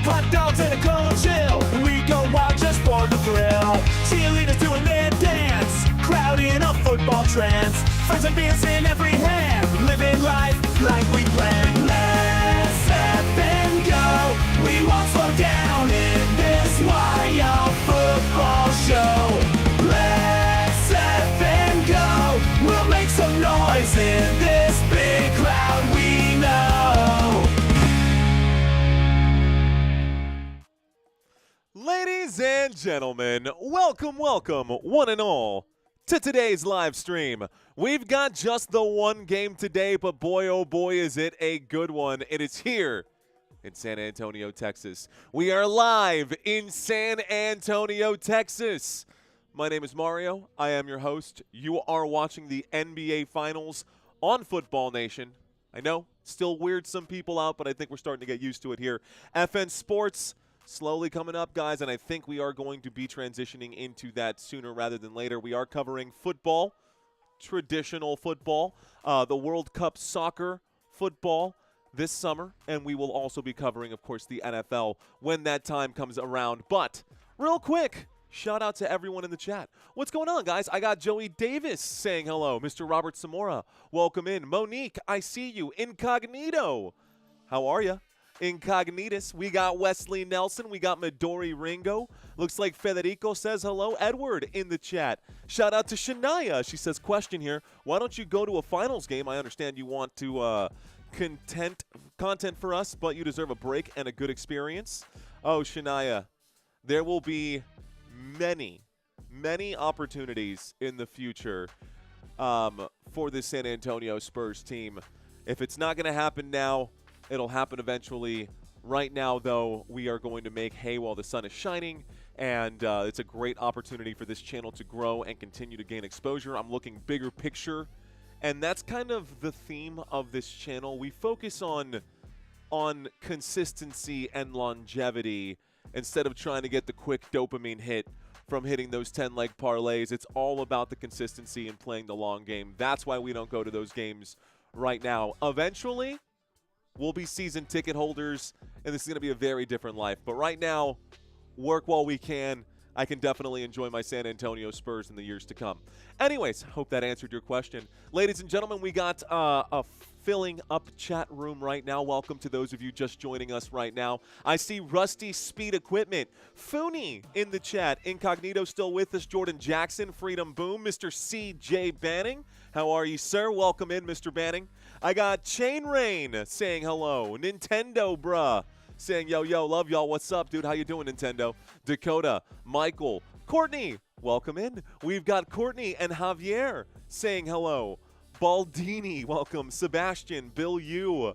Hot dogs and a cold chill. We go wild just for the thrill. Cheerleaders doing their dance. Crowd in a football trance. Friends and beers in every hand. Living life like we planned. Let's step and go. We won't slow down in this wild football show. Let's step and go. We'll make some noise in this big crowd we know. Ladies and gentlemen, welcome, one and all, to today's live stream. We've got just the one game today, but boy, oh boy, is it a good one. It is here in San Antonio, Texas. We are live in San Antonio, Texas. My name is Mario. I am your host. You are watching the NBA Finals on Football Nation. I know, still weird some people out, but I think we're starting to get used to it here. FN Sports slowly coming up, guys, and I think we are going to be transitioning into that sooner rather than later. We are covering football, traditional football, the World Cup soccer football this summer, and we will also be covering, of course, the NFL when that time comes around. But real quick, shout out to everyone in the chat. What's going on, guys? I got Joey Davis saying hello. Mr. Robert Zamora, welcome in. Monique, I see you. Incognito, how are you? Incognitus. We got Wesley Nelson. We got Midori Ringo. Looks like Federico says hello. Edward in the chat. Shout out to Shania. She says, question here. Why don't you go to a finals game? I understand you want to content for us, but you deserve a break and a good experience. Oh, Shania, there will be many opportunities in the future for this San Antonio Spurs team. If it's not going to happen now, it'll happen eventually. Right now, though, we are going to make hay while the sun is shining, and it's a great opportunity for this channel to grow and continue to gain exposure. I'm looking bigger picture, and that's kind of the theme of this channel. We focus on consistency and longevity instead of trying to get the quick dopamine hit from hitting those 10-leg parlays. It's all about the consistency and playing the long game. That's why we don't go to those games right now. Eventually, we'll be season ticket holders, and this is going to be a very different life. But right now, work while we can. I can definitely enjoy my San Antonio Spurs in the years to come. Anyways, hope that answered your question. Ladies and gentlemen, we got a filling up chat room right now. Welcome to those of you just joining us right now. I see Rusty Speed Equipment. Fooney in the chat. Incognito still with us. Jordan Jackson, Freedom Boom. Mr. C.J. Banning. How are you, sir? Welcome in, Mr. Banning. I got Chain Rain saying hello. Nintendo, bruh, saying yo, love y'all. What's up, dude? How you doing, Nintendo? Dakota, Michael, Courtney, welcome in. We've got Courtney and Javier saying hello. Baldini, welcome. Sebastian, Bill Yu.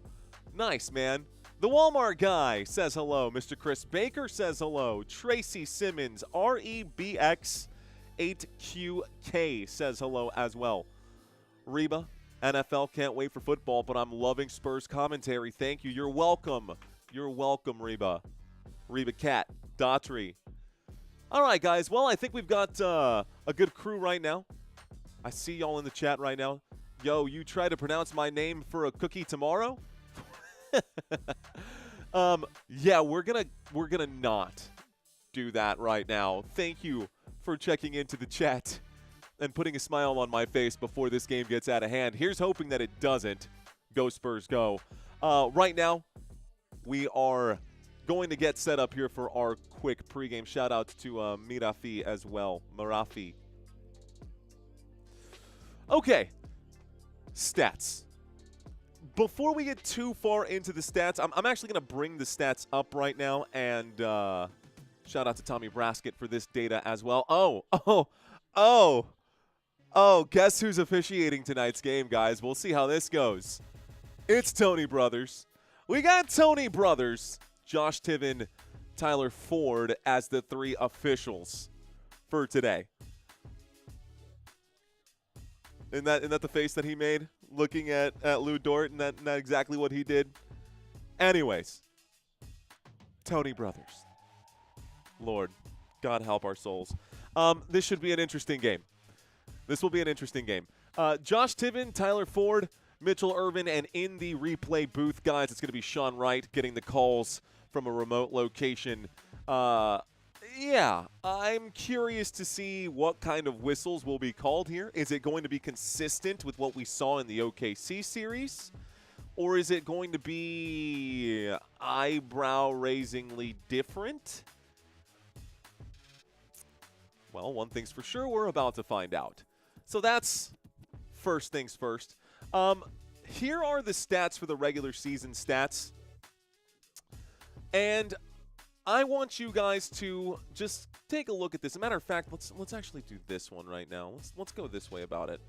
Nice, man. The Walmart guy says hello. Mr. Chris Baker says hello. Tracy Simmons, REBX8QK says hello as well. Reba, NFL, can't wait for football, but I'm loving Spurs commentary. Thank you. You're welcome. You're welcome, Reba. Reba Cat, Daughtry. All right, guys. Well, I think we've got a good crew right now. I see y'all in the chat right now. Yo, you try to pronounce my name for a cookie tomorrow? Yeah, we're gonna not do that right now. Thank you for checking into the chat and putting a smile on my face before this game gets out of hand. Here's hoping that it doesn't. Go Spurs, go. Right now, we are going to get set up here for our quick pregame. Shout out to Mirafi as well. Marafi. Okay. Stats. Before we get too far into the stats, I'm actually going to bring the stats up right now. And shout out to Tommy Braskett for this data as well. Oh, guess who's officiating tonight's game, guys? We'll see how this goes. It's Tony Brothers. We got Tony Brothers, Josh Tiven, Tyler Ford as the three officials for today. Isn't that the face that he made looking at Lou Dort? And that exactly what he did? Anyways, Tony Brothers. Lord, God help our souls. This should be an interesting game. This will be an interesting game. Josh Tiven, Tyler Ford, Mitchell Irvin, and in the replay booth, guys, it's going to be Sean Wright getting the calls from a remote location. Yeah, I'm curious to see what kind of whistles will be called here. Is it going to be consistent with what we saw in the OKC series? Or is it going to be eyebrow-raisingly different? Well, one thing's for sure, we're about to find out. So that's first things first. Here are the stats for the regular season stats. And I want you guys to just take a look at this. As a matter of fact, let's actually do this one right now. Let's go this way about it.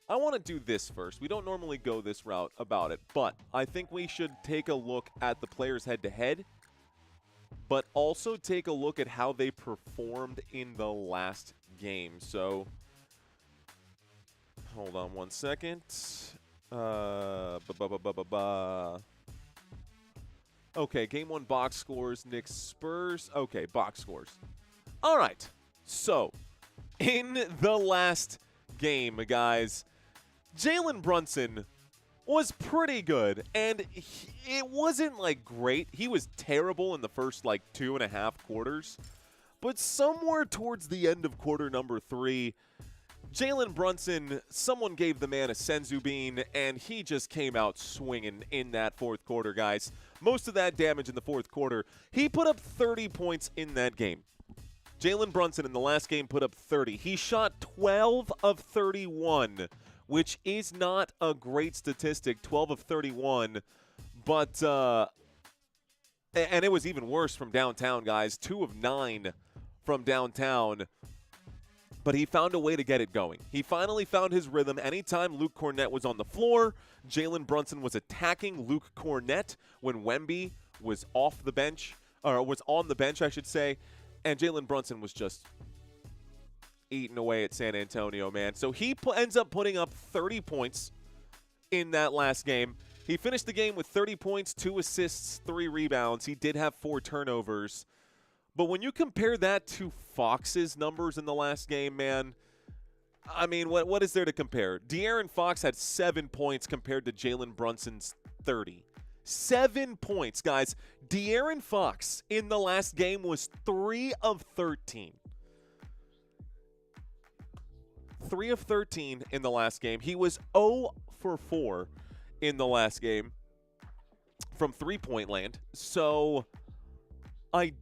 I want to do this first. We don't normally go this route about it, but I think we should take a look at the players head-to-head, but also take a look at how they performed in the last game. So, hold on one second. Okay, game 1 box scores, Knicks Spurs. Okay, box scores. All right, so in the last game, guys, Jalen Brunson was pretty good, and it wasn't, like, great. He was terrible in the first, like, 2.5 quarters, but somewhere towards the end of quarter number 3, Jalen Brunson, someone gave the man a senzu bean, and he just came out swinging in that fourth quarter, guys. Most of that damage in the fourth quarter. He put up 30 points in that game. Jalen Brunson in the last game put up 30. He shot 12 of 31, which is not a great statistic, 12 of 31. But, and it was even worse from downtown, guys. 2 of 9 from downtown. But he found a way to get it going. He finally found his rhythm. Anytime Luke Kornet was on the floor, Jalen Brunson was attacking Luke Kornet when Wemby was off the bench, or was on the bench, I should say. And Jalen Brunson was just eating away at San Antonio, man. So he ends up putting up 30 points in that last game. He finished the game with 30 points, 2 assists, 3 rebounds. He did have 4 turnovers. But when you compare that to Fox's numbers in the last game, man, I mean, what is there to compare? De'Aaron Fox had 7 points compared to Jalen Brunson's 30. 7 points, guys. De'Aaron Fox in the last game was 3 of 13. 3 of 13 in the last game. He was 0 for 4 in the last game from three-point land. So I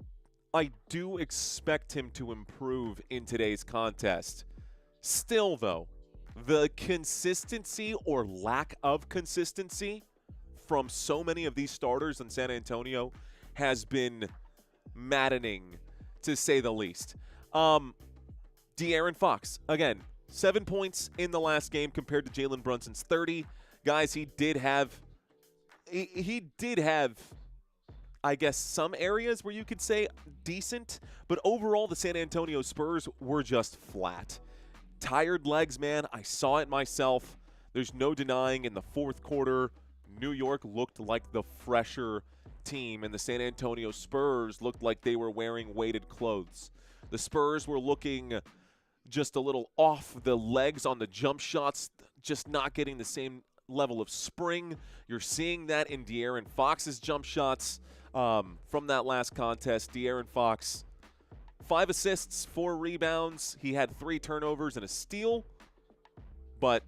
do expect him to improve in today's contest. Still, though, the consistency or lack of consistency from so many of these starters in San Antonio has been maddening, to say the least. De'Aaron Fox, again, 7 points in the last game compared to Jalen Brunson's 30. Guys, he did have, I guess, some areas where you could say decent, but overall the San Antonio Spurs were just flat. Tired legs, man. I saw it myself. There's no denying in the fourth quarter, New York looked like the fresher team, and the San Antonio Spurs looked like they were wearing weighted clothes. The Spurs were looking just a little off the legs on the jump shots, just not getting the same level of spring. You're seeing that in De'Aaron Fox's jump shots. From that last contest, De'Aaron Fox, 5 assists, 4 rebounds. He had 3 turnovers and a steal, but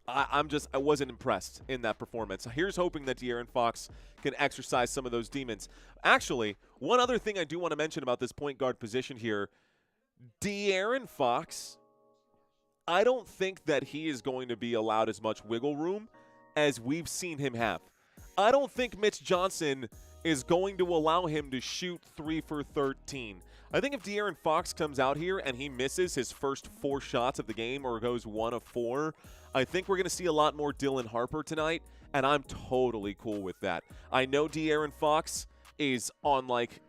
I wasn't impressed in that performance. Here's hoping that De'Aaron Fox can exercise some of those demons. Actually, one other thing I do want to mention about this point guard position here, De'Aaron Fox, I don't think that he is going to be allowed as much wiggle room as we've seen him have. I don't think Mitch Johnson is going to allow him to shoot 3 for 13. I think if De'Aaron Fox comes out here and he misses his first 4 shots of the game or goes 1 of 4, I think we're going to see a lot more Dylan Harper tonight, and I'm totally cool with that. I know De'Aaron Fox is on, like,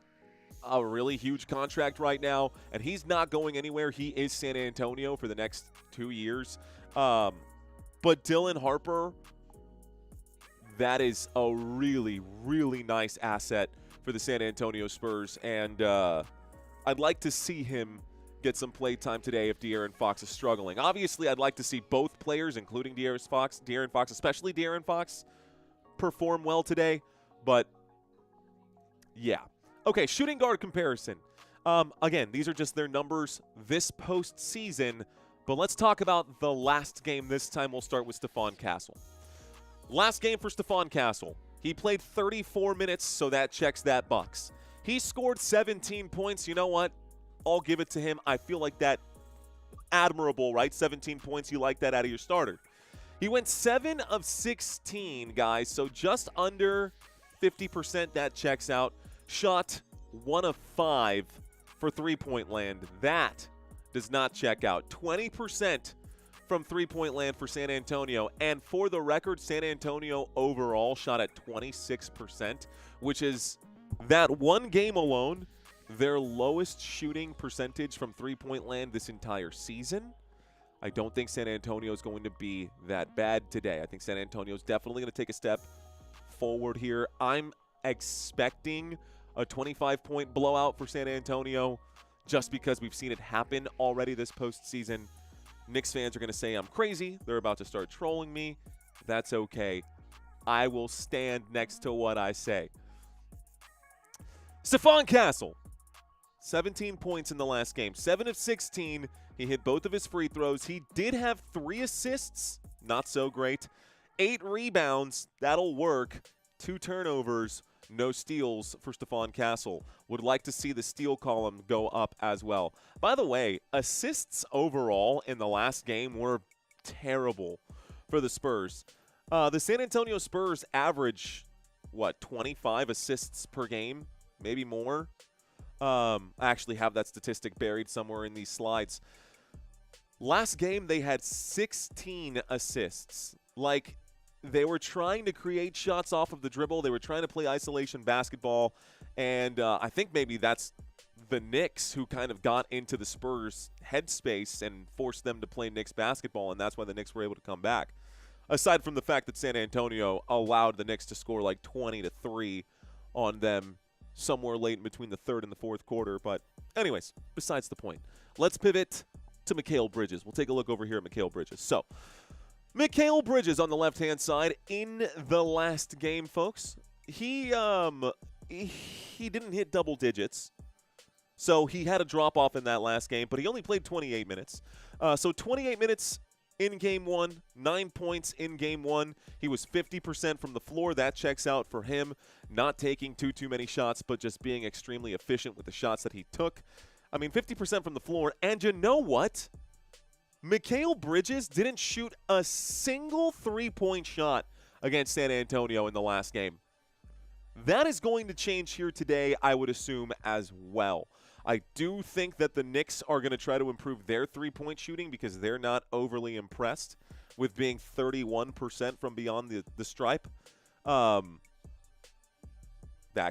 a really huge contract right now, and he's not going anywhere. He is San Antonio for the next 2 years. But Dylan Harper, that is a really, really nice asset for the San Antonio Spurs, and I'd like to see him get some play time today if De'Aaron Fox is struggling. Obviously, I'd like to see both players, including De'Aaron Fox, especially De'Aaron Fox, perform well today, but Yeah. Okay, shooting guard comparison. Again, these are just their numbers this postseason, but let's talk about the last game. This time we'll start with Stephon Castle. Last game for Stephon Castle. He played 34 minutes, so that checks that box. He scored 17 points. You know what? I'll give it to him. I feel like that admirable, right? 17 points, you like that out of your starter. He went 7 of 16, guys, so just under 50%. That checks out. Shot 1 of 5 for three-point land. That does not check out. 20% from three-point land for San Antonio. And for the record, San Antonio overall shot at 26%, which is that one game alone their lowest shooting percentage from three-point land this entire season. I don't think San Antonio is going to be that bad today. I think San Antonio is definitely going to take a step forward here. I'm expecting a 25-point blowout for San Antonio just because we've seen it happen already this postseason. Knicks fans are going to say I'm crazy. They're about to start trolling me. That's okay. I will stand next to what I say. Stephon Castle, 17 points in the last game. 7 of 16. He hit both of his free throws. He did have 3 assists. Not so great. 8 rebounds. That'll work. 2 turnovers. No steals for Stephon Castle. Would like to see the steal column go up as well. By the way, assists overall in the last game were terrible for the Spurs. The San Antonio Spurs average, 25 assists per game? Maybe more? I actually have that statistic buried somewhere in these slides. Last game, they had 16 assists. Like, they were trying to create shots off of the dribble. They were trying to play isolation basketball. And I think maybe that's the Knicks who kind of got into the Spurs headspace and forced them to play Knicks basketball, and that's why the Knicks were able to come back. Aside from the fact that San Antonio allowed the Knicks to score like 20-3 on them somewhere late in between the third and the fourth quarter. But anyways, besides the point. Let's pivot to Mikal Bridges. We'll take a look over here at Mikal Bridges. So, Mikal Bridges on the left-hand side in the last game, folks. He didn't hit double digits, so he had a drop-off in that last game, but he only played 28 minutes. So 28 minutes in Game 1, 9 points in Game 1. He was 50% from the floor. That checks out for him. Not taking too many shots, but just being extremely efficient with the shots that he took. I mean, 50% from the floor. And you know what? Mikal Bridges didn't shoot a single three-point shot against San Antonio in the last game. That is going to change here today, I would assume, as well. I do think that the Knicks are going to try to improve their three-point shooting because they're not overly impressed with being 31% from beyond the stripe. That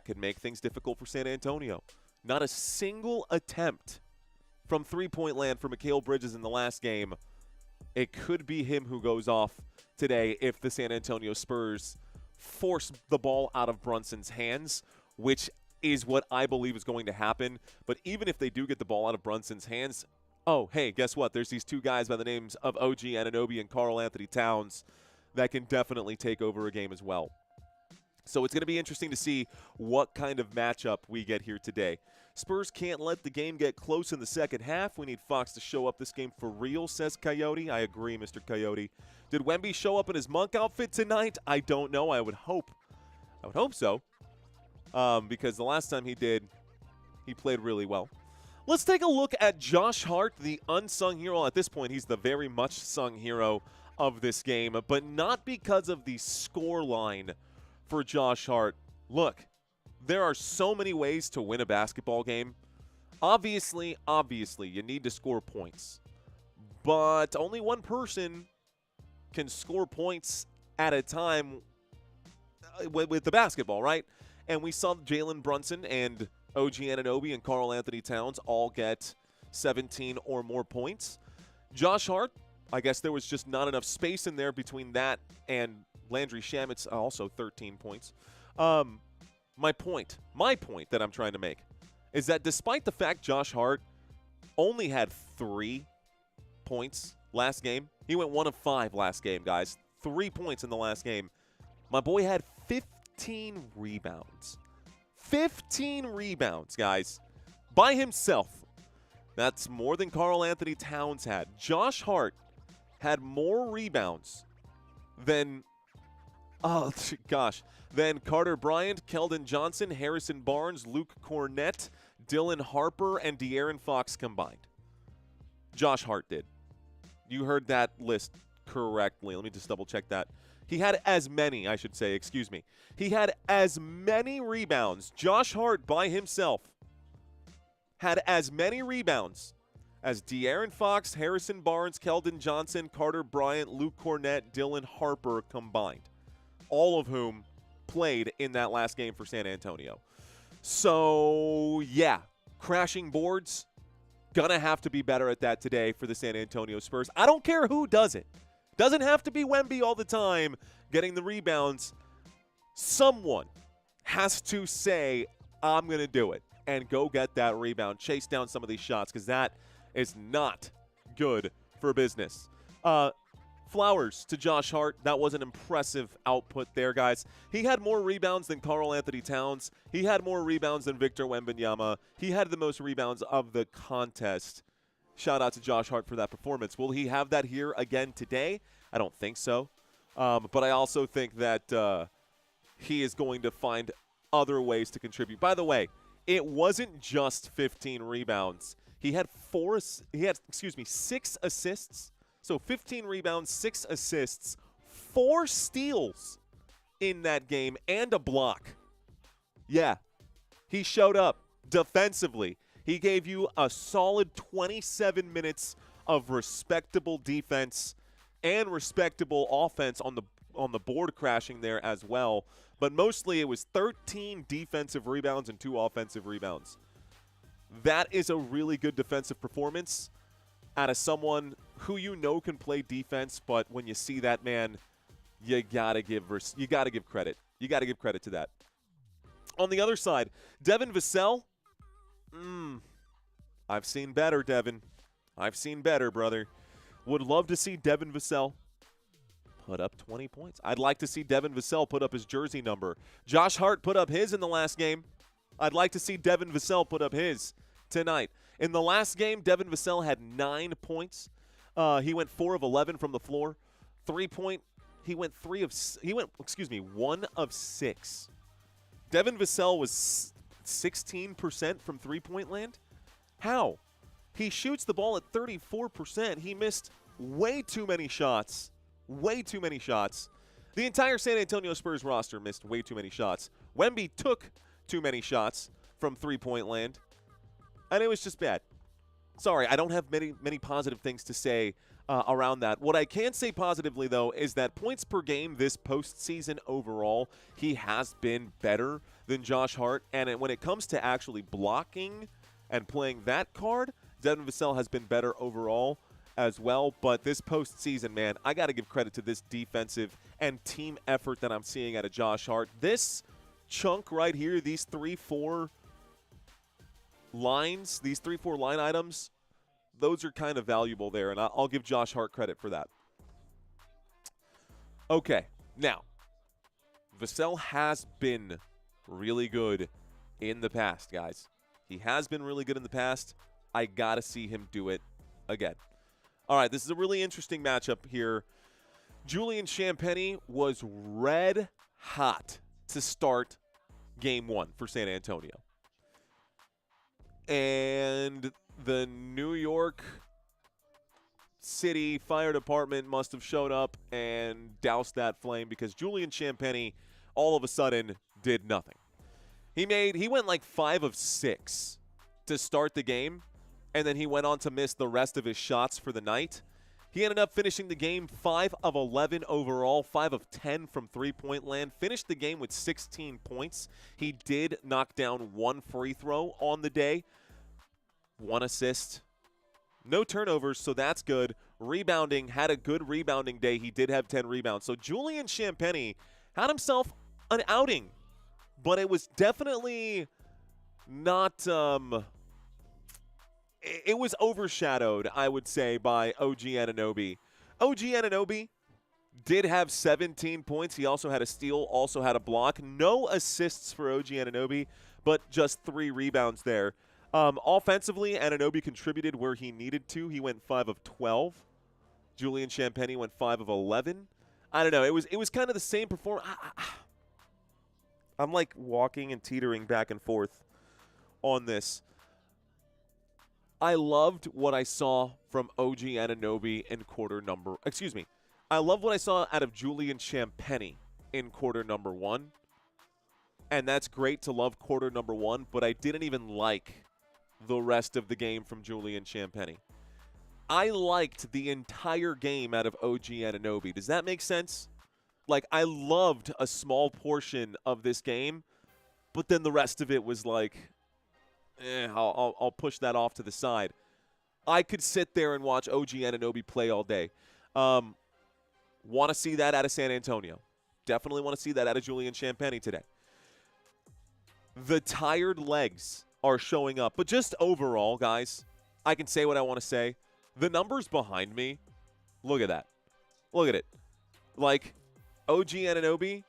could make things difficult for San Antonio. Not a single attempt from three-point land for Mikal Bridges in the last game. It could be him who goes off today if the San Antonio Spurs force the ball out of Brunson's hands, which is what I believe is going to happen. But even if they do get the ball out of Brunson's hands, oh, hey, guess what? There's these 2 guys by the names of OG Anunoby and Karl Anthony Towns that can definitely take over a game as well. So it's going to be interesting to see what kind of matchup we get here today. Spurs can't let the game get close in the second half. We need Fox to show up this game for real, says Coyote. I agree, Mr. Coyote. Did Wemby show up in his monk outfit tonight? I don't know. I would hope so. Because the last time he did, he played really well. Let's take a look at Josh Hart, the unsung hero. At this point, he's the very much sung hero of this game, but not because of the score line for Josh Hart. Look, there are so many ways to win a basketball game. Obviously, you need to score points. But only one person can score points at a time with the basketball, right? And we saw Jalen Brunson and OG Anunoby and Karl Anthony Towns all get 17 or more points. Josh Hart, I guess there was just not enough space in there between that and Landry Shamit's also 13 points. My point that I'm trying to make is that despite the fact Josh Hart only had 3 points last game, he went 1 of 5 last game, guys. 3 points in the last game. My boy had 15 rebounds. 15 rebounds, guys, by himself. That's more than Karl Anthony Towns had. Josh Hart had more rebounds than, than Carter Bryant, Keldon Johnson, Harrison Barnes, Luke Cornett, Dylan Harper, and De'Aaron Fox combined. Josh Hart did. You heard that list correctly. Let me just double check that. He had as many, I should say, excuse me. He had as many rebounds. Josh Hart by himself had as many rebounds as De'Aaron Fox, Harrison Barnes, Keldon Johnson, Carter Bryant, Luke Cornett, Dylan Harper combined. All of whom played in that last game for San Antonio. So, yeah, crashing boards, gonna have to be better at that today for the San Antonio Spurs. I don't care who does it. Doesn't have to be Wemby all the time getting the rebounds. Someone has to say, I'm going to do it, and go get that rebound, chase down some of these shots, because that is not good for business. Flowers to Josh Hart. That was an impressive output there, guys. He had more rebounds than Karl Anthony Towns. He had more rebounds than Victor Wembanyama. He had the most rebounds of the contest. Shout out to Josh Hart for that performance. Will he have that here again today? I don't think so. But I also think that he is going to find other ways to contribute. By the way, it wasn't just 15 rebounds. He had 6 assists. So 15 rebounds, 6 assists, 4 steals in that game, and a block. Yeah, he showed up defensively. He gave you a solid 27 minutes of respectable defense and respectable offense on the board crashing there as well. But mostly it was 13 defensive rebounds and 2 offensive rebounds. That is a really good defensive performance out of someone who you know can play defense, but when you see that, man, you gotta give credit. You gotta give credit to that. On the other side, Devin Vassell. I've seen better, Devin. I've seen better, brother. Would love to see Devin Vassell put up 20 points. I'd like to see Devin Vassell put up his jersey number. Josh Hart put up his in the last game. I'd like to see Devin Vassell put up his tonight. In the last game, Devin Vassell had 9 points. He went 4 of 11 from the floor. 3-point. He went 1 of 6. Devin Vassell was 16% from three-point land. How? He shoots the ball at 34%. He missed way too many shots. Way too many shots. The entire San Antonio Spurs roster missed way too many shots. Wemby took too many shots from three-point land. And it was just bad. Sorry, I don't have many positive things to say around that. What I can say positively, though, is that points per game this postseason overall, he has been better than Josh Hart. And when it comes to actually blocking and playing that card, Devin Vassell has been better overall as well. But this postseason, man, I got to give credit to this defensive and team effort that I'm seeing out of Josh Hart. This chunk right here, these 3-4 lines, these 3-4 line items, those are kind of valuable there, and I'll give Josh Hart credit for that. Okay, now, Vassell has been really good in the past, guys. He has been really good in the past. I got to see him do it again. All right, this is a really interesting matchup here. Julian Champagnie was red hot to start game 1 for San Antonio. And the New York City Fire Department must have showed up and doused that flame because Julian Champagnie all of a sudden did nothing. He went like 5 of 6 to start the game, and then he went on to miss the rest of his shots for the night. He ended up finishing the game 5 of 11 overall, 5 of 10 from three-point land, finished the game with 16 points. He did knock down 1 free throw on the day, 1 assist, no turnovers, so that's good. Rebounding, had a good rebounding day. He did have 10 rebounds. So Julian Champagnie had himself an outing, but it was definitely not it was overshadowed, I would say, by OG Anunoby. OG Anunoby Did have 17 points. He also had a steal, also had a block. No assists for OG Anunoby, but just 3 rebounds there. Offensively, Anunoby contributed where he needed to. He went 5 of 12. Julian Champagnie went 5 of 11. I don't know. It was kind of the same performance. I'm like walking and teetering back and forth on this. I loved what I saw from OG Anunoby in quarter number. Excuse me. I love what I saw out of Julian Champagnie in quarter number 1. And that's great to love quarter number 1, but I didn't even like the rest of the game from Julian Champagnie. I liked the entire game out of OG Anunoby. Does that make sense? Like, I loved a small portion of this game, but then the rest of it was like, I'll push that off to the side. I could sit there and watch OG Anunoby play all day. Want to see that out of San Antonio. Definitely want to see that out of Julian Champagnie today. The tired legs are showing up. But just overall, guys, I can say what I want to say. The numbers behind me, look at that. Look at it. Like, OG Anunoby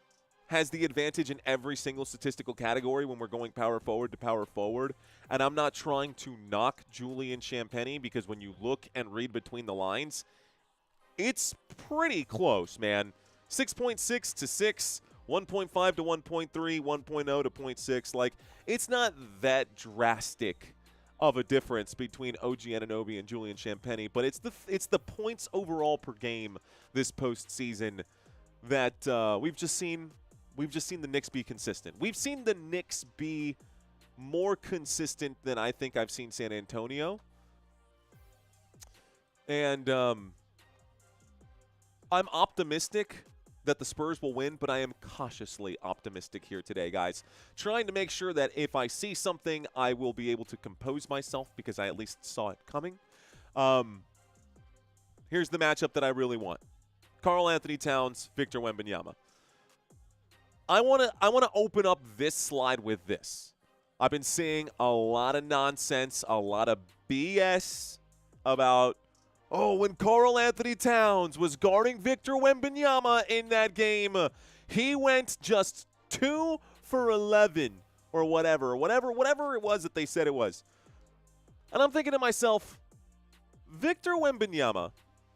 has the advantage in every single statistical category when we're going power forward to power forward. And I'm not trying to knock Julian Champagnie because when you look and read between the lines, it's pretty close, man. 6.6 to 6, 1.5 to 1.3, 1.0 to 0.6. Like, it's not that drastic of a difference between OG Anunoby and Julian Champagnie, but it's the points overall per game this postseason that we've just seen the Knicks be consistent. We've seen the Knicks be more consistent than I think I've seen San Antonio. And I'm optimistic that the Spurs will win, but I am cautiously optimistic here today, guys. Trying to make sure that if I see something, I will be able to compose myself because I at least saw it coming. Here's the matchup that I really want. Karl Anthony Towns, Victor Wembanyama. I want to open up this slide with this. I've been seeing a lot of nonsense, a lot of BS about, oh, when Karl Anthony Towns was guarding Victor Wembanyama in that game, he went just 2 for 11 or whatever it was that they said it was. And I'm thinking to myself, Victor Wembanyama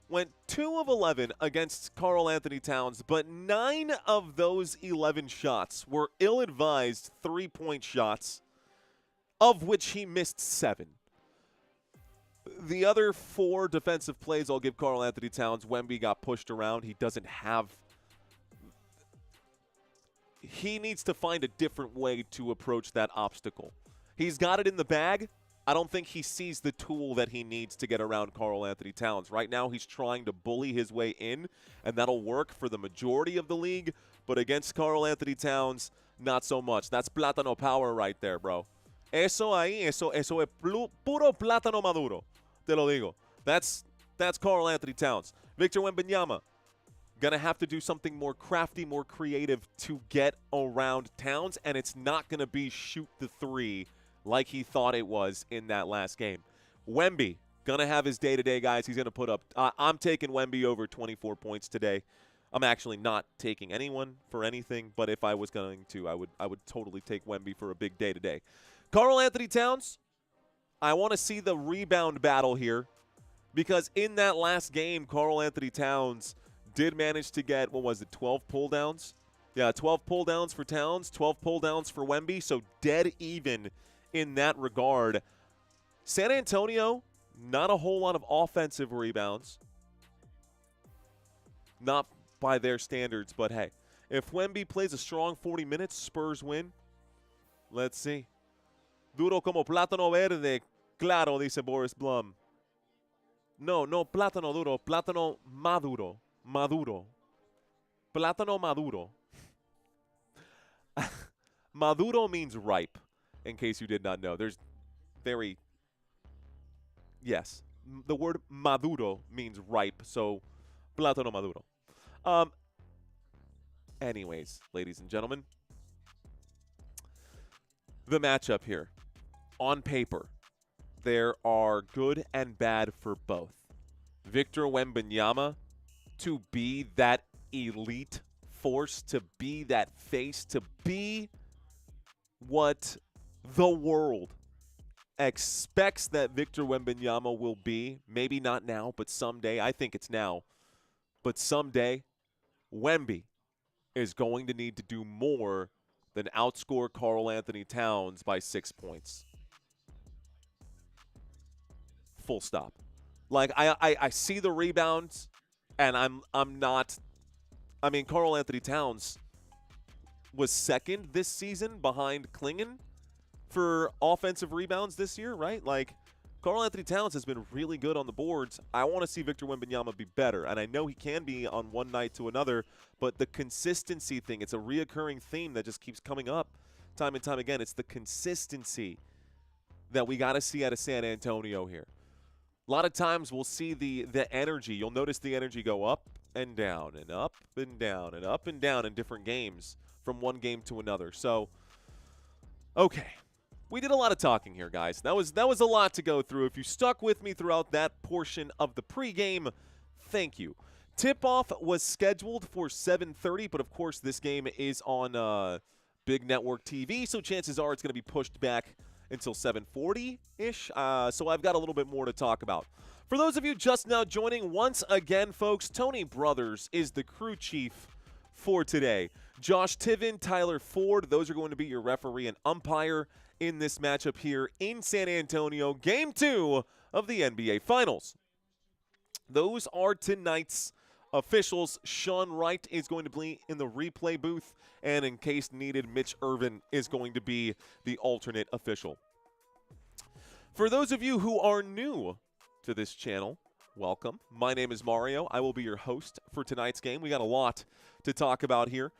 went 2 of 11 against Karl Anthony Towns, but 9 of those 11 shots were ill-advised three-point shots, of which he missed 7. The other 4 defensive plays I'll give Karl Anthony Towns. Wemby got pushed around. He doesn't have – he needs to find a different way to approach that obstacle. He's got it in the bag. I don't think he sees the tool that he needs to get around Karl Anthony Towns. Right now he's trying to bully his way in, and that'll work for the majority of the league. But against Karl Anthony Towns, not so much. That's plátano power right there, bro. Eso ahí, eso es puro plátano maduro. Te lo digo. That's Karl Anthony Towns. Victor Wembanyama, going to have to do something more crafty, more creative to get around Towns, and it's not going to be shoot the 3 like he thought it was in that last game. Wemby, going to have his day-to-day, guys. He's going to put up I'm taking Wemby over 24 points today. I'm actually not taking anyone for anything, but if I was going to, I would totally take Wemby for a big day-to-day. Karl Anthony Towns, I want to see the rebound battle here because in that last game, Karl Anthony Towns did manage to get, 12 pull-downs? Yeah, 12 pull-downs for Towns, 12 pull-downs for Wemby, so dead even in that regard. San Antonio, not a whole lot of offensive rebounds. Not by their standards, but hey, if Wemby plays a strong 40 minutes, Spurs win. Let's see. Duro como plátano verde, claro, dice Boris Blum. No, plátano duro, plátano maduro. Maduro. Plátano maduro. Maduro means ripe, in case you did not know. There's yes. The word maduro means ripe, so plátano maduro. Anyways, ladies and gentlemen, the matchup here. On paper, there are good and bad for both. Victor Wembanyama to be that elite force, to be that face, to be what the world expects that Victor Wembanyama will be. Maybe not now, but someday. I think it's now. But someday, Wemby is going to need to do more than outscore Karl Anthony Towns by 6 points. Full stop. Like, I see the rebounds, and I'm not – I mean, Karl Anthony Towns was second this season behind Klingon for offensive rebounds this year, right? Like, Karl Anthony Towns has been really good on the boards. I want to see Victor Wembanyama be better, and I know he can be on one night to another, but the consistency thing, it's a reoccurring theme that just keeps coming up time and time again. It's the consistency that we got to see out of San Antonio here. A lot of times we'll see the energy. You'll notice the energy go up and down and up and down and up and down in different games from one game to another. So, okay. We did a lot of talking here, guys. That was a lot to go through. If you stuck with me throughout that portion of the pregame, thank you. Tip-off was scheduled for 7:30, but of course this game is on big network TV, so chances are it's going to be pushed back until 7:40-ish. So I've got a little bit more to talk about. For those of you just now joining, once again, folks, Tony Brothers is the crew chief for today. Josh Tiven, Tyler Ford, those are going to be your referee and umpire in this matchup here in San Antonio, Game 2 of the NBA Finals. Those are tonight's officials. Sean Wright is going to be in the replay booth, and in case needed, Mitch Irvin is going to be the alternate official. For those of you who are new to this channel, welcome. My name is Mario. I will be your host for tonight's game. We got a lot to talk about here.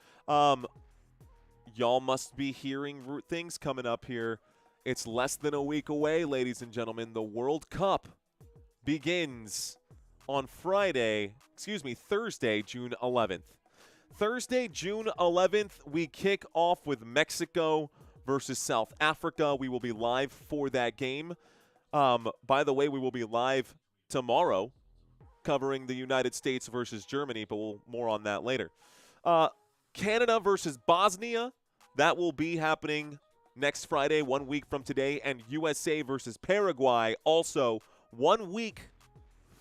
Y'all must be hearing things coming up here. It's less than a week away, ladies and gentlemen. The World Cup begins on Thursday, June 11th. Thursday, June 11th, we kick off with Mexico versus South Africa. We will be live for that game. By the way, we will be live tomorrow covering the United States versus Germany, but more on that later. Canada versus Bosnia, that will be happening next Friday, 1 week from today, and USA versus Paraguay also 1 week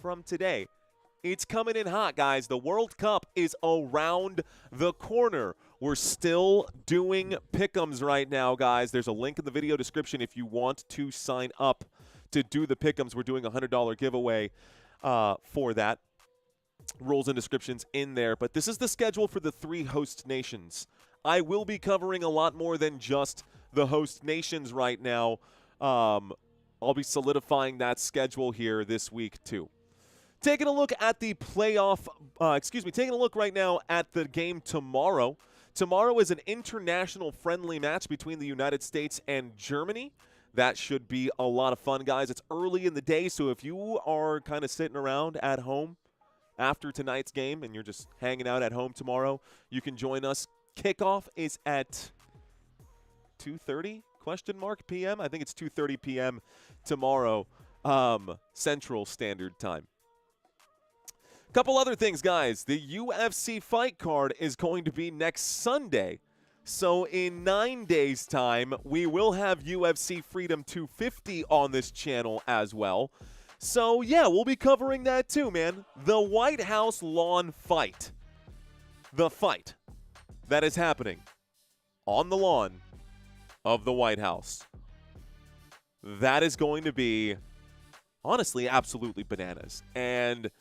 from today. It's coming in hot, guys. The World Cup is around the corner. We're still doing pick'ems right now, guys. There's a link in the video description if you want to sign up to do the pick'ems. We're doing a $100 giveaway for that. Rules and descriptions in there. But this is the schedule for the 3 host nations. I will be covering a lot more than just the host nations right now. I'll be solidifying that schedule here this week too. Taking a look at the playoff, taking a look right now at the game tomorrow. Tomorrow is an international friendly match between the United States and Germany. That should be a lot of fun, guys. It's early in the day, so if you are kind of sitting around at home after tonight's game and you're just hanging out at home tomorrow, you can join us. Kickoff is at 2:30 p.m. I think it's 2:30 p.m. tomorrow, Central Standard Time. Couple other things, guys. The UFC fight card is going to be next Sunday. So in 9 days' time, we will have UFC Freedom 250 on this channel as well. So, yeah, we'll be covering that too, man. The White House lawn fight. The fight that is happening on the lawn of the White House. That is going to be, honestly, absolutely bananas. And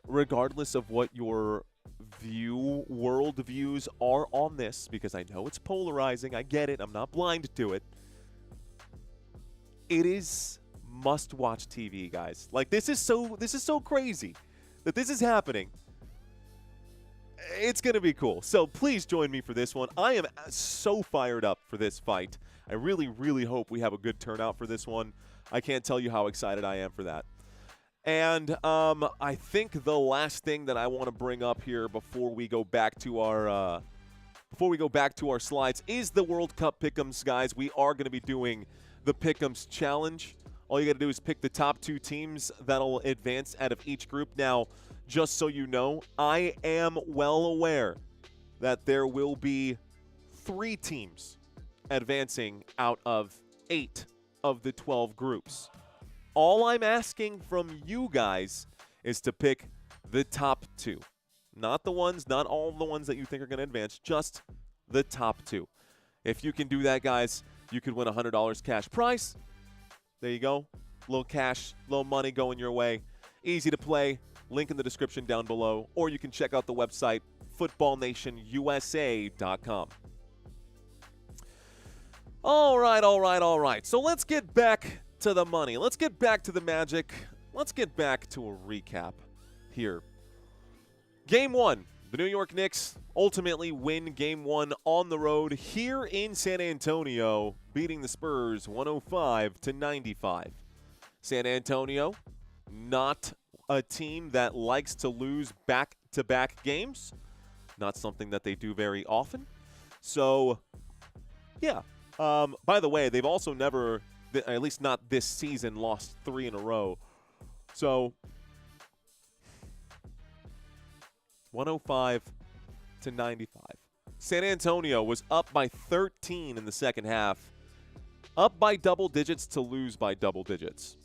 regardless of what your world views are on this, because I know it's polarizing, I get it, I'm not blind to it. It is must-watch TV, guys. Like, this is so crazy that this is happening. It's going to be cool. So please join me for this one. I am so fired up for this fight. I really, really hope we have a good turnout for this one. I can't tell you how excited I am for that. And I think the last thing that I want to bring up here before we go back to our slides is the World Cup Pick'ems, guys. We are going to be doing the Pick'ems Challenge. All you got to do is pick the top 2 teams that'll advance out of each group. Now, just so you know, I am well aware that there will be 3 teams advancing out of 8 of the 12 groups. All I'm asking from you guys is to pick the top 2. Not all the ones that you think are going to advance, just the top 2. If you can do that, guys, you could win $100 cash prize. There you go. Little cash, little money going your way. Easy to play. Link in the description down below. Or you can check out the website, footballnationusa.com. All right. So let's get back to the money. Let's get back to the magic. Let's get back to a recap here. Game 1. The New York Knicks ultimately win Game 1 on the road here in San Antonio, beating the Spurs 105-95. San Antonio, not a team that likes to lose back-to-back games. Not something that they do very often. So, yeah. By the way, they've also never, at least not this season, lost 3 in a row. So 105-95. San Antonio was up by 13 in the second half. Up by double digits to lose by double digits.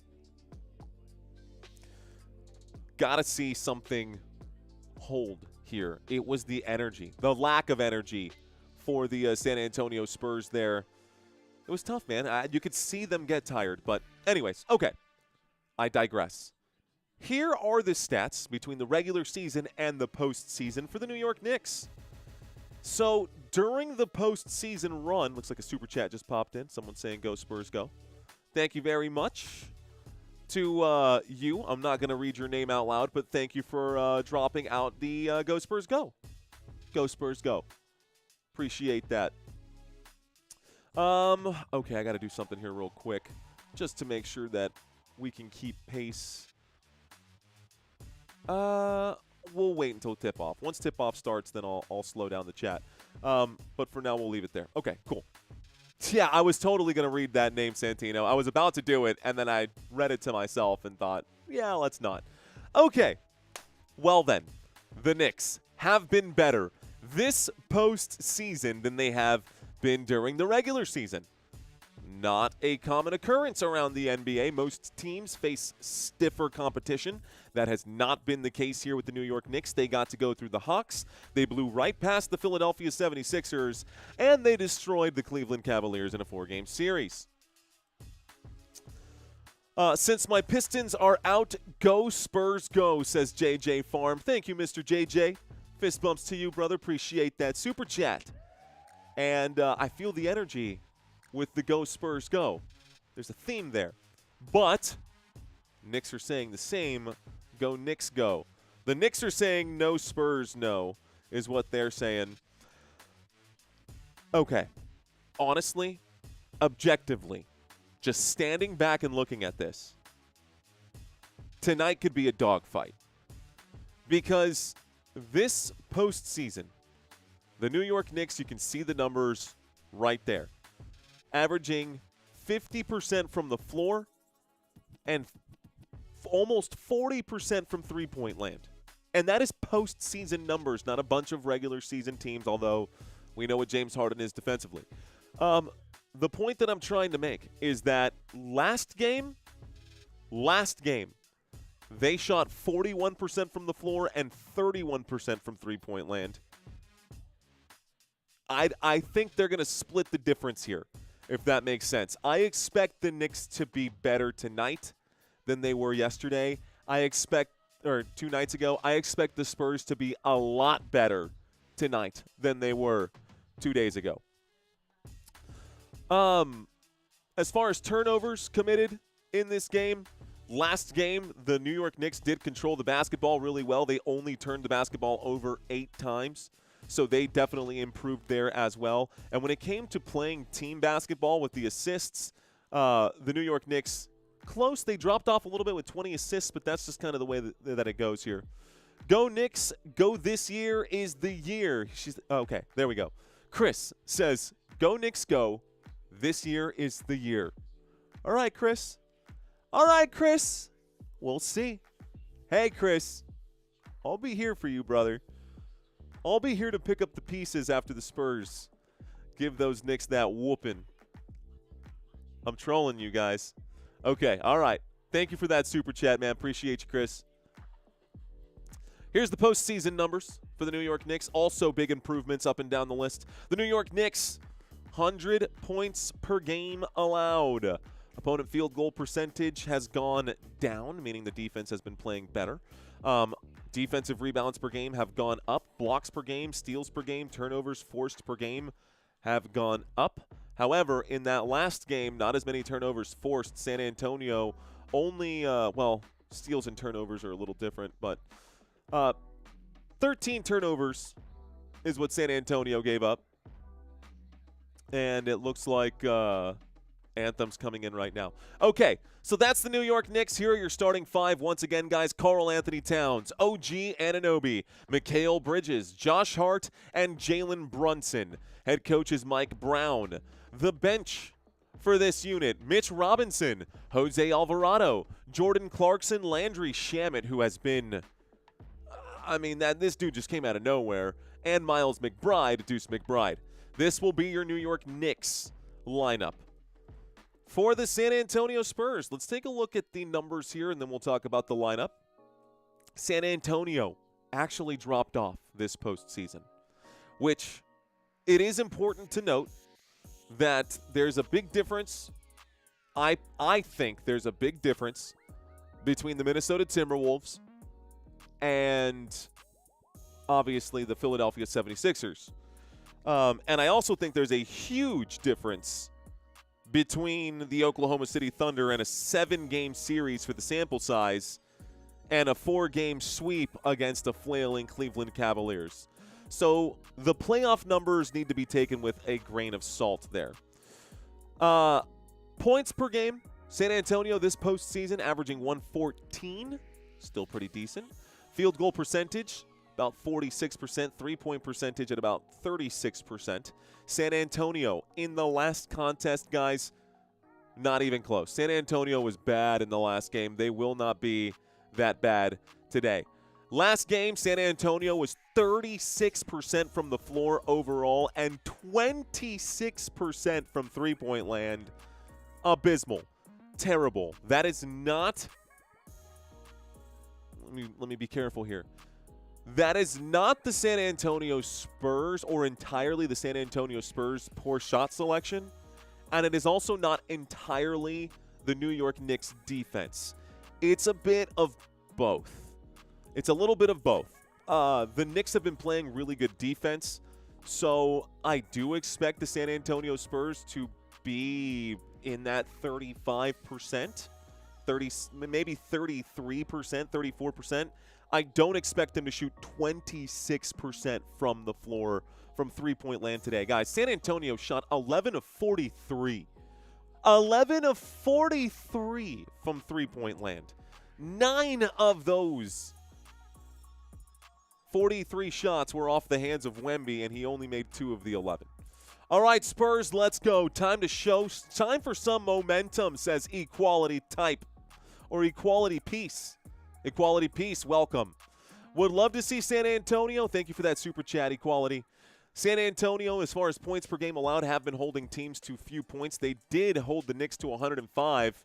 Gotta see something hold here. It was the energy, the lack of energy for the San Antonio Spurs there. It was tough, man. You could see them get tired. But anyways, okay. I digress. Here are the stats between the regular season and the postseason for the New York Knicks. So during the postseason run, looks like a super chat just popped in. Someone saying, "Go Spurs, go." Thank you very much to you. I'm not going to read your name out loud, but thank you for dropping out the "Go Spurs, go." Go Spurs, go. Appreciate that. Okay, I got to do something here real quick just to make sure that we can keep pace. We'll wait until tip-off. Once tip-off starts, then I'll slow down the chat. But for now, we'll leave it there. Okay, cool. Yeah, I was totally going to read that name, Santino. I was about to do it, and then I read it to myself and thought, yeah, let's not. Okay. Well, then, the Knicks have been better this postseason than they have been during the regular season. Not a common occurrence around the NBA. Most teams face stiffer competition. That has not been the case here with the New York Knicks. They got to go through the Hawks. They blew right past the Philadelphia 76ers, and they destroyed the Cleveland Cavaliers in a 4-game series. Since my Pistons are out, go Spurs go, says JJ Farm. Thank you, Mr. JJ. Fist bumps to you, brother. Appreciate that super chat. And I feel the energy with the Go Spurs Go. There's a theme there. But Knicks are saying the same. Go Knicks go. The Knicks are saying no Spurs no is what they're saying. Okay. Honestly, objectively, just standing back and looking at this, tonight could be a dogfight. Because this postseason, the New York Knicks, you can see the numbers right there. Averaging 50% from the floor and almost 40% from three-point land. And that is postseason numbers, not a bunch of regular season teams, although we know what James Harden is defensively. The point that I'm trying to make is that last game, they shot 41% from the floor and 31% from three-point land. I think they're going to split the difference here, if that makes sense. I expect the Knicks to be better tonight than they were yesterday. Or 2 nights ago. I expect the Spurs to be a lot better tonight than they were 2 days ago. As far as turnovers committed in this game, last game, the New York Knicks did control the basketball really well. They only turned the basketball over 8 times. So they definitely improved there as well. And when it came to playing team basketball with the assists, the New York Knicks, close. They dropped off a little bit with 20 assists, but that's just kind of the way that it goes here. Go Knicks, go this year is the year. Okay, there we go. Chris says, go Knicks, go. This year is the year. All right, Chris. We'll see. Hey, Chris. I'll be here for you, brother. I'll be here to pick up the pieces after the Spurs give those Knicks that whooping. I'm trolling you guys. Okay, all right. Thank you for that super chat, man. Appreciate you, Chris. Here's the postseason numbers for the New York Knicks. Also big improvements up and down the list. The New York Knicks, 100 points per game allowed. Opponent field goal percentage has gone down, meaning the defense has been playing better. Defensive rebounds per game have gone up. Blocks per game, steals per game, turnovers forced per game have gone up. However, in that last game, not as many turnovers forced. San Antonio only, steals and turnovers are a little different, but 13 turnovers is what San Antonio gave up. And it looks like Anthem's coming in right now. Okay, so that's the New York Knicks. Here are your starting five. Once again, guys, Karl Anthony Towns, OG Anunoby, Mikal Bridges, Josh Hart, and Jalen Brunson. Head coach is Mike Brown. The bench for this unit, Mitch Robinson, Jose Alvarado, Jordan Clarkson, Landry Shamet, who has been, this dude just came out of nowhere, and Miles McBride, Deuce McBride. This will be your New York Knicks lineup. For the San Antonio Spurs, let's take a look at the numbers here, and then we'll talk about the lineup. San Antonio actually dropped off this postseason, which it is important to note that there's a big difference. I think there's a big difference between the Minnesota Timberwolves and obviously the Philadelphia 76ers. And I also think there's a huge difference between the Oklahoma City Thunder and a 7-game series for the sample size and a 4-game sweep against a flailing Cleveland Cavaliers. So the playoff numbers need to be taken with a grain of salt there. Points per game, San Antonio this postseason averaging 114, still pretty decent. Field goal percentage, about 46%, three-point percentage at about 36%. San Antonio in the last contest, guys, not even close. San Antonio was bad in the last game. They will not be that bad today. Last game, San Antonio was 36% from the floor overall and 26% from three-point land. Abysmal. Terrible. That is not – let me be careful here. That is not the San Antonio Spurs or entirely the San Antonio Spurs' poor shot selection, and it is also not entirely the New York Knicks' defense. It's a bit of both. It's a little bit of both. The Knicks have been playing really good defense, so I do expect the San Antonio Spurs to be in that 35%, maybe 33%, 34%. I don't expect them to shoot 26% from the floor from three-point land today. Guys, San Antonio shot 11 of 43. 11 of 43 from three-point land. 9 of those 43 shots were off the hands of Wemby, and he only made 2 of the 11. All right, Spurs, let's go. Time for some momentum, says Equality Type, or Equality Peace. Equality Peace, welcome. Would love to see San Antonio. Thank you for that super chat, Equality. San Antonio, as far as points per game allowed, have been holding teams to few points. They did hold the Knicks to 105,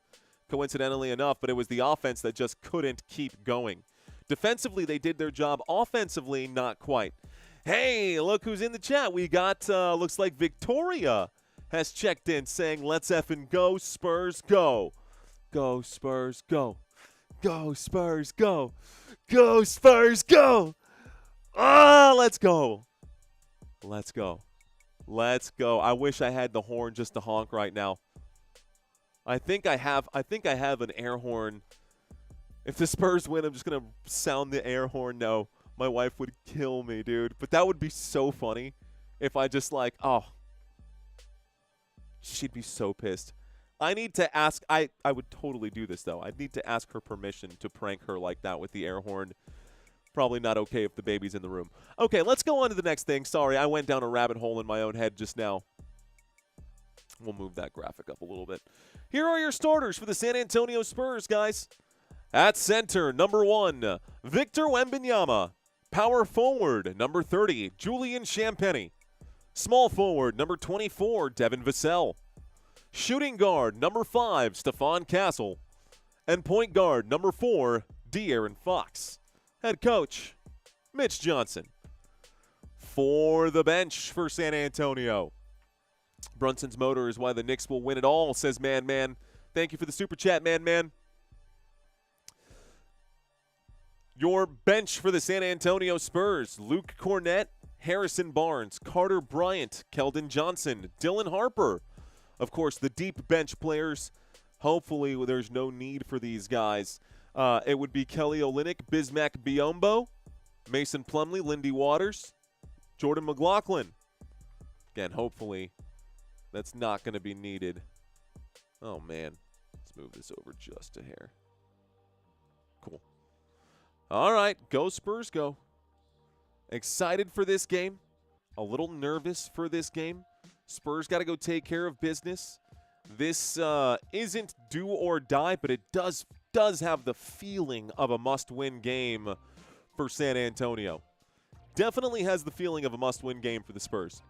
coincidentally enough, but it was the offense that just couldn't keep going. Defensively, they did their job. Offensively, not quite. Hey, look who's in the chat. We got, looks like Victoria has checked in saying, let's effing go, Spurs, go. Go, Spurs, go. Go, Spurs, go. Go, Spurs, go. Ah, let's go. Let's go. Let's go. I wish I had the horn just to honk right now. I think I have an air horn. If the Spurs win, I'm just going to sound the air horn. No, my wife would kill me, dude. But that would be so funny if I just she'd be so pissed. I need to ask, I would totally do this, though. I'd need to ask her permission to prank her like that with the air horn. Probably not okay if the baby's in the room. Okay, let's go on to the next thing. Sorry, I went down a rabbit hole in my own head just now. We'll move that graphic up a little bit. Here are your starters for the San Antonio Spurs, guys. At center, number 1, Victor Wembanyama. Power forward, number 30, Julian Champagnie. Small forward, number 24, Devin Vassell. Shooting guard, number 5, Stephon Castle. And point guard, number 4, De'Aaron Fox. Head coach, Mitch Johnson. For the bench for San Antonio, Brunson's motor is why the Knicks will win it all, says Man Man. Thank you for the super chat, Man Man. Your bench for the San Antonio Spurs, Luke Cornett, Harrison Barnes, Carter Bryant, Keldon Johnson, Dylan Harper. Of course, the deep bench players. Hopefully there's no need for these guys. It would be Kelly Olynyk, Bismack Biyombo, Mason Plumlee, Lindy Waters, Jordan McLaughlin. Again, hopefully that's not going to be needed. Oh, man. Let's move this over just a hair. Cool. All right, go Spurs, go. Excited for this game. A little nervous for this game. Spurs got to go take care of business. This isn't do or die, but it does have the feeling of a must-win game for San Antonio. Definitely has the feeling of a must-win game for the Spurs.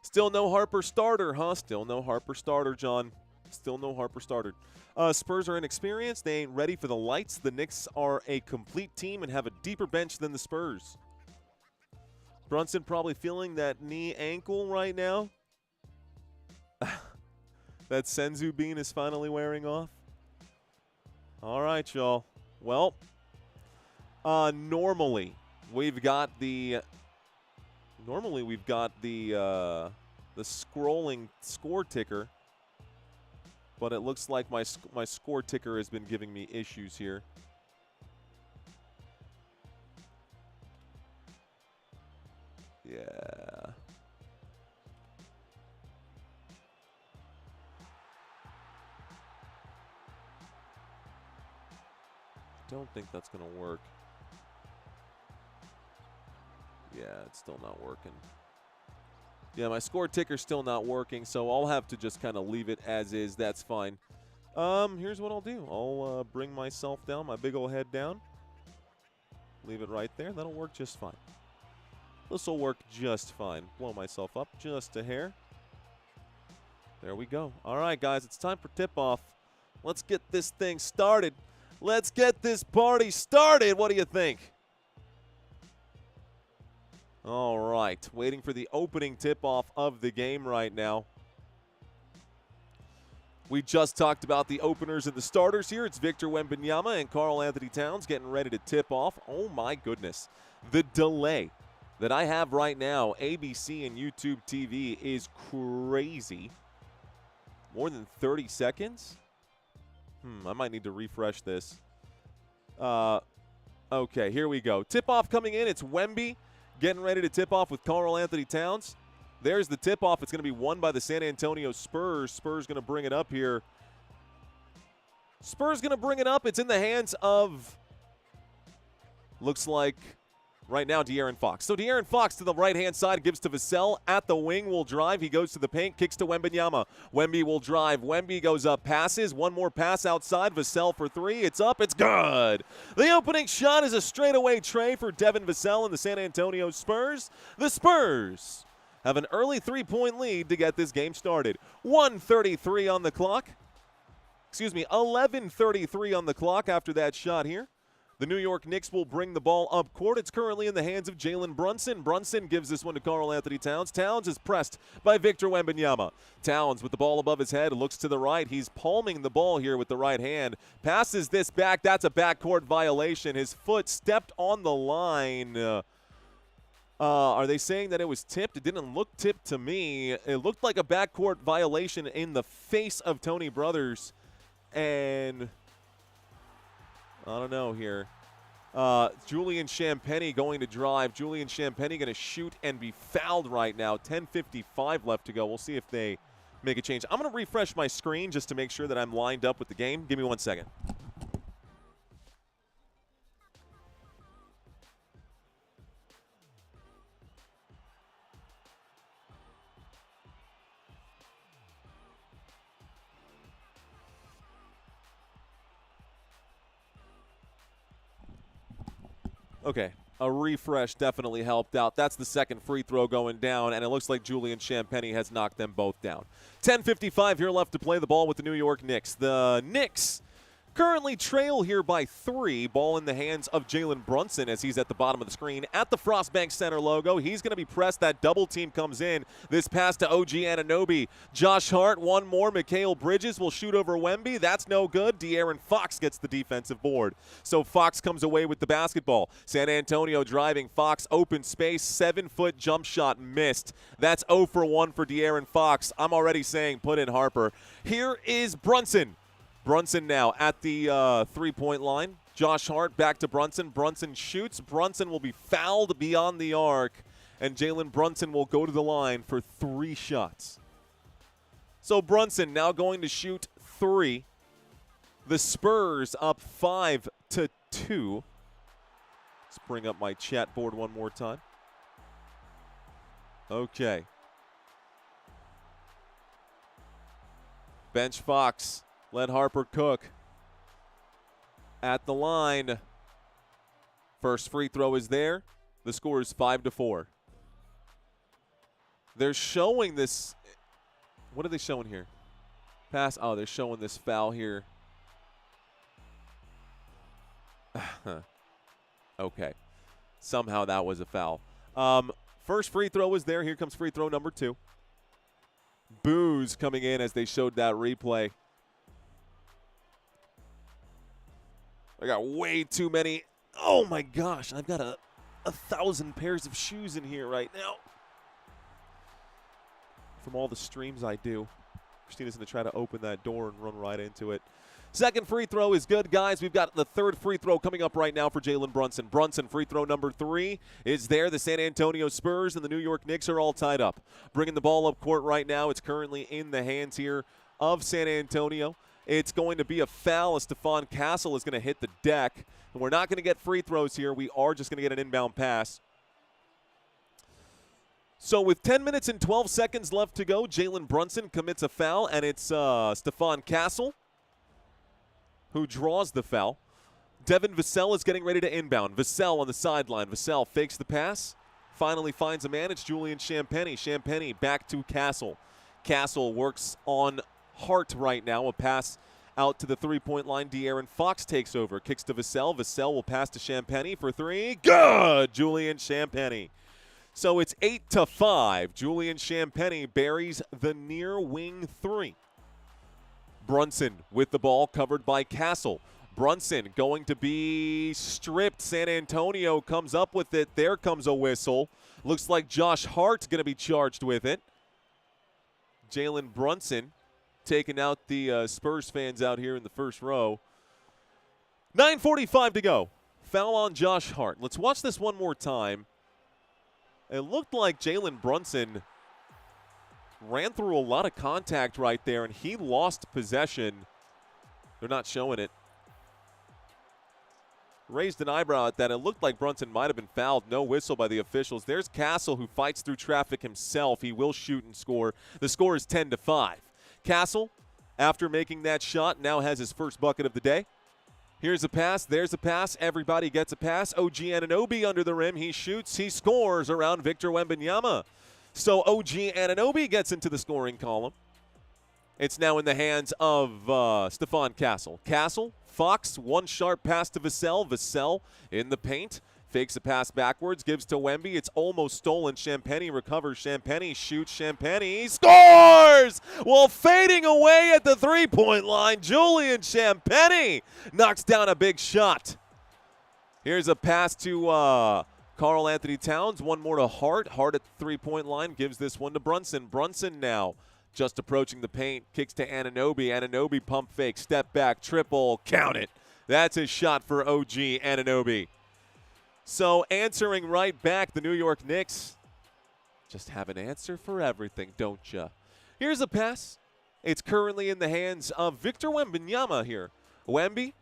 Still no Harper starter, huh? Still no Harper starter, John. Still no Harper starter. Spurs are inexperienced. They ain't ready for the lights. The Knicks are a complete team and have a deeper bench than the Spurs. Brunson probably feeling that knee ankle right now. That Senzu bean is finally wearing off. All right, y'all. Well, normally we've got the scrolling score ticker, but it looks like my score ticker has been giving me issues here. Yeah. Don't think that's going to work. Yeah, it's still not working. Yeah, my score ticker's still not working, so I'll have to just kind of leave it as is. That's fine. Here's what I'll do. I'll bring myself down, my big old head down. Leave it right there. That'll work just fine. This will work just fine. Blow myself up just a hair. There we go. All right, guys, it's time for tip-off. Let's get this thing started. Let's get this party started. What do you think? All right, waiting for the opening tip-off of the game right now. We just talked about the openers and the starters here. It's Victor Wembanyama and Karl-Anthony Towns getting ready to tip off. Oh, my goodness. The delay that I have right now, ABC and YouTube TV, is crazy. More than 30 seconds? I might need to refresh this. Okay, here we go. Tip-off coming in. It's Wemby getting ready to tip off with Karl-Anthony Towns. There's the tip-off. It's going to be won by the San Antonio Spurs. Spurs going to bring it up here. Spurs going to bring it up. It's in the hands of, looks like, right now, De'Aaron Fox. So De'Aaron Fox to the right-hand side, gives to Vassell. At the wing, will drive. He goes to the paint, kicks to Wembanyama. Wemby will drive. Wemby goes up, passes. One more pass outside. Vassell for three. It's up. It's good. The opening shot is a straightaway tray for Devin Vassell and the San Antonio Spurs. The Spurs have an early three-point lead to get this game started. 1:33 on the clock. 11:33 on the clock after that shot here. The New York Knicks will bring the ball up court. It's currently in the hands of Jalen Brunson. Brunson gives this one to Karl-Anthony Towns. Towns is pressed by Victor Wembanyama. Towns with the ball above his head, looks to the right. He's palming the ball here with the right hand. Passes this back. That's a backcourt violation. His foot stepped on the line. Are they saying that it was tipped? It didn't look tipped to me. It looked like a backcourt violation in the face of Tony Brothers. And I don't know here. Julian Champagnie going to drive. Julian Champagnie going to shoot and be fouled right now. 10:55 left to go. We'll see if they make a change. I'm going to refresh my screen just to make sure that I'm lined up with the game. Give me 1 second. Okay. A refresh definitely helped out. That's the second free throw going down, and it looks like Julian Champagnie has knocked them both down. 10:55 here left to play the ball with the New York Knicks. The Knicks currently trail here by 3. Ball in the hands of Jalen Brunson as he's at the bottom of the screen at the Frostbank Center logo. He's going to be pressed. That double team comes in. This pass to OG Anunoby. Josh Hart, one more. Mikal Bridges will shoot over Wemby. That's no good. De'Aaron Fox gets the defensive board. So Fox comes away with the basketball. San Antonio driving. Fox open space. 7-foot jump shot missed. That's 0 for 1 for De'Aaron Fox. I'm already saying put in Harper. Here is Brunson. Brunson now at the three-point line. Josh Hart back to Brunson. Brunson shoots. Brunson will be fouled beyond the arc, and Jalen Brunson will go to the line for 3 shots. So Brunson now going to shoot 3. The Spurs up 5-2. Let's bring up my chat board one more time. Okay. Bench Fox. Let Harper cook. At the line. First free throw is there. The score is 5-4. They're showing this. What are they showing here? Pass. Oh, they're showing this foul here. Okay. Somehow that was a foul. First free throw is there. Here comes free throw number 2. Boos coming in as they showed that replay. I got way too many. Oh, my gosh. I've got a 1,000 pairs of shoes in here right now. From all the streams I do. Christina's going to try to open that door and run right into it. Second free throw is good, guys. We've got the third free throw coming up right now for Jalen Brunson. Brunson, free throw number 3 is there. The San Antonio Spurs and the New York Knicks are all tied up. Bringing the ball up court right now. It's currently in the hands here of San Antonio. It's going to be a foul as Stephon Castle is going to hit the deck. And we're not going to get free throws here. We are just going to get an inbound pass. So with 10 minutes and 12 seconds left to go, Jalen Brunson commits a foul, and it's Stephon Castle who draws the foul. Devin Vassell is getting ready to inbound. Vassell on the sideline. Vassell fakes the pass. Finally finds a man. It's Julian Champagnie. Champagnie back to Castle. Castle works on Hart right now. A pass out to the three-point line. De'Aaron Fox takes over. Kicks to Vassell. Vassell will pass to Champagnie for 3. Good! Julian Champagnie. So it's 8-5. Julian Champagnie buries the near wing 3. Brunson with the ball covered by Castle. Brunson going to be stripped. San Antonio comes up with it. There comes a whistle. Looks like Josh Hart's going to be charged with it. Jalen Brunson taking out the Spurs fans out here in the first row. 9:45 to go. Foul on Josh Hart. Let's watch this one more time. It looked like Jalen Brunson ran through a lot of contact right there, and he lost possession. They're not showing it. Raised an eyebrow at that. It looked like Brunson might have been fouled. No whistle by the officials. There's Castle, who fights through traffic himself. He will shoot and score. The score is 10-5. Castle, after making that shot, now has his first bucket of the day. Here's a pass. There's a pass. Everybody gets a pass. OG Anunoby under the rim. He shoots. He scores around Victor Wembanyama. So OG Anunoby gets into the scoring column. It's now in the hands of Stephon Castle. Castle, Fox, one sharp pass to Vassell. Vassell in the paint. Fakes a pass backwards, gives to Wemby. It's almost stolen. Champagnie recovers. Champagnie shoots. Champagnie scores! While fading away at the three-point line, Julian Champagnie knocks down a big shot. Here's a pass to Karl Anthony Towns. One more to Hart. Hart at the three-point line gives this one to Brunson. Brunson now just approaching the paint. Kicks to Anunoby. Anunoby pump fake. Step back. Triple. Count it. That's his shot for OG Anunoby. So answering right back, the New York Knicks just have an answer for everything, don't ya? Here's a pass. It's currently in the hands of Victor Wembanyama here. Wemby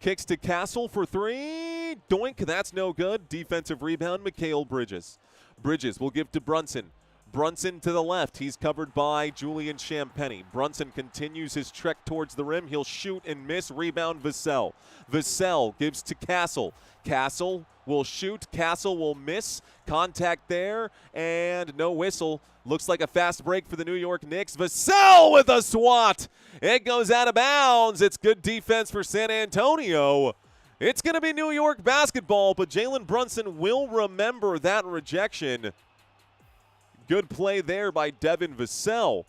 kicks to Castle for 3. Doink, that's no good. Defensive rebound, Mikal Bridges. Bridges will give to Brunson. Brunson to the left. He's covered by Julian Champagnie. Brunson continues his trek towards the rim. He'll shoot and miss. Rebound Vassell. Vassell gives to Castle. Castle will shoot. Castle will miss. Contact there, and no whistle. Looks like a fast break for the New York Knicks. Vassell with a swat. It goes out of bounds. It's good defense for San Antonio. It's going to be New York basketball, but Jalen Brunson will remember that rejection. Good play there by Devin Vassell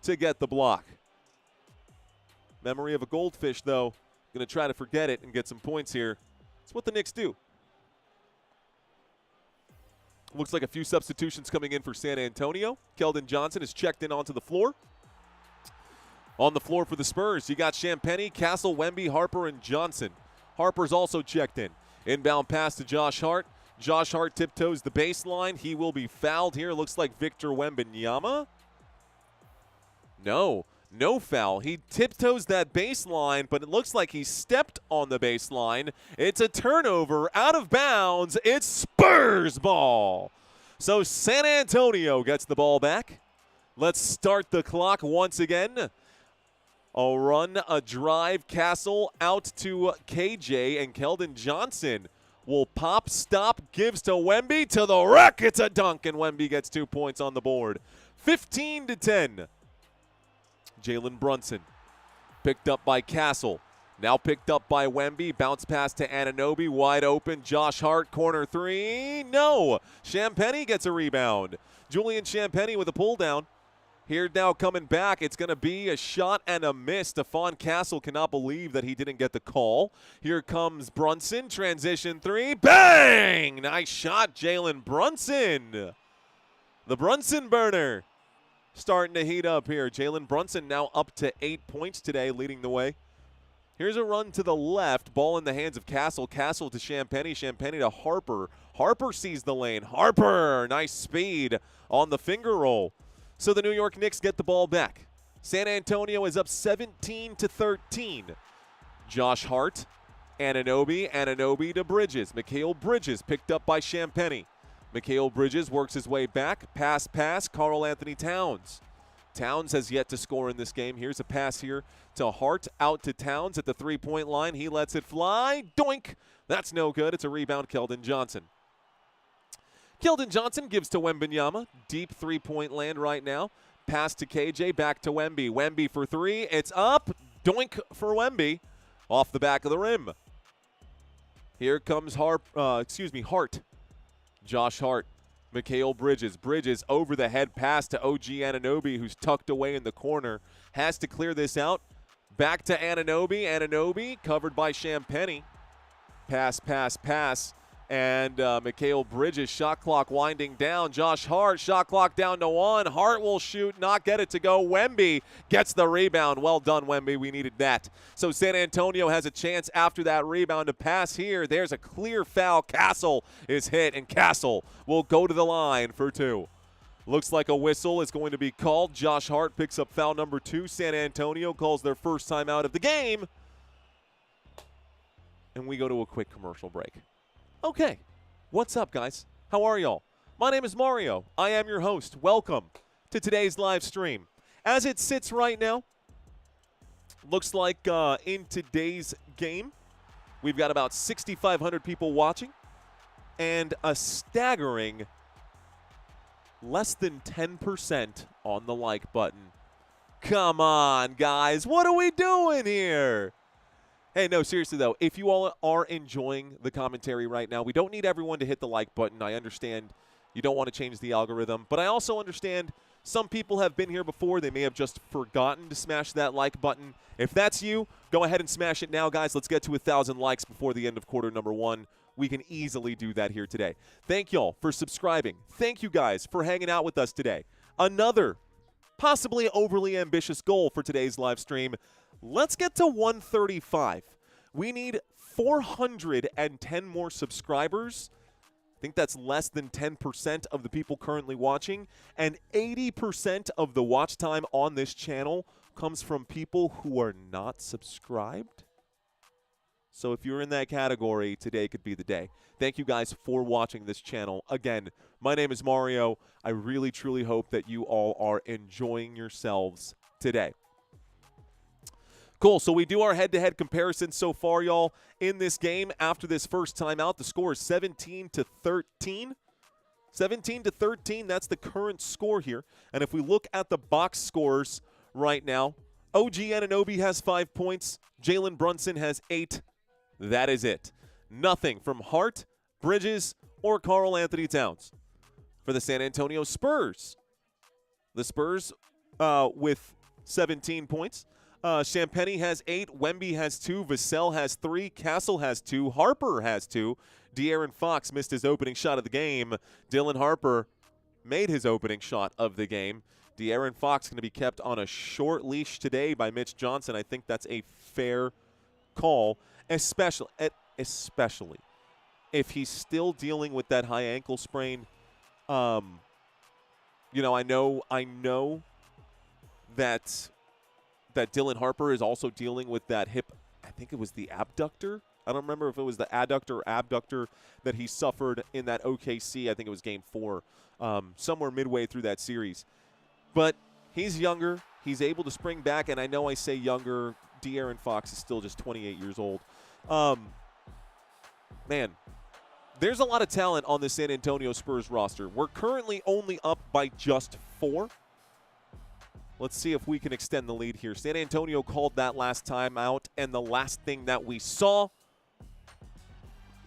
to get the block. Memory of a goldfish, though. Going to try to forget it and get some points here. That's what the Knicks do. Looks like a few substitutions coming in for San Antonio. Keldon Johnson is checked in onto the floor. On the floor for the Spurs, you got Champagnie, Castle, Wemby, Harper, and Johnson. Harper's also checked in. Inbound pass to Josh Hart. Josh Hart tiptoes the baseline. He will be fouled here. Looks like Victor Wembanyama. No foul. He tiptoes that baseline, but it looks like he stepped on the baseline. It's a turnover out of bounds. It's Spurs ball. So San Antonio gets the ball back. Let's start the clock once again. A run, a drive, Castle out to KJ, and Keldon Johnson will pop, stop, gives to Wemby to the rack. It's a dunk, and Wemby gets 2 points on the board. 15-10. Jalen Brunson picked up by Castle. Now picked up by Wemby. Bounce pass to Anunoby. Wide open. Josh Hart, corner three. No. Champagnie gets a rebound. Julian Champagnie with a pull down. Here now coming back, it's going to be a shot and a miss. Stephon Castle cannot believe that he didn't get the call. Here comes Brunson, transition three, bang! Nice shot, Jalen Brunson. The Brunson burner starting to heat up here. Jalen Brunson now up to 8 points today, leading the way. Here's a run to the left, ball in the hands of Castle. Castle to Champagnie, Champagnie to Harper. Harper sees the lane. Harper, nice speed on the finger roll. So the New York Knicks get the ball back. San Antonio is up 17-13. Josh Hart, Anunoby to Bridges. Mikal Bridges picked up by Champagnie. Mikal Bridges works his way back. Pass, Karl-Anthony Towns. Towns has yet to score in this game. Here's a pass here to Hart, out to Towns at the three-point line. He lets it fly. Doink! That's no good. It's a rebound, Keldon Johnson. Keldon Johnson gives to Wembanyama. Deep three-point land right now. Pass to KJ, back to Wemby. Wemby for three. It's up. Doink for Wemby. Off the back of the rim. Here comes Hart. Josh Hart. Mikal Bridges. Bridges over the head pass to OG Anunoby, who's tucked away in the corner. Has to clear this out. Back to Anunoby. Anunoby covered by Champagnie. Pass. And Mikal Bridges, shot clock winding down. Josh Hart, shot clock down to 1. Hart will shoot, not get it to go. Wemby gets the rebound. Well done, Wemby. We needed that. So San Antonio has a chance after that rebound to pass here. There's a clear foul. Castle is hit, and Castle will go to the line for 2. Looks like a whistle is going to be called. Josh Hart picks up foul number 2. San Antonio calls their first timeout of the game. And we go to a quick commercial break. Okay, what's up, guys? How are y'all? My name is Mario. I am your host. Welcome to today's live stream. As it sits right now, looks like in today's game, we've got about 6,500 people watching and a staggering less than 10% on the like button. Come on, guys. What are we doing here? Hey, no, seriously, though, if you all are enjoying the commentary right now, we don't need everyone to hit the like button. I understand you don't want to change the algorithm, but I also understand some people have been here before. They may have just forgotten to smash that like button. If that's you, go ahead and smash it now, guys. Let's get to 1,000 likes before the end of quarter number 1. We can easily do that here today. Thank y'all for subscribing. Thank you guys for hanging out with us today. Another possibly overly ambitious goal for today's live stream. Let's get to 135. We need 410 more subscribers. I think that's less than 10% of the people currently watching. And 80% of the watch time on this channel comes from people who are not subscribed. So if you're in that category, today could be the day. Thank you guys for watching this channel. Again, my name is Mario. I really, truly hope that you all are enjoying yourselves today. Cool. So we do our head-to-head comparison so far, y'all, in this game. After this first timeout, the score is 17-13. 17-13, that's the current score here. And if we look at the box scores right now, OG Anunoby has 5 points. Jalen Brunson has 8. That is it. Nothing from Hart, Bridges, or Karl Anthony Towns. For the San Antonio Spurs, the Spurs with 17 points. Champagnie has 8. Wemby has 2. Vassell has 3. Castle has 2. Harper has 2. De'Aaron Fox missed his opening shot of the game. Dylan Harper made his opening shot of the game. De'Aaron Fox going to be kept on a short leash today by Mitch Johnson. I think that's a fair call, especially if he's still dealing with that high ankle sprain. I know that Dylan Harper is also dealing with that hip. I think it was the abductor. I don't remember if it was the adductor or abductor that he suffered in that OKC. I think it was Game 4, somewhere midway through that series. But he's younger. He's able to spring back, and I know I say younger. De'Aaron Fox is still just 28 years old. Man, there's a lot of talent on the San Antonio Spurs roster. We're currently only up by just 4. Let's see if we can extend the lead here. San Antonio called that last time out, and the last thing that we saw,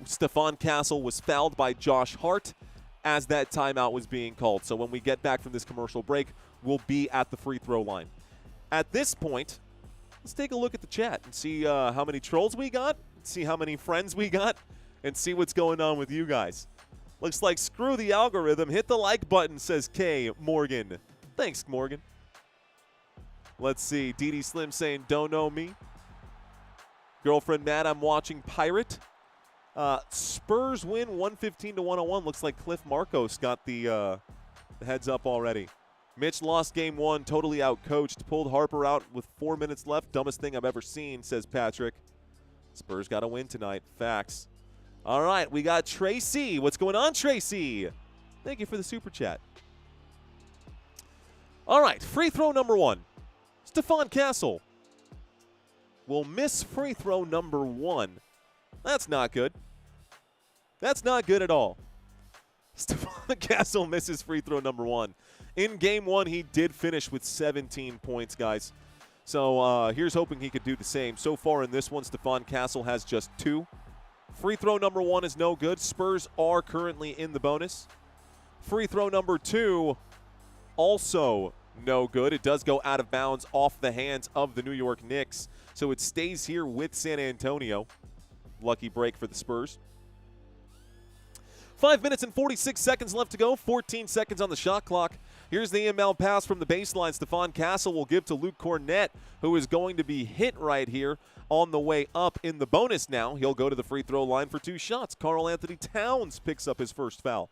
Stephon Castle was fouled by Josh Hart as that timeout was being called. So when we get back from this commercial break, we'll be at the free throw line. At this point, let's take a look at the chat and see how many trolls we got, see how many friends we got, and see what's going on with you guys. Looks like screw the algorithm. Hit the like button, says K. Morgan. Thanks, Morgan. Let's see. DD Slim saying, don't know me. Girlfriend Matt, I'm watching Pirate. Spurs win 115-101. Looks like Cliff Marcos got the heads up already. Mitch lost game 1, totally outcoached. Pulled Harper out with 4 minutes left. Dumbest thing I've ever seen, says Patrick. Spurs got to win tonight. Facts. All right, we got Tracy. What's going on, Tracy? Thank you for the super chat. All right, free throw number 1. Stephon Castle will miss free throw number 1. That's not good. That's not good at all. Stephon Castle misses free throw number 1. In game 1, he did finish with 17 points, guys. So here's hoping he could do the same. So far in this one, Stephon Castle has just 2. Free throw number 1 is no good. Spurs are currently in the bonus. Free throw number 2 also no good. It does go out of bounds off the hands of the New York Knicks. So it stays here with San Antonio. Lucky break for the Spurs. 5 minutes and 46 seconds left to go. 14 seconds on the shot clock. Here's the inbound pass from the baseline. Stephon Castle will give to Luke Cornett, who is going to be hit right here on the way up in the bonus now. He'll go to the free throw line for 2 shots. Karl Anthony Towns picks up his first foul.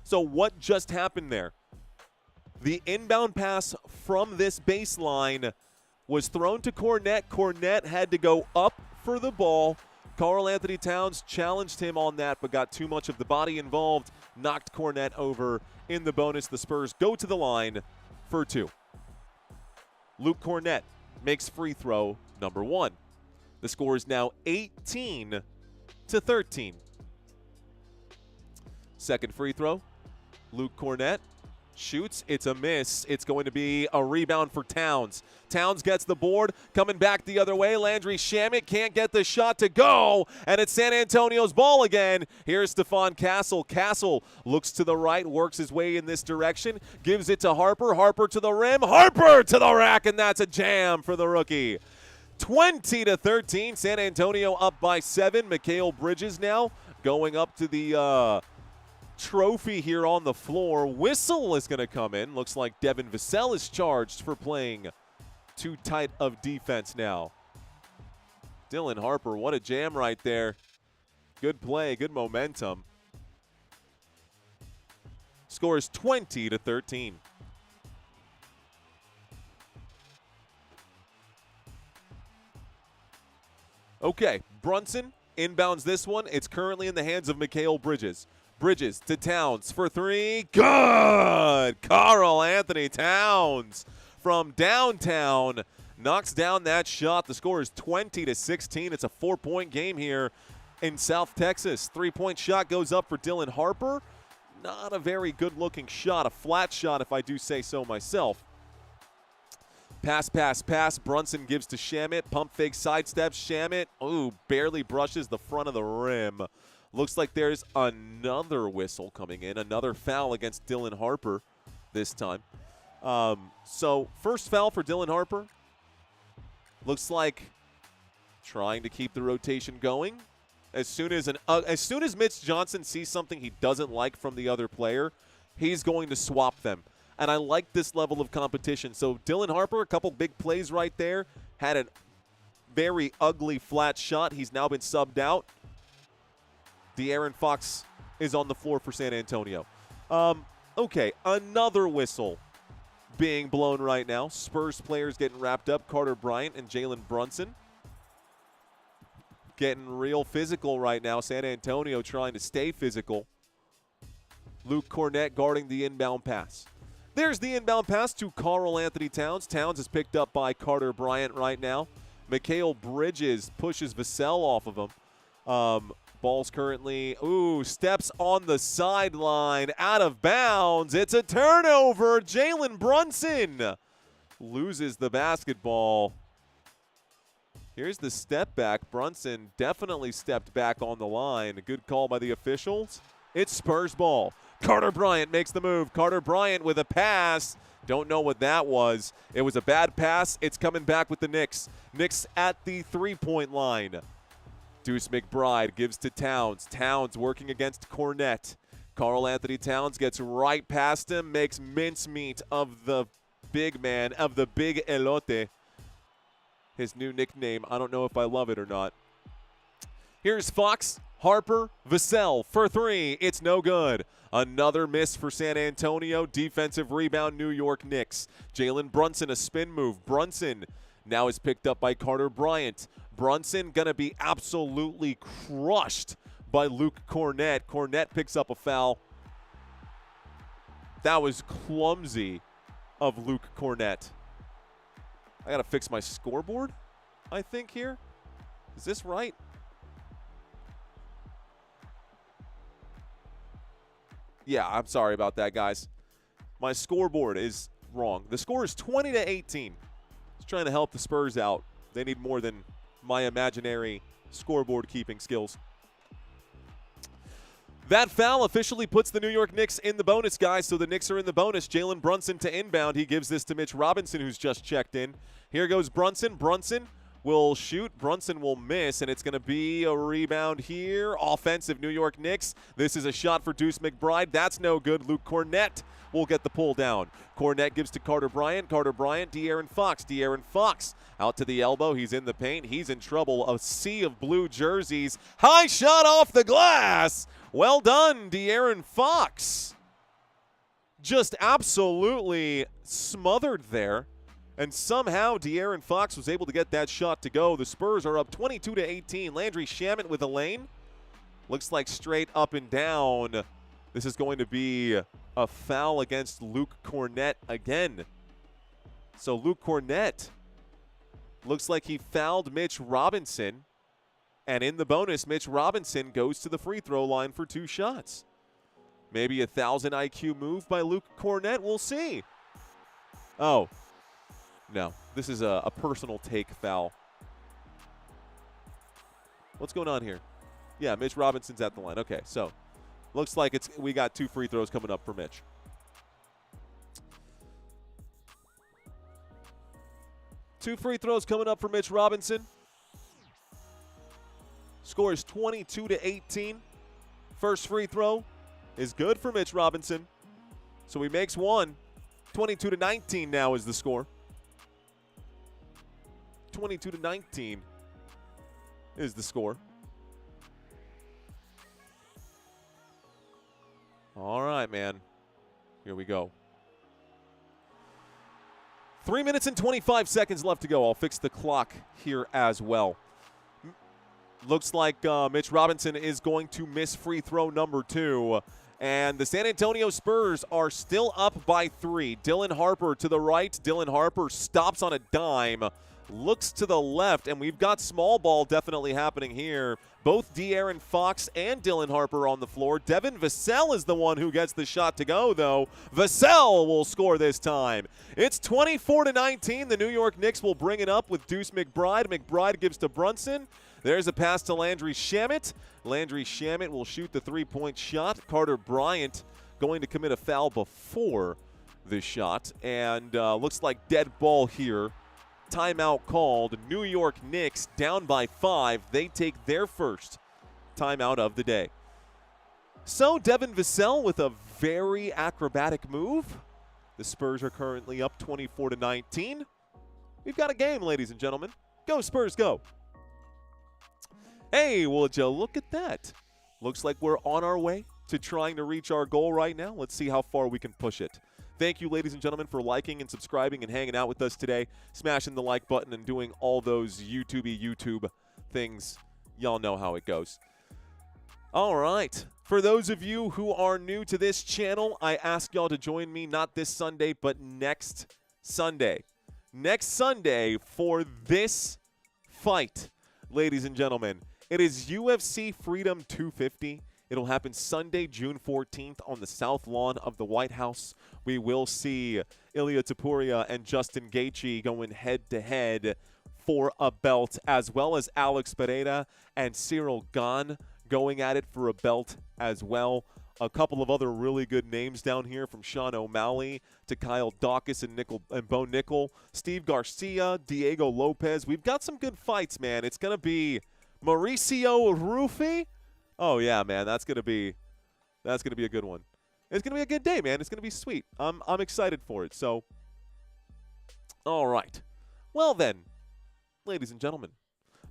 So what just happened there? The inbound pass from this baseline was thrown to Cornett. Cornett had to go up for the ball. Karl Anthony Towns challenged him on that, but got too much of the body involved, knocked Cornett over. In the bonus, the Spurs go to the line for 2. Luke Cornett makes free throw number 1. The score is now 18-13. Second free throw, Luke Cornett shoots. It's a miss. It's going to be a rebound for Towns. Towns gets the board. Coming back the other way, Landry Shamet can't get the shot to go, and it's San Antonio's ball again. Here's Stephon Castle. Castle looks to the right, works his way in this direction, gives it to Harper. Harper to the rim. Harper to the rack, and that's a jam for the rookie. 20-13. San Antonio up by 7. Mikal Bridges now going up to the trophy here on the floor. Whistle is going to come in. Looks like Devin Vassell is charged for playing too tight of defense now. Dylan Harper, what a jam right there. Good play, good momentum. Score is 20-13. Okay, Brunson inbounds this one. It's currently in the hands of Mikal Bridges. Bridges to Towns for three. Good! Karl Anthony Towns from downtown knocks down that shot. The score is 20-16. It's a 4-point game here in South Texas. 3-point shot goes up for Dylan Harper. Not a very good-looking shot. A flat shot, if I do say so myself. Pass, pass, pass. Brunson gives to Shamit. Pump fake, sidesteps. Shamit, ooh, barely brushes the front of the rim. Looks like there's another whistle coming in. Another foul against Dylan Harper this time. So first foul for Dylan Harper. Looks like trying to keep the rotation going. As soon as Mitch Johnson sees something he doesn't like from the other player, he's going to swap them. And I like this level of competition. So Dylan Harper, a couple big plays right there. Had a very ugly flat shot. He's now been subbed out. De'Aaron Fox is on the floor for San Antonio. Okay, another whistle being blown right now. Spurs players getting wrapped up. Carter Bryant and Jalen Brunson. Getting real physical right now. San Antonio trying to stay physical. Luke Cornett guarding the inbound pass. There's the inbound pass to Karl Anthony Towns. Towns is picked up by Carter Bryant right now. Mikal Bridges pushes Vassell off of him. Ball's currently, steps on the sideline, out of bounds. It's a turnover. Jalen Brunson loses the basketball. Here's the step back. Brunson definitely stepped back on the line. A good call by the officials. It's Spurs ball. Carter Bryant makes the move. Carter Bryant with a pass. Don't know what that was. It was a bad pass. It's coming back with the Knicks. Knicks at the three-point line. Deuce McBride gives to Towns. Towns working against Cornett. Karl Anthony Towns gets right past him, makes mincemeat of the big man, of the big elote. His new nickname. I don't know if I love it or not. Here's Fox, Harper, Vassell for three. It's no good. Another miss for San Antonio. Defensive rebound, New York Knicks. Jalen Brunson, a spin move. Brunson now is picked up by Carter Bryant. Brunson going to be absolutely crushed by Luke Cornett. Cornett picks up a foul. That was clumsy of Luke Cornett. I got to fix my scoreboard, I think, here. Is this right? Yeah, I'm sorry about that, guys. My scoreboard is wrong. The score is 20-18. Just trying to help the Spurs out. They need more than my imaginary scoreboard keeping skills. That foul officially puts the New York Knicks in the bonus, guys. So the Knicks are in the bonus. Jalen Brunson to inbound. He gives this to Mitch Robinson, who's just checked in. Here goes Brunson. Brunson will shoot. Brunson will miss, and it's going to be a rebound here. Offensive New York Knicks. This is a shot for Deuce McBride. That's no good. Luke Cornett will get the pull down. Cornett gives to Carter Bryant. Carter Bryant, De'Aaron Fox. De'Aaron Fox out to the elbow. He's in the paint. He's in trouble. A sea of blue jerseys. High shot off the glass. Well done, De'Aaron Fox. Just absolutely smothered there. And somehow De'Aaron Fox was able to get that shot to go. The Spurs are up 22-18. Landry Shamet with a lane. Looks like straight up and down. This is going to be a foul against Luke Cornett again. So Luke Cornett looks like he fouled Mitch Robinson. And in the bonus, Mitch Robinson goes to the free throw line for 2 shots. Maybe a 1,000 IQ move by Luke Cornett. We'll see. Oh. No, this is a personal take foul. What's going on here? Yeah, Mitch Robinson's at the line. Okay, so looks like we got 2 free throws coming up for Mitch. Two free throws coming up for Mitch Robinson. Score is 22-18. First free throw is good for Mitch Robinson. So he makes one. 22-19 now is the score. 22-19 is the score. All right, man. Here we go. 3 minutes and 25 seconds left to go. I'll fix the clock here as well. Looks like Mitch Robinson is going to miss free throw number 2. And the San Antonio Spurs are still up by 3. Dylan Harper to the right. Dylan Harper stops on a dime, looks to the left, and we've got small ball definitely happening here. Both De'Aaron Fox and Dylan Harper on the floor. Devin Vassell is the one who gets the shot to go, though. Vassell will score this time. It's 24-19. The New York Knicks will bring it up with Deuce McBride. McBride gives to Brunson. There's a pass to Landry Shamet. Landry Shamet will shoot the three-point shot. Carter Bryant going to commit a foul before the shot. And looks like dead ball here. Timeout called. New York Knicks down by 5. They take their first timeout of the day. So Devin Vassell with a very acrobatic move. The Spurs are currently up 24-19. We've got a game, ladies and gentlemen. Go Spurs, go. Hey, would you look at that? Looks like we're on our way to trying to reach our goal right now. Let's see how far we can push it. Thank you, ladies and gentlemen, for liking and subscribing and hanging out with us today, smashing the like button and doing all those YouTube things. Y'all know how it goes. All right. For those of you who are new to this channel, I ask y'all to join me not this Sunday, but next Sunday. Next Sunday for this fight, ladies and gentlemen. It is UFC Freedom 250. It'll happen Sunday, June 14th on the South Lawn of the White House. We will see Ilia Topuria and Justin Gaethje going head-to-head for a belt, as well as Alex Pereira and Cyril Gane going at it for a belt as well. A couple of other really good names down here, from Sean O'Malley to Kyle Dawkins and Bo Nickel, Steve Garcia, Diego Lopez. We've got some good fights, man. It's going to be Mauricio Rufy. Oh yeah, man, that's gonna be a good one. It's gonna be a good day, man. It's gonna be sweet. I'm excited for it. So, all right. Well then, ladies and gentlemen,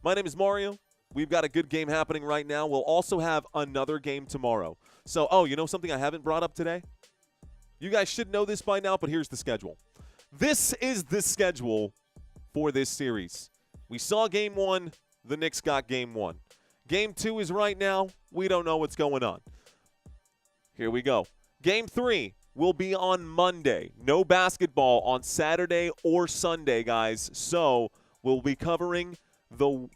my name is Mario. We've got a good game happening right now. We'll also have another game tomorrow. So, oh, you know something I haven't brought up today? You guys should know this by now, but here's the schedule. This is the schedule for this series. We saw Game 1. The Knicks got Game 1. Game 2 is right now. We don't know what's going on. Here we go. Game 3 will be on Monday. No basketball on Saturday or Sunday, guys. So we'll be covering the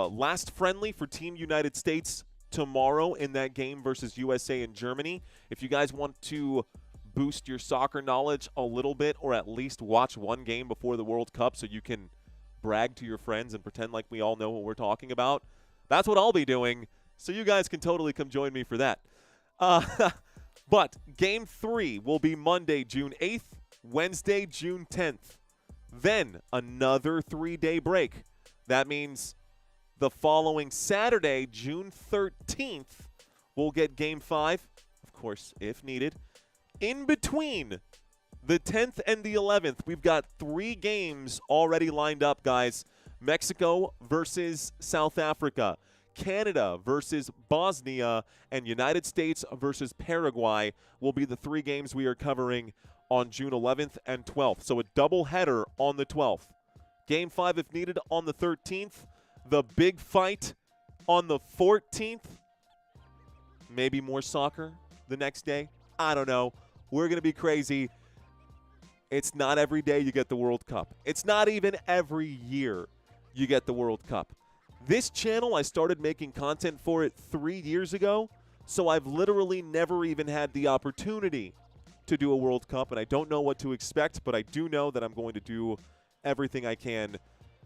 last friendly for Team United States tomorrow in that game versus USA and Germany. If you guys want to boost your soccer knowledge a little bit, or at least watch one game before the World Cup so you can brag to your friends and pretend like we all know what we're talking about, that's what I'll be doing, so you guys can totally come join me for that. But Game 3 will be Monday, June 8th, Wednesday, June 10th. Then another 3-day break. That means the following Saturday, June 13th, we'll get Game 5, of course, if needed. In between the 10th and the 11th, we've got 3 games already lined up, guys. Mexico versus South Africa, Canada versus Bosnia, and United States versus Paraguay will be the 3 games we are covering on June 11th and 12th. So a doubleheader on the 12th. Game 5, if needed, on the 13th. The big fight on the 14th. Maybe more soccer the next day. I don't know. We're going to be crazy. It's not every day you get the World Cup. It's not even every year you get the World Cup. This channel, I started making content for it 3 years ago, so I've literally never even had the opportunity to do a World Cup, and I don't know what to expect, but I do know that I'm going to do everything I can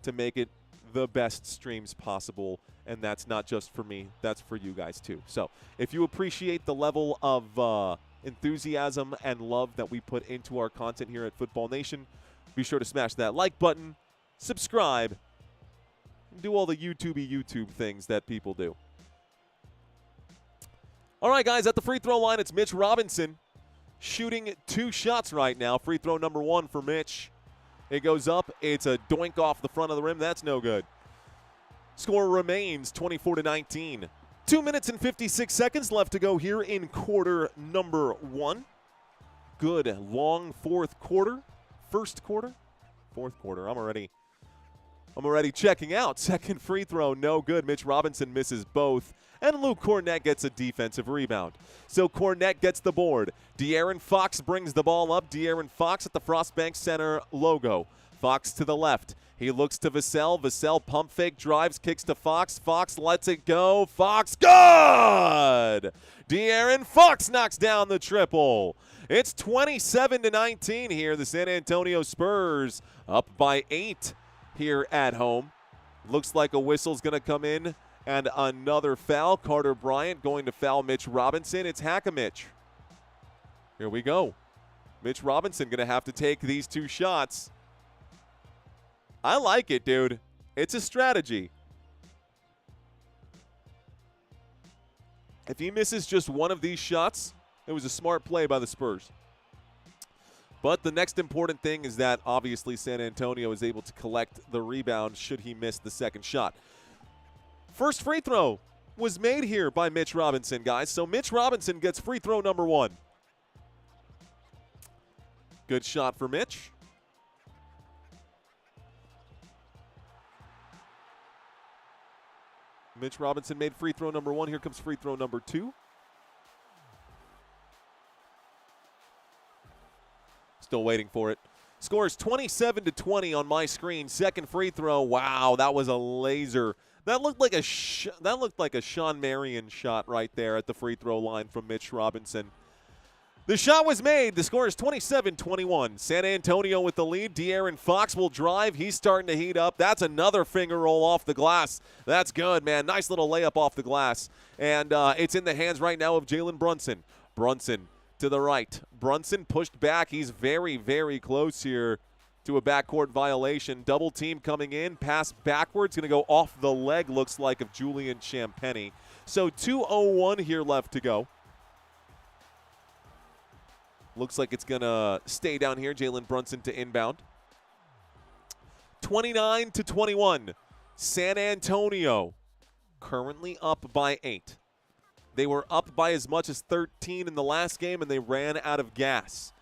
to make it the best streams possible, and that's not just for me, that's for you guys too. So if you appreciate the level of enthusiasm and love that we put into our content here at Football Nation, be sure to smash that like button, subscribe, and do all the YouTube things that people do. All right, guys, at the free throw line, it's Mitch Robinson shooting 2 shots right now. Free throw number 1 for Mitch. It goes up. It's a doink off the front of the rim. That's no good. Score remains 24-19. 2 minutes and 56 seconds left to go here in quarter number 1. Good long fourth quarter. Fourth quarter. I'm already I'm already checking out. Second free throw, no good. Mitch Robinson misses both. And Luke Cornett gets a defensive rebound. So Cornett gets the board. De'Aaron Fox brings the ball up. De'Aaron Fox at the Frostbank Center logo. Fox to the left. He looks to Vassell. Vassell pump fake, drives, kicks to Fox. Fox lets it go. Fox, good! De'Aaron Fox knocks down the triple. It's 27-19 here. The San Antonio Spurs up by 8 here at home. Looks like a whistle's going to come in. And another foul. Carter Bryant going to foul Mitch Robinson. It's Hack-a-Mitch. Here we go. Mitch Robinson going to have to take these 2 shots. I like it, dude. It's a strategy. If he misses just one of these shots, it was a smart play by the Spurs. But the next important thing is that obviously San Antonio is able to collect the rebound should he miss the second shot. First free throw was made here by Mitch Robinson, guys. So Mitch Robinson gets free throw number 1. Good shot for Mitch. Mitch Robinson made free throw number 1. Here comes free throw number 2. Still waiting for it. Score is 27-20 on my screen. Second free throw. Wow, that was a laser. That looked like a Sean Marion shot right there at the free throw line from Mitch Robinson. The shot was made. The score is 27-21. San Antonio with the lead. De'Aaron Fox will drive. He's starting to heat up. That's another finger roll off the glass. That's good, man. Nice little layup off the glass. And it's in the hands right now of Jalen Brunson. Brunson to the right. Brunson pushed back. He's very, very close here to a backcourt violation. Double team coming in. Pass backwards. Going to go off the leg, looks like, of Julian Champagnie. So 2:01 here left to go. Looks like it's going to stay down here. Jalen Brunson to inbound. 29-21. San Antonio currently up by 8. They were up by as much as 13 in the last game, and they ran out of gas.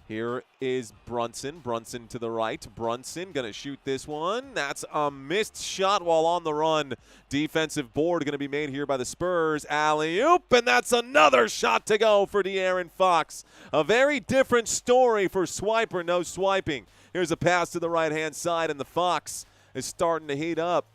Here is Brunson. Brunson to the right. Brunson going to shoot this one. That's a missed shot while on the run. Defensive board going to be made here by the Spurs. Alley-oop, and that's another shot to go for De'Aaron Fox. A very different story for swiper, no swiping. Here's a pass to the right-hand side, and the Fox is starting to heat up.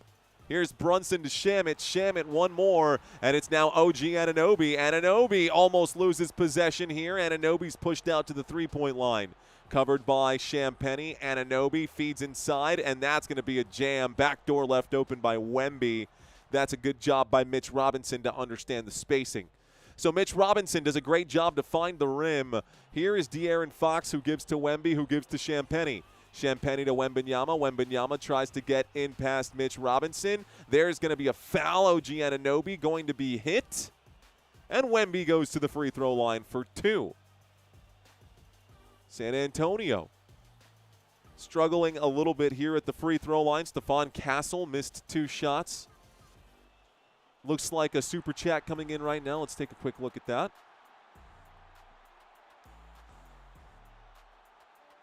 Here's Brunson to Shamet. Shamet one more, and it's now OG Anunoby. Anunoby almost loses possession here. Anunoby's pushed out to the three-point line. Covered by Champagnie. Anunoby feeds inside, and that's going to be a jam. Backdoor left open by Wemby. That's a good job by Mitch Robinson to understand the spacing. So Mitch Robinson does a great job to find the rim. Here is De'Aaron Fox, who gives to Wemby, who gives to Champagnie. Champagnie to Wembanyama. Wembanyama tries to get in past Mitch Robinson. There's going to be a foul. OG Anunoby going to be hit. And Wemby goes to the free throw line for 2. San Antonio struggling a little bit here at the free throw line. Stephon Castle missed 2 shots. Looks like a super chat coming in right now. Let's take a quick look at that.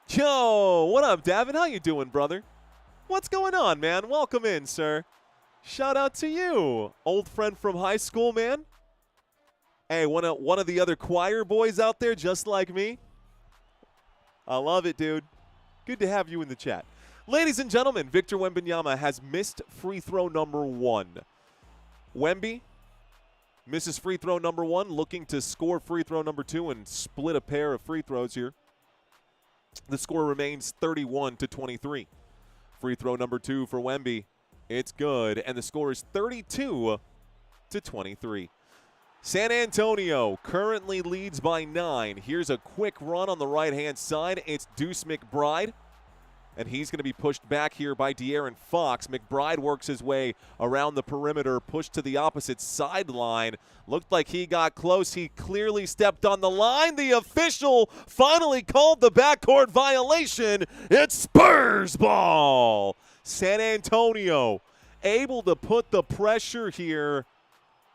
Yo, what up, Davin? How you doing, brother? What's going on, man? Welcome in, sir. Shout out to you. Old friend from high school, man. Hey, one of the other choir boys out there just like me. I love it, dude. Good to have you in the chat. Ladies and gentlemen, Victor Wembanyama has missed free throw number 1. Wemby misses free throw number 1, looking to score free throw number 2 and split a pair of free throws here. The score remains 31-23. Free throw number 2 for Wemby. It's good, and the score is 32-23. San Antonio currently leads by 9. Here's a quick run on the right-hand side. It's Deuce McBride, and he's going to be pushed back here by De'Aaron Fox. McBride works his way around the perimeter, pushed to the opposite sideline. Looked like he got close. He clearly stepped on the line. The official finally called the backcourt violation. It's Spurs ball. San Antonio able to put the pressure here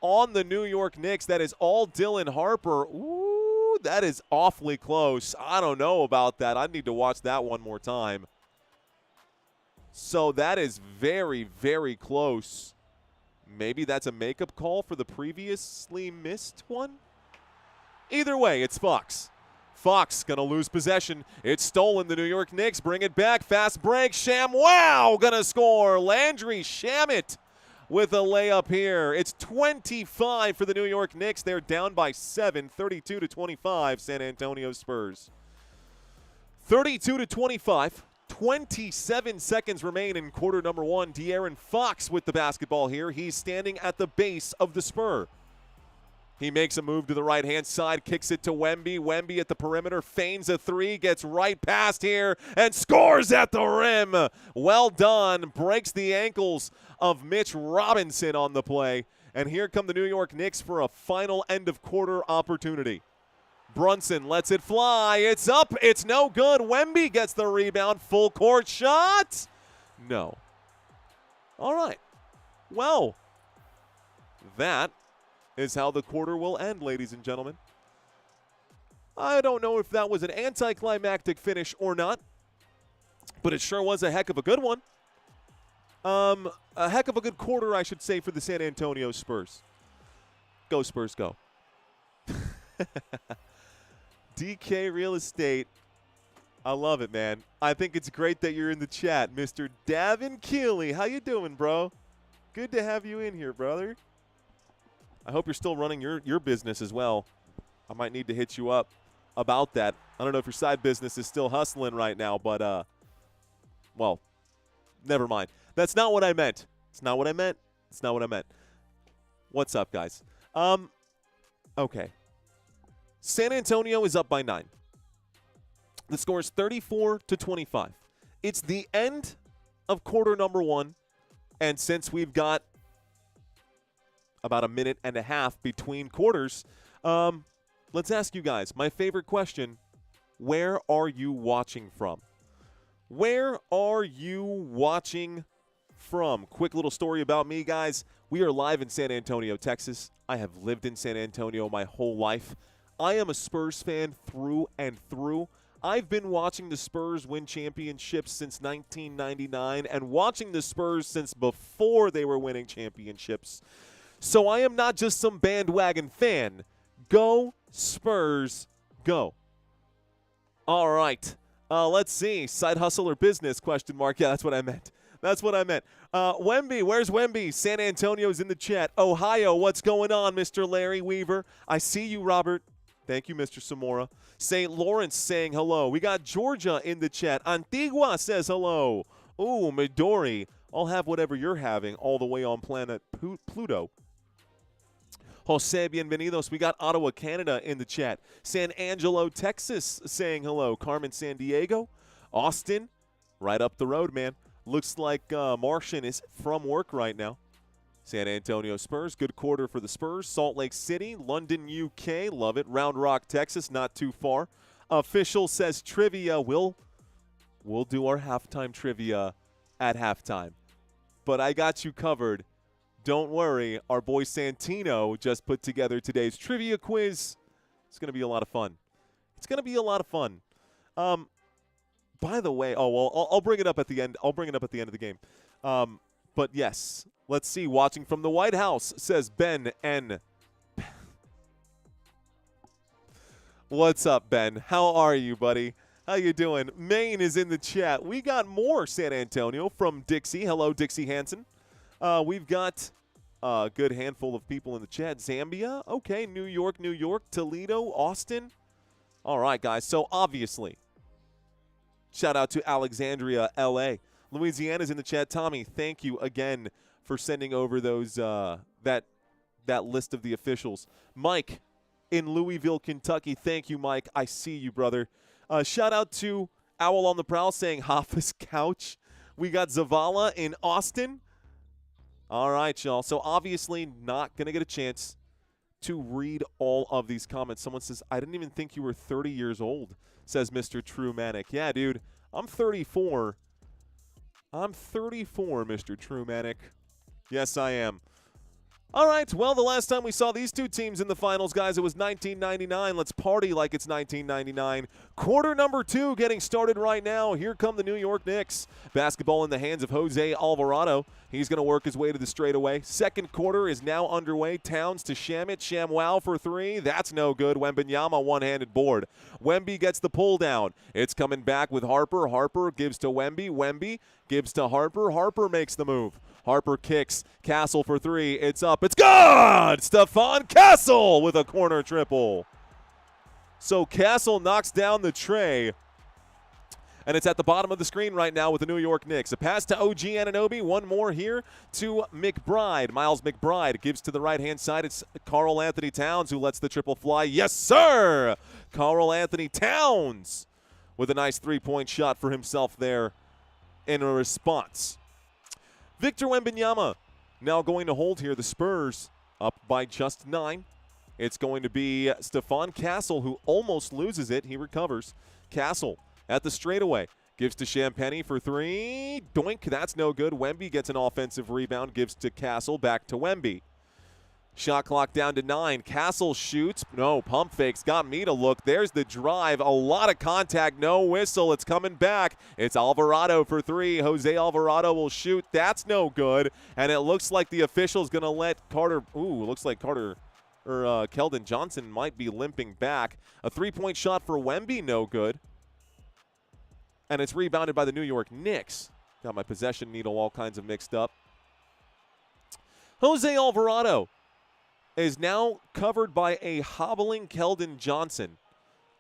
on the New York Knicks. That is all Dylan Harper. Ooh, that is awfully close. I don't know about that. I need to watch that one more time. So that is very, very close. Maybe that's a makeup call for the previously missed one? Either way, it's Fox. Fox going to lose possession. It's stolen. The New York Knicks bring it back. Fast break. Wow, going to score. Landry Shamet with a layup here. It's 25 for the New York Knicks. They're down by 7, 32-25, San Antonio Spurs. 32-25. 27 seconds remain in quarter number 1. De'Aaron Fox with the basketball here. He's standing at the base of the Spur. He makes a move to the right-hand side, kicks it to Wemby. Wemby at the perimeter, feigns a three, gets right past here, and scores at the rim. Well done. Breaks the ankles of Mitch Robinson on the play. And here come the New York Knicks for a final end-of-quarter opportunity. Brunson lets it fly. It's up. It's no good. Wemby gets the rebound. Full court shot. No. All right. Well, that is how the quarter will end, ladies and gentlemen. I don't know if that was an anticlimactic finish or not, but it sure was a heck of a good one. A heck of a good quarter, I should say, for the San Antonio Spurs. Go Spurs, go. DK Real Estate. I love it, man. I think it's great that you're in the chat. Mr. Davin Keeley, how you doing, bro? Good to have you in here, brother. I hope you're still running your business as well. I might need to hit you up about that. I don't know if your side business is still hustling right now, but, well, never mind. That's not what I meant. It's not what I meant. It's not what I meant. What's up, guys? Okay. San Antonio is up by 9. The score is 34-25. It's the end of quarter number 1, and since we've got about a minute and a half between quarters, let's ask you guys my favorite question: where are you watching from? Where are you watching from? Quick little story about me, guys. We are live in San Antonio, Texas. I have lived in San Antonio my whole life. I am a Spurs fan through and through. I've been watching the Spurs win championships since 1999 and watching the Spurs since before they were winning championships. So I am not just some bandwagon fan. Go Spurs, go. All right. Let's see. Side hustle or business, question mark. Yeah, that's what I meant. That's what I meant. Wemby, where's Wemby? San Antonio's in the chat. Ohio, what's going on, Mr. Larry Weaver? I see you, Robert. Thank you, Mr. Samora. St. Lawrence saying hello. We got Georgia in the chat. Antigua says hello. Ooh, Midori. I'll have whatever you're having all the way on planet Pluto. Jose, bienvenidos. We got Ottawa, Canada in the chat. San Angelo, Texas saying hello. Carmen, San Diego. Austin, right up the road, man. Looks like Martian is from work right now. San Antonio Spurs, good quarter for the Spurs. Salt Lake City, London, UK, love it. Round Rock, Texas, not too far. Official says trivia. We'll do our halftime trivia at halftime. But I got you covered. Don't worry. Our boy Santino just put together today's trivia quiz. It's going to be a lot of fun. It's going to be a lot of fun. By the way, I'll bring it up at the end. I'll bring it up at the end of the game. But yes, let's see. Watching from the White House, says Ben N. What's up, Ben? How are you, buddy? How you doing? Maine is in the chat. We got more San Antonio from Dixie. Hello, Dixie Hansen. We've got a good handful of people in the chat. Zambia. Okay, New York, Toledo, Austin. All right, guys. So obviously, shout out to Alexandria, L.A. Louisiana's in the chat. Tommy, thank you again for sending over those that list of the officials. Mike in Louisville, Kentucky. Thank you, Mike. I see you, brother. Shout out to Owl on the Prowl saying Hoffa's couch. We got Zavala in Austin. All right, y'all. So obviously not going to get a chance to read all of these comments. Someone says, I didn't even think you were 30 years old, says Mr. True Manic. Yeah, dude, I'm 34. I'm 34, Mr. True Manic. Yes, I am. All right, well, the last time we saw these two teams in the finals, guys, it was 1999. Let's party like it's 1999. Quarter number 2 getting started right now. Here come the New York Knicks. Basketball in the hands of Jose Alvarado. He's going to work his way to the straightaway. Second quarter is now underway. Towns to Shamit. ShamWow for 3. That's no good. Wembanyama one-handed board. Wemby gets the pull down. It's coming back with Harper. Harper gives to Wemby. Wemby gives to Harper. Harper makes the move. Harper kicks. Castle for 3. It's up. It's good! Stephon Castle with a corner triple. So Castle knocks down the tray. And it's at the bottom of the screen right now with the New York Knicks. A pass to OG Anunoby. One more here to McBride. Miles McBride gives to the right-hand side. It's Karl Anthony Towns who lets the triple fly. Yes, sir! Karl Anthony Towns with a nice three-point shot for himself there in a response. Victor Wembanyama now going to hold here. The Spurs up by just 9. It's going to be Stephon Castle who almost loses it. He recovers. Castle at the straightaway. Gives to Champagnie for 3. Doink. That's no good. Wemby gets an offensive rebound. Gives to Castle. Back to Wemby. Shot clock down to 9. Castle shoots. No, pump fakes. Got me to look. There's the drive. A lot of contact. No whistle. It's coming back. It's Alvarado for 3. Jose Alvarado will shoot. That's no good. And it looks like the official's going to let Carter. Ooh, looks like Carter or Keldon Johnson might be limping back. A three-point shot for Wemby. No good. And it's rebounded by the New York Knicks. Got my possession needle all kinds of mixed up. Jose Alvarado is now covered by a hobbling Keldon Johnson.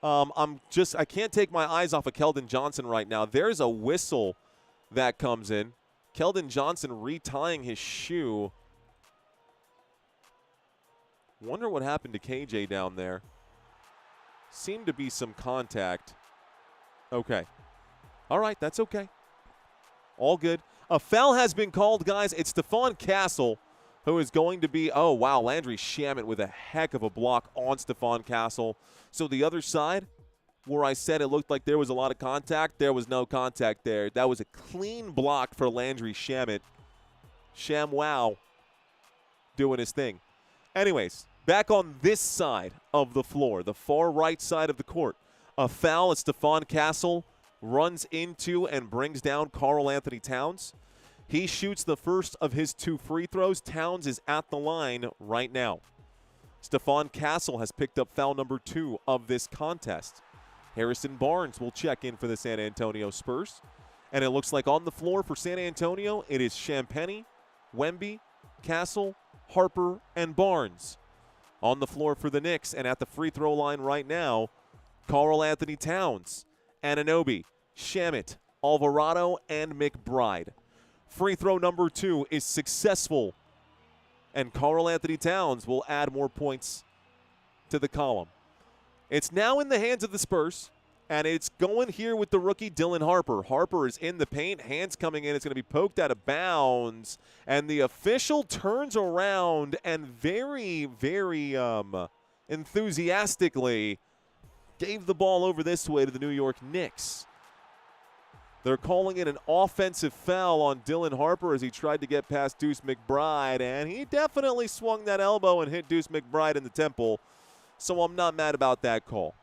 I can't take my eyes off of Keldon Johnson right now. There's a whistle that comes in. Keldon Johnson retying his shoe. Wonder what happened to KJ down there. Seemed to be some contact. Okay. All right, that's okay. All good. A foul has been called, guys. It's Stephon Castle who is going to be, oh, wow, Landry Shamet with a heck of a block on Stephon Castle. So the other side, where I said it looked like there was a lot of contact, there was no contact there. That was a clean block for Landry Shamet. ShamWow doing his thing. Anyways, back on this side of the floor, the far right side of the court, a foul at Stephon Castle runs into and brings down Karl Anthony Towns. He shoots the first of his 2 free throws. Towns is at the line right now. Stephon Castle has picked up foul number 2 of this contest. Harrison Barnes will check in for the San Antonio Spurs. And it looks like on the floor for San Antonio, it is Champagnie, Wemby, Castle, Harper, and Barnes. On the floor for the Knicks and at the free throw line right now, Karl Anthony Towns, Anunoby, Shamet, Alvarado, and McBride. Free throw number 2 is successful, and Karl Anthony Towns will add more points to the column. It's now in the hands of the Spurs, and it's going here with the rookie Dylan Harper. Harper is in the paint, hands coming in. It's going to be poked out of bounds, and the official turns around and very, very enthusiastically gave the ball over this way to the New York Knicks. They're calling it an offensive foul on Dylan Harper as he tried to get past Deuce McBride, and he definitely swung that elbow and hit Deuce McBride in the temple, so I'm not mad about that call.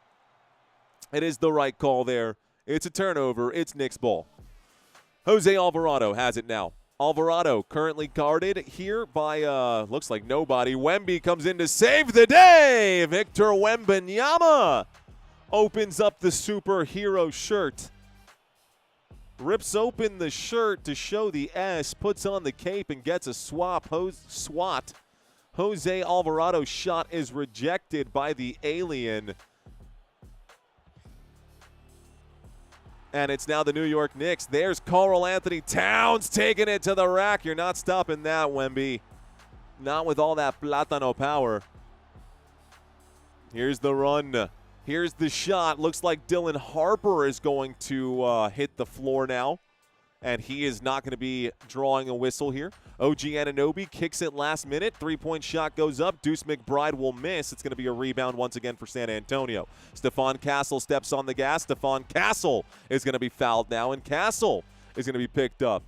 It is the right call there. It's a turnover. It's Knicks ball. Jose Alvarado has it now. Alvarado currently guarded here by, looks like nobody. Wemby comes in to save the day. Victor Wembanyama opens up the superhero shirt. Rips open the shirt to show the S, puts on the cape, and gets a swat. Jose Alvarado's shot is rejected by the alien. And it's now the New York Knicks. There's Karl Anthony Towns taking it to the rack. You're not stopping that, Wemby. Not with all that Plátano power. Here's the run. Here's the shot. Looks like Dylan Harper is going to hit the floor now. And he is not going to be drawing a whistle here. OG Anunoby kicks it last minute. Three-point shot goes up. Deuce McBride will miss. It's going to be a rebound once again for San Antonio. Stephon Castle steps on the gas. Stephon Castle is going to be fouled now, and Castle is going to be picked up.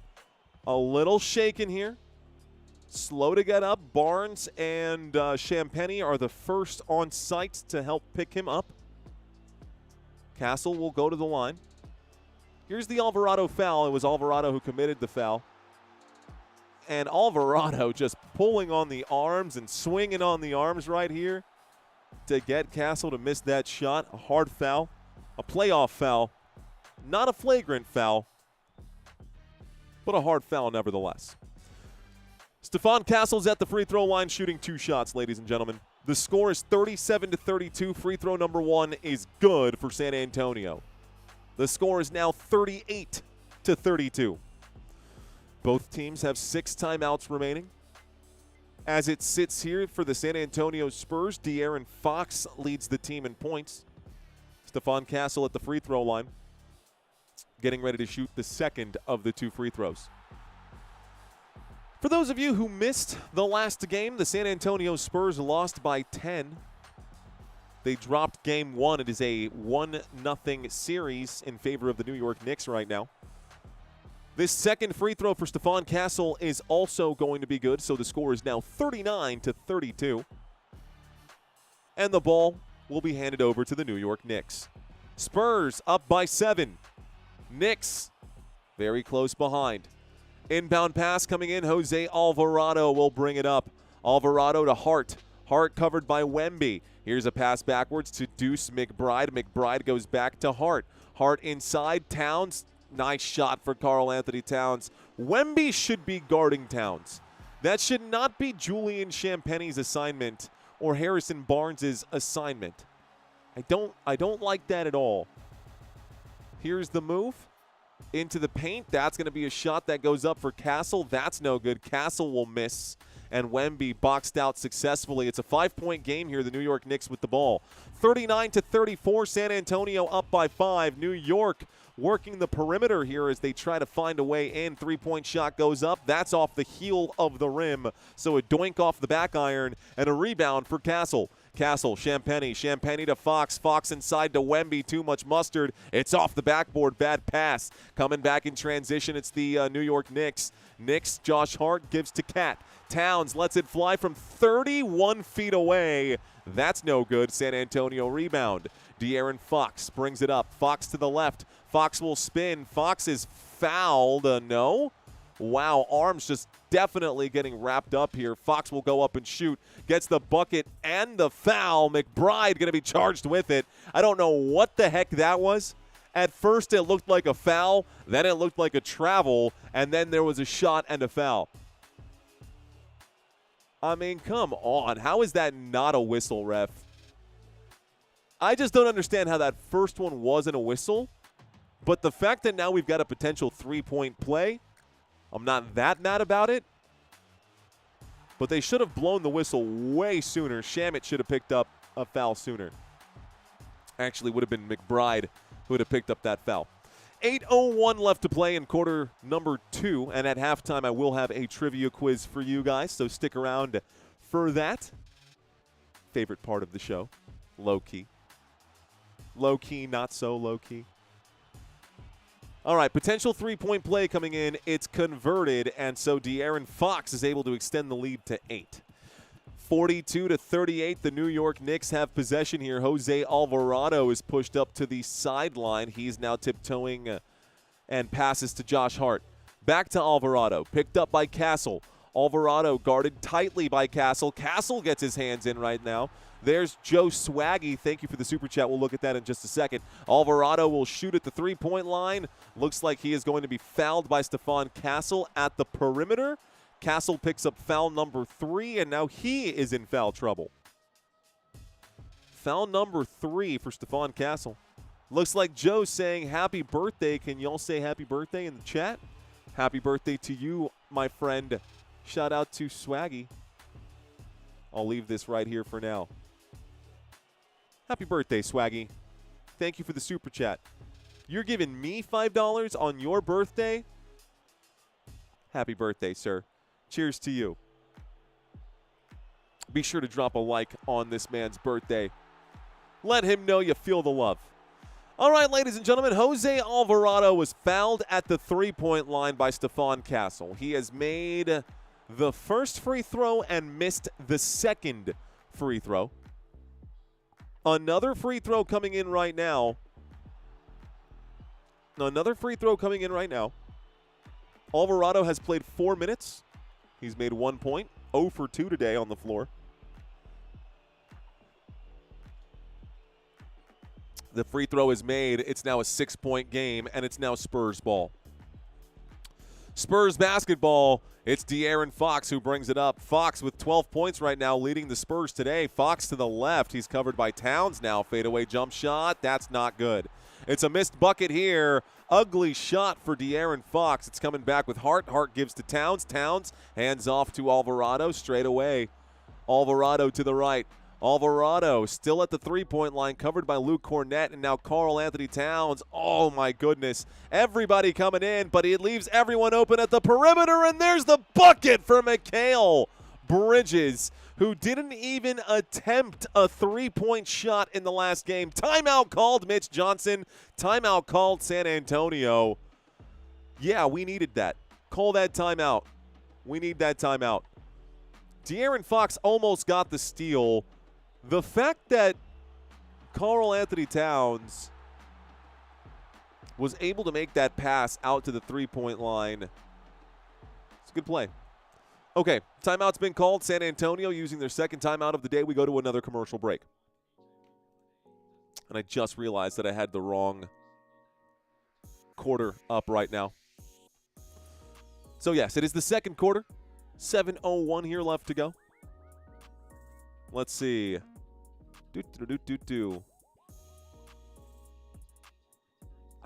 A little shaken here. slow to get up. Barnes and Champagnie are the first on site to help pick him up. Castle will go to the line. Here's the Alvarado foul. It was Alvarado who committed the foul. And Alvarado just pulling on the arms and swinging on the arms right here to get Castle to miss that shot. A hard foul, a playoff foul, not a flagrant foul, but a hard foul nevertheless. Stephon Castle's at the free throw line shooting 2 shots, ladies and gentlemen. The score is 37-32. Free throw number 1 is good for San Antonio. The score is now 38-32. Both teams have 6 timeouts remaining. As it sits here for the San Antonio Spurs, De'Aaron Fox leads the team in points. Stephon Castle at the free throw line, getting ready to shoot the second of the 2 free throws. For those of you who missed the last game, the San Antonio Spurs lost by 10. They dropped game 1. It is a 1-0 series in favor of the New York Knicks right now. This second free throw for Stephon Castle is also going to be good, so the score is now 39-32. And the ball will be handed over to the New York Knicks. Spurs up by 7. Knicks very close behind. Inbound pass coming in. Jose Alvarado will bring it up. Alvarado to Hart. Hart covered by Wemby. Here's a pass backwards to Deuce McBride. McBride goes back to Hart. Hart inside. Towns. Nice shot for Karl Anthony Towns. Wemby should be guarding Towns. That should not be Julian Champagnie's assignment or Harrison Barnes' assignment. I don't like that at all. Here's the move into the paint. That's going to be a shot that goes up for Castle. That's no good. Castle will miss, and Wemby boxed out successfully. It's a 5-point game here, the New York Knicks with the ball. 39-34, San Antonio up by 5. New York working the perimeter here as they try to find a way in. 3-point shot goes up. That's off the heel of the rim. So a doink off the back iron and a rebound for Castle. Castle, Champagnie to Fox. Fox inside to Wemby. Too much mustard. It's off the backboard. Bad pass. Coming back in transition, it's the New York Knicks. Knicks, Josh Hart gives to Cat. Towns lets it fly from 31 feet away. That's no good. San Antonio rebound. De'Aaron Fox brings it up. Fox to the left. Fox will spin. Fox is fouled. No. Wow, arms just definitely getting wrapped up here. Fox will go up and shoot. Gets the bucket and the foul. McBride going to be charged with it. I don't know what the heck that was. At first it looked like a foul. Then it looked like a travel. And then there was a shot and a foul. I mean, come on. How is that not a whistle, ref? I just don't understand how that first one wasn't a whistle. But the fact that now we've got a potential 3-point play, I'm not that mad about it. But they should have blown the whistle way sooner. Shamet should have picked up a foul sooner. Actually, would have been McBride who would have picked up that foul. 8:01 left to play in quarter number 2. And at halftime, I will have a trivia quiz for you guys. So stick around for that. Favorite part of the show. Low-key. Low-key, not so low-key. All right, potential 3-point play coming in. It's converted, and so De'Aaron Fox is able to extend the lead to 8. 42-38, the New York Knicks have possession here. Jose Alvarado is pushed up to the sideline. He's now tiptoeing and passes to Josh Hart. Back to Alvarado, picked up by Castle. Alvarado guarded tightly by Castle. Castle gets his hands in right now. There's Joe Swaggy. Thank you for the super chat. We'll look at that in just a second. Alvarado will shoot at the 3-point line. Looks like he is going to be fouled by Stephon Castle at the perimeter. Castle picks up foul number 3, and now he is in foul trouble. Foul number 3 for Stephon Castle. Looks like Joe's saying happy birthday. Can y'all say happy birthday in the chat? Happy birthday to you, my friend. Shout out to Swaggy. I'll leave this right here for now. Happy birthday, Swaggy. Thank you for the super chat. You're giving me $5 on your birthday? Happy birthday, sir. Cheers to you. Be sure to drop a like on this man's birthday. Let him know you feel the love. All right, ladies and gentlemen, Jose Alvarado was fouled at the 3-point line by Stephon Castle. He has made the first free throw and missed the second free throw. Another free throw coming in right now. Alvarado has played 4 minutes. He's made 1 point. 0 for 2 today on the floor. The free throw is made. It's now a 6-point game, and it's now Spurs ball. Spurs basketball. It's De'Aaron Fox who brings it up. Fox with 12 points right now, leading the Spurs today. Fox to the left. He's covered by Towns now. Fadeaway jump shot. That's not good. It's a missed bucket here. Ugly shot for De'Aaron Fox. It's coming back with Hart. Hart gives to Towns. Towns hands off to Alvarado straight away. Alvarado to the right. Alvarado still at the three-point line, covered by Luke Cornett, and now Karl Anthony Towns. Oh, my goodness. Everybody coming in, but it leaves everyone open at the perimeter, and there's the bucket for Mikal Bridges, who didn't even attempt a three-point shot in the last game. Timeout called, Mitch Johnson. Timeout called, San Antonio. Yeah, we needed that. Call that timeout. We need that timeout. De'Aaron Fox almost got the steal. The fact that Karl Anthony Towns was able to make that pass out to the three-point line, it's a good play. Okay, timeout's been called. San Antonio using their second timeout of the day. We go to another commercial break. And I just realized that I had the wrong quarter up right now. So, yes, it is the second quarter. 7:01 here left to go. Let's see. I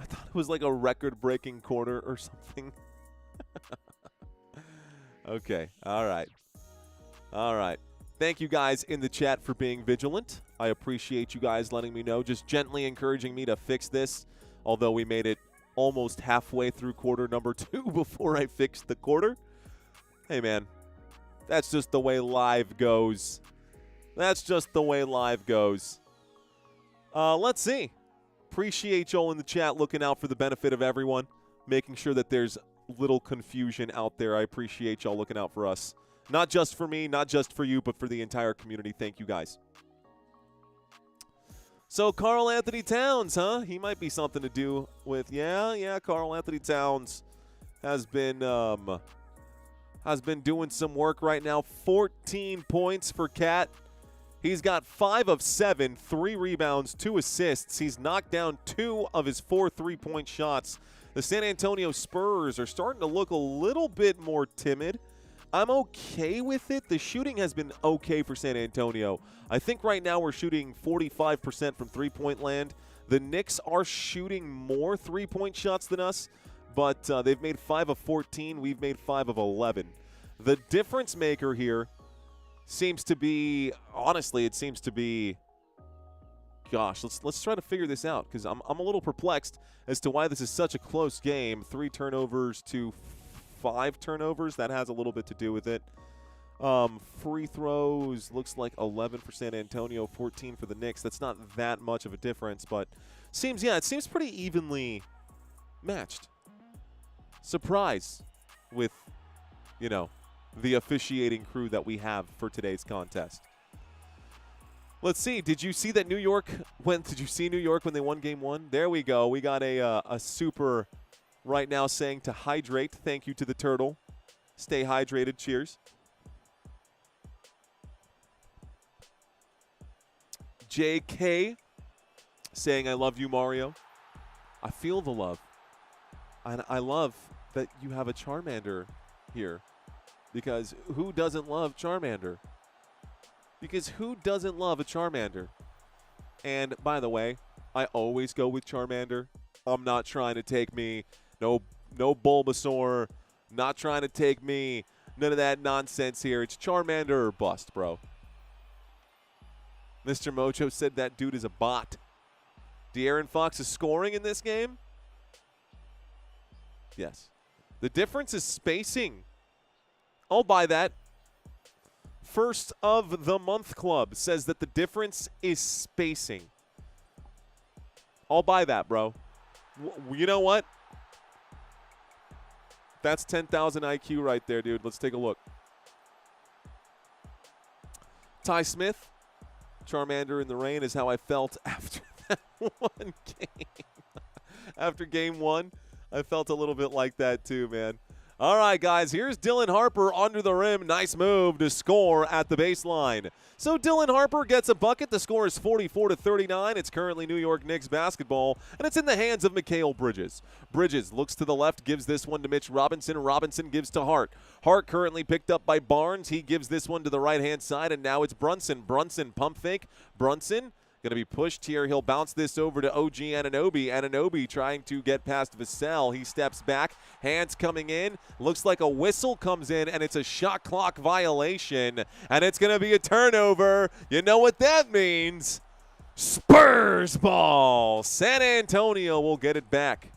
thought it was like a record-breaking quarter or something. Okay. All right. Thank you guys in the chat for being vigilant. I appreciate you guys letting me know, just gently encouraging me to fix this, although we made it almost halfway through quarter number 2 before I fixed the quarter. Hey, man, that's just the way live goes. Let's see. Appreciate y'all in the chat looking out for the benefit of everyone, making sure that there's little confusion out there. I appreciate y'all looking out for us. Not just for me, not just for you, but for the entire community. Thank you, guys. So, Karl Anthony Towns, huh? He might be something to do with, yeah, Karl Anthony Towns has been doing some work right now. 14 points for Cat. He's got 5 of 7, 3 rebounds, 2 assists. He's knocked down 2 of his 4 3-point shots. The San Antonio Spurs are starting to look a little bit more timid. I'm okay with it. The shooting has been okay for San Antonio. I think right now we're shooting 45% from three-point land. The Knicks are shooting more three-point shots than us, but they've made 5 of 14. We've made 5 of 11. The difference maker here seems to be, honestly, it seems to be, gosh, let's try to figure this out, because I'm a little perplexed as to why this is such a close game. 3 turnovers to 5 turnovers. That has a little bit to do with it. Free throws looks like 11 for San Antonio, 14 for the Knicks. That's not that much of a difference, but it seems pretty evenly matched. Surprise with, the officiating crew that we have for today's contest. Let's see. Did you see New York when they won game 1? There we go. We got a super right now saying to hydrate. Thank you to the turtle. Stay hydrated. Cheers. JK saying, I love you, Mario. I feel the love. And I love that you have a Charmander here. Because who doesn't love Charmander? And by the way, I always go with Charmander. I'm not trying to take me. No Bulbasaur. Not trying to take me. None of that nonsense here. It's Charmander or bust, bro. Mr. Mojo said that dude is a bot. De'Aaron Fox is scoring in this game? Yes. The difference is spacing. I'll buy that. First of the Month Club says that the difference is spacing. I'll buy that, bro. You know what? That's 10,000 IQ right there, dude. Let's take a look. Ty Smith, Charmander in the rain is how I felt after that one game. After game one, I felt a little bit like that too, man. All right, guys, here's Dylan Harper under the rim. Nice move to score at the baseline. So Dylan Harper gets a bucket. The score is 44-39. It's currently New York Knicks basketball, and it's in the hands of Mikal Bridges. Bridges looks to the left, gives this one to Mitch Robinson. Robinson gives to Hart. Hart currently picked up by Barnes. He gives this one to the right-hand side, and now it's Brunson. Brunson, pump fake. Brunson going to be pushed here. He'll bounce this over to OG Anunoby. Anunoby trying to get past Vassell. He steps back. Hands coming in. Looks like a whistle comes in, and it's a shot clock violation. And it's going to be a turnover. You know what that means. Spurs ball. San Antonio will get it back.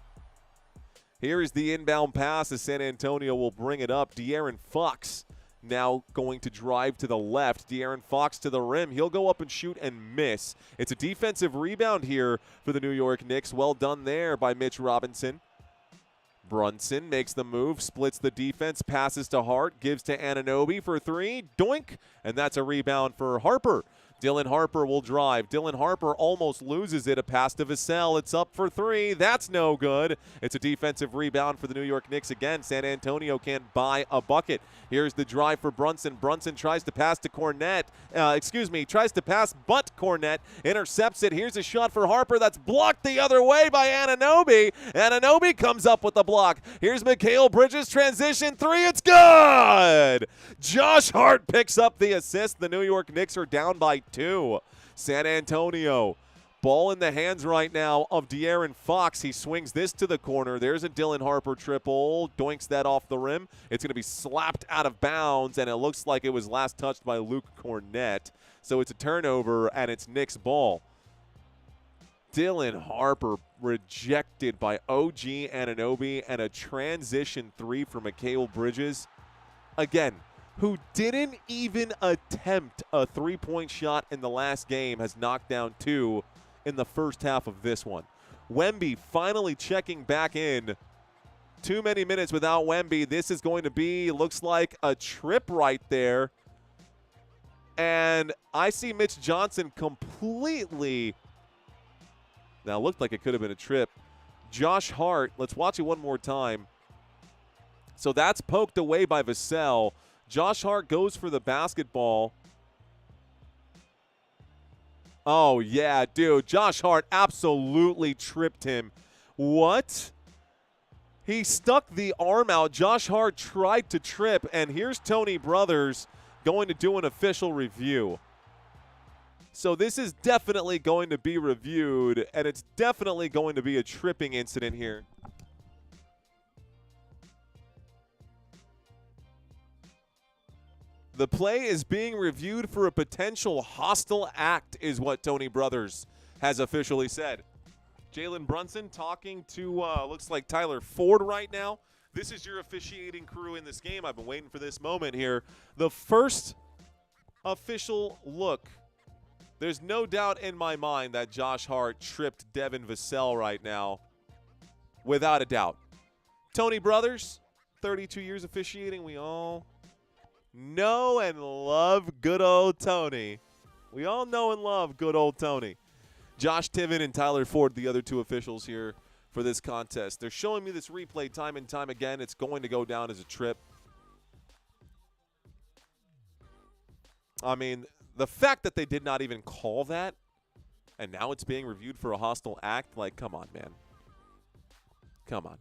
Here is the inbound pass as San Antonio will bring it up. De'Aaron Fox now going to drive to the left. De'Aaron Fox to the rim. He'll go up and shoot and miss. It's a defensive rebound here for the New York Knicks. Well done there by Mitch Robinson. Brunson makes the move, splits the defense, passes to Hart, gives to Anunoby for three. Doink! And that's a rebound for Harper. Dylan Harper will drive. Dylan Harper almost loses it. A pass to Vassell. It's up for three. That's no good. It's a defensive rebound for the New York Knicks again. San Antonio can't buy a bucket. Here's the drive for Brunson. Brunson tries to pass to Cornette. Tries to pass, but Cornette intercepts it. Here's a shot for Harper. That's blocked the other way by Anunoby. Anunoby comes up with the block. Here's Mikal Bridges. Transition three. It's good. Josh Hart picks up the assist. The New York Knicks are down by 2. San Antonio, ball in the hands right now of De'Aaron Fox. He swings this to the corner. There's a Dylan Harper triple. Doinks that off the rim. It's going to be slapped out of bounds, and it looks like it was last touched by Luke Cornette. So it's a turnover, and it's Knicks ball. Dylan Harper rejected by OG Anunoby, and a transition three for Mikal Bridges. Again, who didn't even attempt a three-point shot in the last game, has knocked down 2 in the first half of this one. Wemby finally checking back in. Too many minutes without Wemby. This is going to be, looks like, a trip right there. And I see Mitch Johnson completely. Now, it looked like it could have been a trip. Josh Hart, let's watch it one more time. So that's poked away by Vassell. Josh Hart goes for the basketball. Oh, yeah, dude. Josh Hart absolutely tripped him. What? He stuck the arm out. Josh Hart tried to trip, and here's Tony Brothers going to do an official review. So this is definitely going to be reviewed, and it's definitely going to be a tripping incident here. The play is being reviewed for a potential hostile act, is what Tony Brothers has officially said. Jalen Brunson talking to, looks like Tyler Ford right now. This is your officiating crew in this game. I've been waiting for this moment here. The first official look. There's no doubt in my mind that Josh Hart tripped Devin Vassell right now. Without a doubt. Tony Brothers, 32 years officiating. We all know and love good old Tony. We all know and love good old Tony. Josh Tiven and Tyler Ford, the other two officials here for this contest. They're showing me this replay time and time again. It's going to go down as a trip. I mean, the fact that they did not even call that, and now it's being reviewed for a hostile act, like, come on, man. Come on.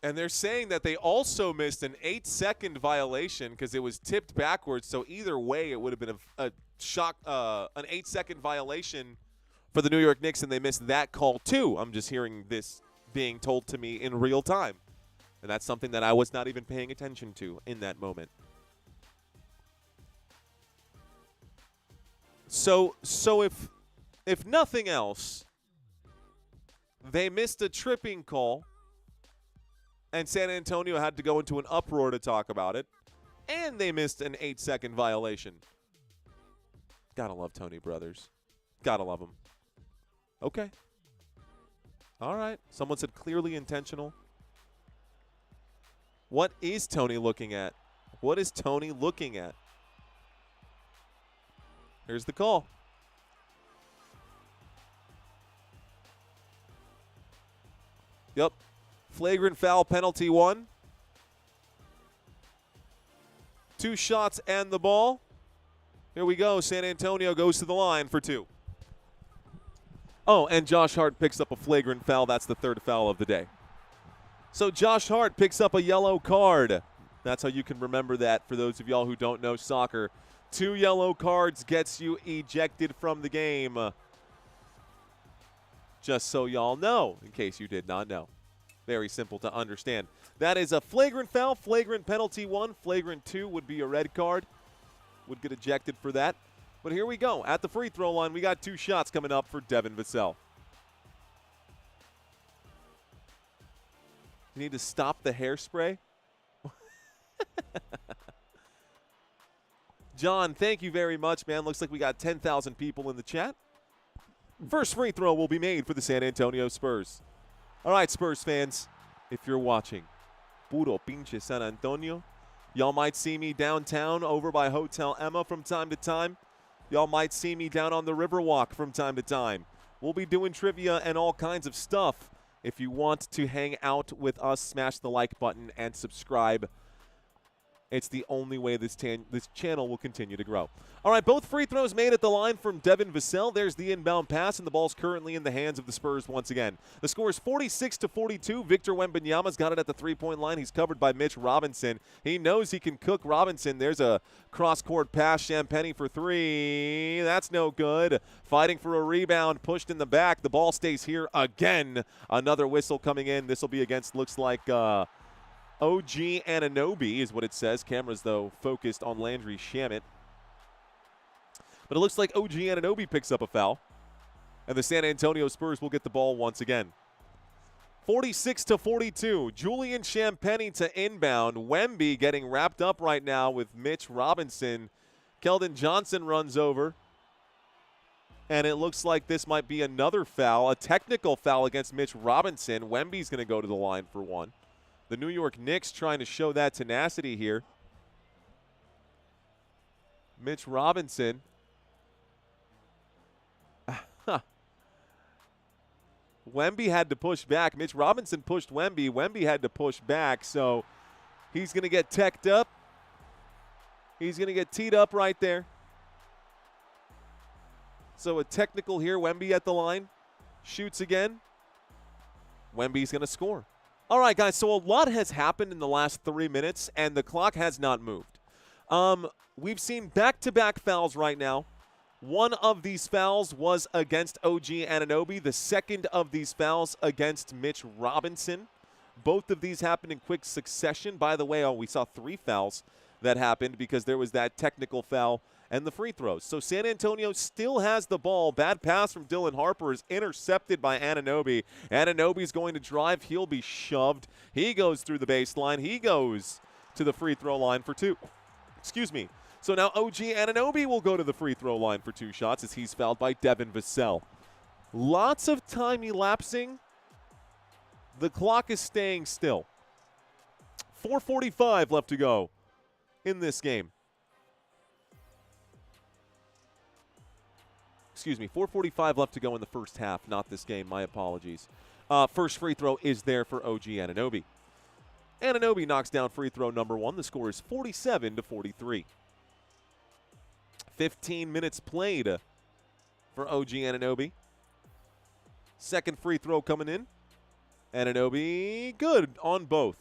And they're saying that they also missed an 8-second violation because it was tipped backwards. So either way, it would have been an 8-second violation for the New York Knicks, and they missed that call too. I'm just hearing this being told to me in real time. And that's something that I was not even paying attention to in that moment. So if nothing else, they missed a tripping call, and San Antonio had to go into an uproar to talk about it, and they missed an 8-second violation. Gotta love Tony Brothers. Gotta love him. Okay. All right. Someone said clearly intentional. What is Tony looking at? What is Tony looking at? Here's the call. Yep. Flagrant foul, penalty 1. 2 shots and the ball. Here we go. San Antonio goes to the line for 2. Oh, and Josh Hart picks up a flagrant foul. That's the 3rd foul of the day. So Josh Hart picks up a yellow card. That's how you can remember that for those of y'all who don't know soccer. 2 yellow cards gets you ejected from the game. Just so y'all know, in case you did not know. Very simple to understand. That is a flagrant foul, flagrant penalty 1, flagrant 2 would be a red card. Would get ejected for that. But here we go. At the free throw line, we got 2 shots coming up for Devin Vassell. You need to stop the hairspray? John, thank you very much, man. Looks like we got 10,000 people in the chat. First free throw will be made for the San Antonio Spurs. All right, Spurs fans, if you're watching, puro pinche San Antonio. Y'all might see me downtown over by Hotel Emma from time to time. Y'all might see me down on the Riverwalk from time to time. We'll be doing trivia and all kinds of stuff. If you want to hang out with us, smash the like button and subscribe. It's the only way this channel will continue to grow. All right, both free throws made at the line from Devin Vassell. There's the inbound pass, and the ball's currently in the hands of the Spurs once again. The score is 46-42. Victor Wembanyama's got it at the three-point line. He's covered by Mitch Robinson. He knows he can cook Robinson. There's a cross-court pass. Champagnie for 3. That's no good. Fighting for a rebound, pushed in the back. The ball stays here again. Another whistle coming in. This will be against, looks like, OG Anunoby is what it says. Cameras, though, focused on Landry Shamet. But it looks like OG Anunoby picks up a foul. And the San Antonio Spurs will get the ball once again. 46-42. Julian Champagnie to inbound. Wemby getting wrapped up right now with Mitch Robinson. Keldon Johnson runs over. And it looks like this might be another foul, a technical foul against Mitch Robinson. Wemby's going to go to the line for 1. The New York Knicks trying to show that tenacity here. Mitch Robinson. Wemby had to push back. Mitch Robinson pushed Wemby. Wemby had to push back, so he's going to get teched up. He's going to get teed up right there. So a technical here. Wemby at the line. Shoots again. Wemby's going to score. All right, guys, so a lot has happened in the last 3 minutes, and the clock has not moved. We've seen back-to-back fouls right now. One of these fouls was against OG Anunoby. The second of these fouls against Mitch Robinson. Both of these happened in quick succession. By the way, we saw 3 fouls that happened because there was that technical foul and the free throws. So San Antonio still has the ball. Bad pass from Dylan Harper is intercepted by Anunoby. Anunoby's going to drive. He'll be shoved. He goes through the baseline. He goes to the free throw line for 2. Excuse me. So now OG Anunoby will go to the free throw line for 2 shots as he's fouled by Devin Vassell. Lots of time elapsing. The clock is staying still. 4:45 left to go in this game. Excuse me, 4:45 left to go in the first half, not this game. My apologies. First free throw is there for OG Anunoby. Anunoby knocks down free throw number 1. The score is 47-43. 15 minutes played for OG Anunoby. Second free throw coming in. Anunoby good on both.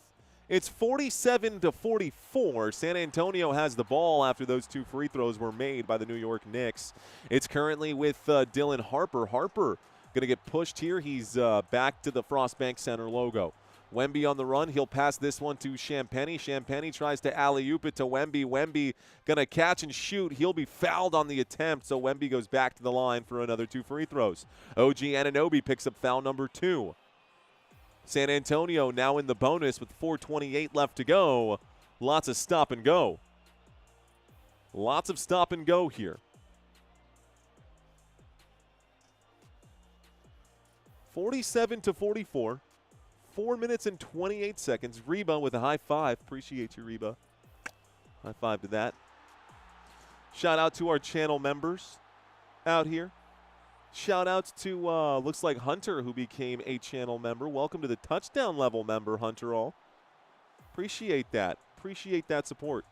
It's 47-44. San Antonio has the ball after those 2 free throws were made by the New York Knicks. It's currently with Dylan Harper. Harper going to get pushed here. He's back to the Frost Bank Center logo. Wemby on the run. He'll pass this one to Champagnie. Champagnie tries to alley-oop it to Wemby. Wemby going to catch and shoot. He'll be fouled on the attempt, so Wemby goes back to the line for another 2 free throws. OG Anunoby picks up foul number 2. San Antonio now in the bonus with 4:28 left to go. Lots of stop and go. Lots of stop and go here. 47-44. 4 minutes and 28 seconds. Reba with a high five. Appreciate you, Reba. High five to that. Shout out to our channel members out here. Shout outs to, looks like Hunter, who became a channel member. Welcome to the touchdown level member, Hunter all. Appreciate that. Appreciate that support.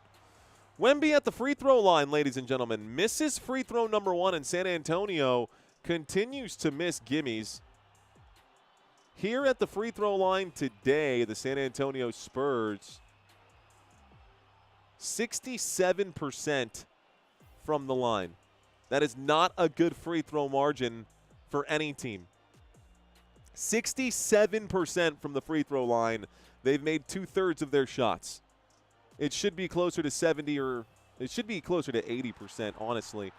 Wemby at the free throw line, ladies and gentlemen. Misses free throw number 1, and San Antonio continues to miss gimmies. Here at the free throw line today, the San Antonio Spurs, 67% from the line. That is not a good free throw margin for any team. 67% from the free throw line. They've made 2/3 of their shots. It should be closer to 70, or it should be closer to 80%, honestly.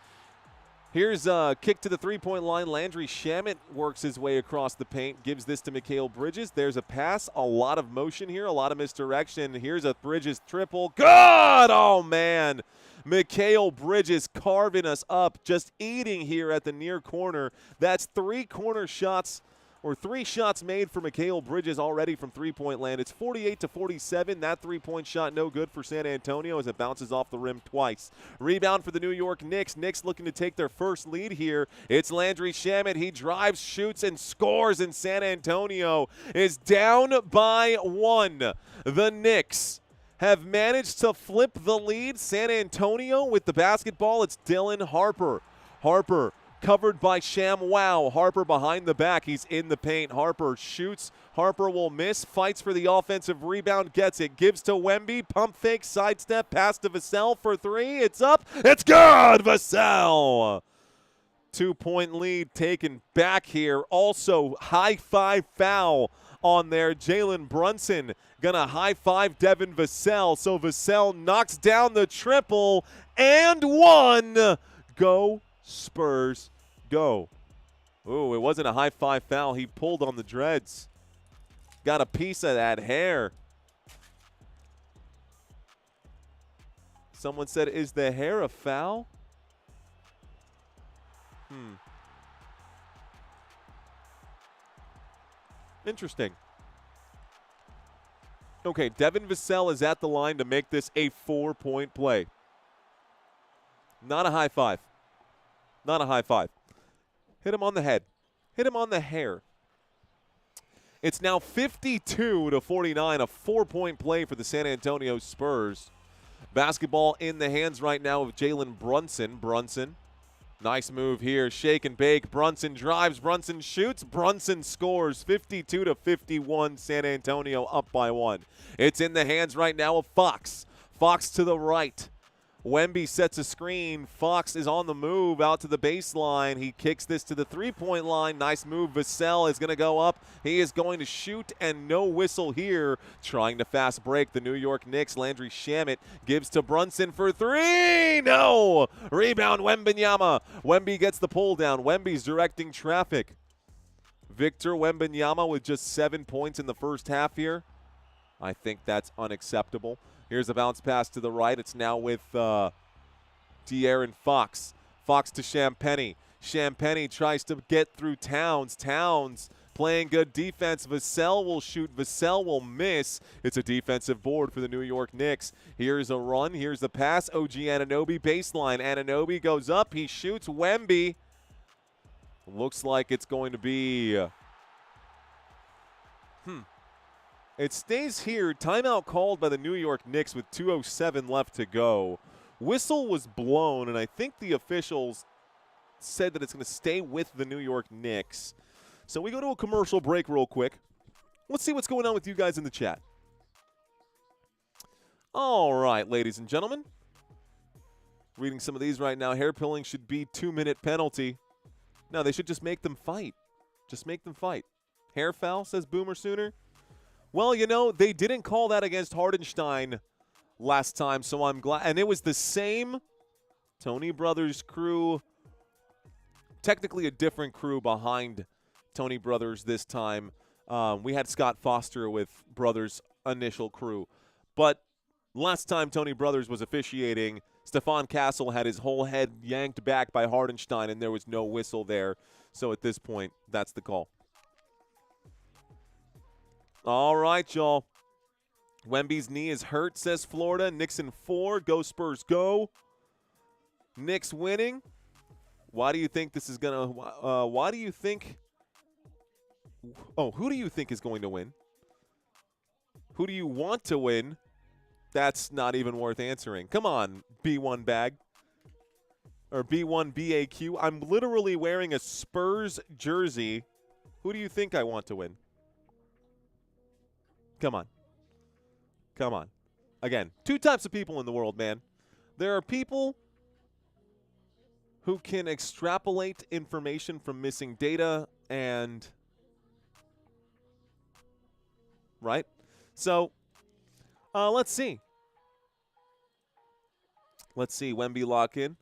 Here's a kick to the three-point line. Landry Shamet works his way across the paint, gives this to Mikal Bridges. There's a pass, a lot of motion here, a lot of misdirection. Here's a Bridges triple. Good! Oh, man. Mikal Bridges carving us up, just eating here at the near corner. That's 3 corner shots, or 3 shots made for Mikal Bridges already from three-point land. It's 48-47. That three-point shot no good for San Antonio as it bounces off the rim twice. Rebound for the New York Knicks. Knicks looking to take their first lead here. It's Landry Shamet. He drives, shoots, and scores, and San Antonio is down by 1. The Knicks have managed to flip the lead. San Antonio with the basketball. It's Dylan Harper. Harper covered by ShamWow. Harper behind the back. He's in the paint. Harper shoots. Harper will miss. Fights for the offensive rebound. Gets it. Gives to Wemby. Pump fake. Sidestep. Pass to Vassell for 3. It's up. It's good. Vassell. 2-point lead taken back here. Also, high-five foul on there. Jalen Brunson gonna high-five Devin Vassell. So Vassell knocks down the triple and 1. Go Spurs, go. Ooh, it wasn't a high-five foul. He pulled on the dreads. Got a piece of that hair. Someone said, is the hair a foul? Interesting. Okay, Devin Vassell is at the line to make this a 4-point play. Not a high five. Not a high five. Hit him on the head. Hit him on the hair. It's now 52-49, a 4-point play for the San Antonio Spurs. Basketball in the hands right now of Jalen Brunson. Brunson, nice move here. Shake and bake. Brunson drives. Brunson shoots. Brunson scores. 52-51. San Antonio up by 1. It's in the hands right now of Fox. Fox to the right. Wemby sets a screen. Fox is on the move out to the baseline. He kicks this to the three-point line. Nice move. Vassell is going to go up. He is going to shoot, and no whistle here. Trying to fast break the New York Knicks. Landry Shamet gives to Brunson for 3. No! Rebound Wembanyama. Wemby gets the pull down. Wemby's directing traffic. Victor Wembanyama with just 7 points in the first half here. I think that's unacceptable. Here's a bounce pass to the right. It's now with De'Aaron Fox. Fox to Champagnie. Champagnie tries to get through Towns. Towns playing good defense. Vassell will shoot. Vassell will miss. It's a defensive board for the New York Knicks. Here's a run. Here's the pass. OG Anunoby baseline. Anunoby goes up. He shoots. Wemby. Looks like it's going to be It stays here. Timeout called by the New York Knicks with 2:07 left to go. Whistle was blown, and I think the officials said that it's going to stay with the New York Knicks. So we go to a commercial break real quick. Let's see what's going on with you guys in the chat. All right, ladies and gentlemen. Reading some of these right now. Hair pulling should be 2-minute penalty. No, they should just make them fight. Just make them fight. Hair foul, says Boomer Sooner. Well, you know, they didn't call that against Hardenstein last time, so I'm glad. And it was the same Tony Brothers crew, technically a different crew behind Tony Brothers this time. We had Scott Foster with Brothers' initial crew. But last time Tony Brothers was officiating, Stephon Castle had his whole head yanked back by Hardenstein, and there was no whistle there. So at this point, that's the call. All right, y'all. Wemby's knee is hurt, says Florida. Knicks in 4. Go Spurs, go. Knicks winning. Why do you think this is going to why do you think who do you think is going to win? Who do you want to win? That's not even worth answering. Come on, B1 bag. Or B1 BAQ. I'm literally wearing a Spurs jersey. Who do you think I want to win? Come on. Come on. Again, 2 types of people in the world, man. There are people who can extrapolate information from missing data and right? So, let's see. Let's see. Wemby lock in.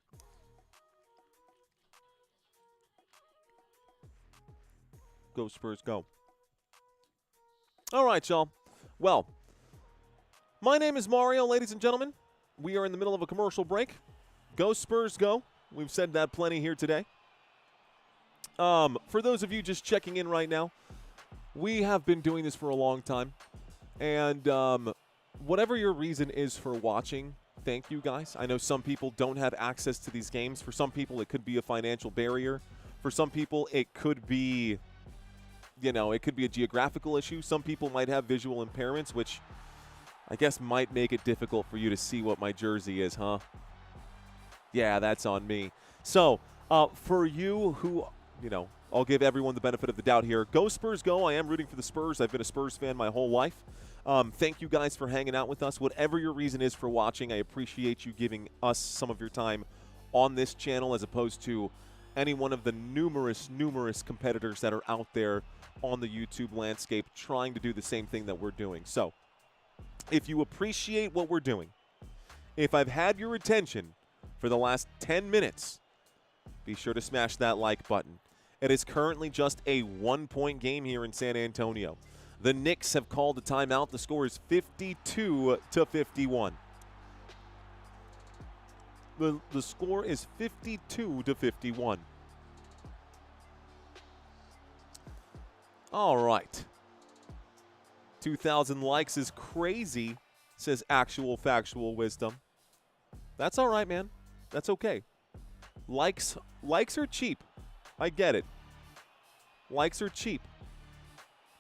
Go Spurs, go. All right, y'all. Well, my name is Mario, ladies and gentlemen. We are in the middle of a commercial break. Go Spurs, go. We've said that plenty here today. For those of you just checking in right now, we have been doing this for a long time. And whatever your reason is for watching, thank you guys. I know some people don't have access to these games. For some people, it could be a financial barrier. For some people, it could be, it could be a geographical issue. Some people might have visual impairments, which I guess might make it difficult for you to see what my jersey is, huh? Yeah, that's on me. So, for you who, I'll give everyone the benefit of the doubt here. Go Spurs, go. I am rooting for the Spurs. I've been a Spurs fan my whole life. Thank you guys for hanging out with us. Whatever your reason is for watching, I appreciate you giving us some of your time on this channel as opposed to any one of the numerous competitors that are out there on the YouTube landscape trying to do the same thing that we're doing. So, if you appreciate what we're doing, if I've had your attention for the last 10 minutes, be sure to smash that like button. It is currently just a 1-point game here in San Antonio. The Knicks have called a timeout. The score is 52-51. The score is 52-51. All right. 2,000 likes is crazy, says Actual Factual Wisdom. That's all right, man. That's okay. Likes are cheap. I get it. Likes are cheap.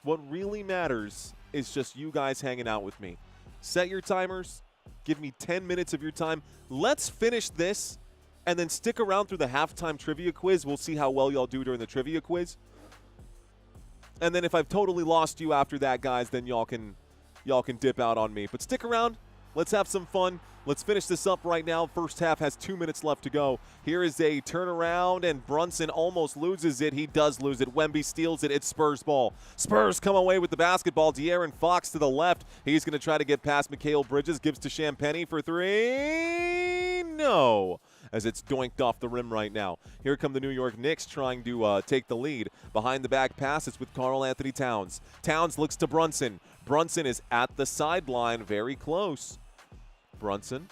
What really matters is just you guys hanging out with me. Set your timers. Give me 10 minutes of your time. Let's finish this and then stick around through the halftime trivia quiz. We'll see how well y'all do during the trivia quiz. And then if I've totally lost you after that, guys, then y'all can dip out on me. But stick around. Let's have some fun. Let's finish this up right now. First half has 2 minutes left to go. Here is a turnaround, and Brunson almost loses it. He does lose it. Wemby steals it. It's Spurs ball. Spurs come away with the basketball. De'Aaron Fox to the left. He's going to try to get past Mikal Bridges. Gives to Champagnie for 3. No, as it's doinked off the rim right now. Here come the New York Knicks trying to take the lead. Behind the back pass, it's with Karl Anthony Towns. Towns looks to Brunson. Brunson is at the sideline, very close. Brunson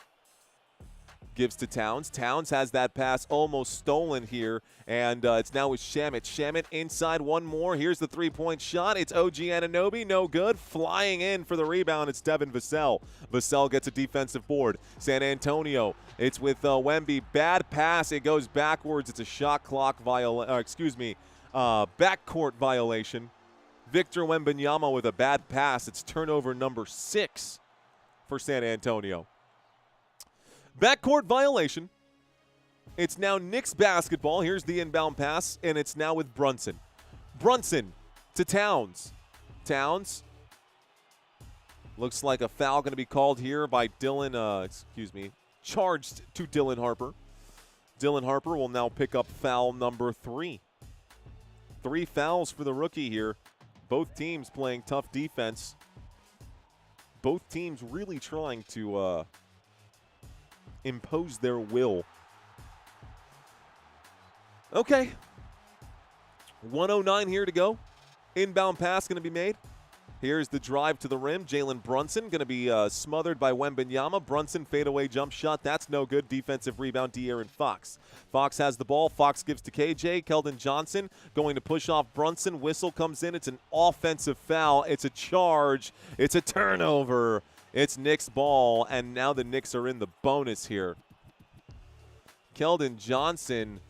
gives to Towns. Towns has that pass almost stolen here, and it's now with Shamet. Shamet inside one more. Here's the three-point shot. It's OG Anunoby. No good. Flying in for the rebound. It's Devin Vassell. Vassell gets a defensive board. San Antonio. It's with Wemby. Bad pass. It goes backwards. It's a shot clock backcourt violation. Victor Wembanyama with a bad pass. It's turnover number 6 for San Antonio. Backcourt violation. It's now Knicks basketball. Here's the inbound pass, and it's now with Brunson. Brunson to Towns. Towns. Looks like a foul going to be called here by charged to Dylan Harper. Dylan Harper will now pick up foul number 3. 3 fouls for the rookie here. Both teams playing tough defense. Both teams really trying to impose their will. Okay. 1:09 here to go. Inbound pass going to be made. Here's the drive to the rim. Jalen Brunson going to be smothered by Wembanyama. Brunson fadeaway jump shot. That's no good. Defensive rebound, De'Aaron Fox. Fox has the ball. Fox gives to KJ. Keldon Johnson going to push off Brunson. Whistle comes in. It's an offensive foul. It's a charge. It's a turnover. It's Knicks ball, and now the Knicks are in the bonus here. Keldon Johnson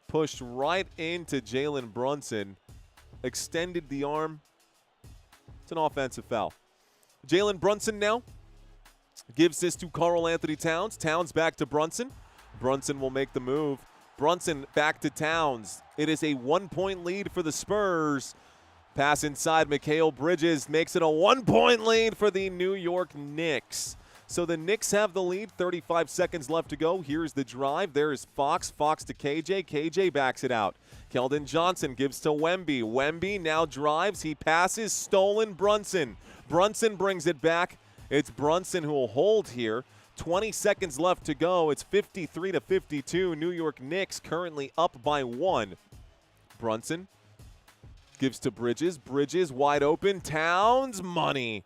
pushed right into Jalen Brunson, extended the arm. It's an offensive foul. Jalen Brunson now gives this to Karl-Anthony Towns. Towns back to Brunson. Brunson will make the move. Brunson back to Towns. It is a 1-point lead for the Spurs. Pass inside. Mikal Bridges makes it a 1-point lead for the New York Knicks. So the Knicks have the lead. 35 seconds left to go. Here's the drive. There is Fox. Fox to KJ. KJ backs it out. Keldon Johnson gives to Wemby. Wemby now drives. He passes. Stolen. Brunson. Brunson brings it back. It's Brunson who will hold here. 20 seconds left to go. It's 53-52. New York Knicks currently up by 1. Brunson gives to Bridges. Bridges wide open. Towns, money.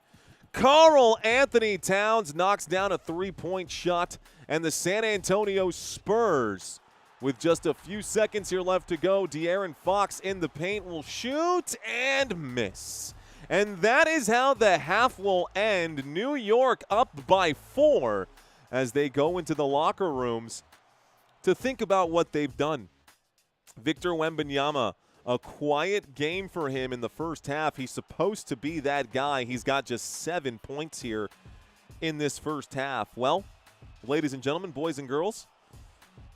Karl-Anthony Towns knocks down a 3-point shot, and the San Antonio Spurs, with just a few seconds here left to go, De'Aaron Fox in the paint will shoot and miss. And that is how the half will end. New York up by 4 as they go into the locker rooms to think about what they've done. Victor Wembanyama, a quiet game for him in the first half. He's supposed to be that guy. He's got just 7 points here in this first half. Well, ladies and gentlemen, boys and girls,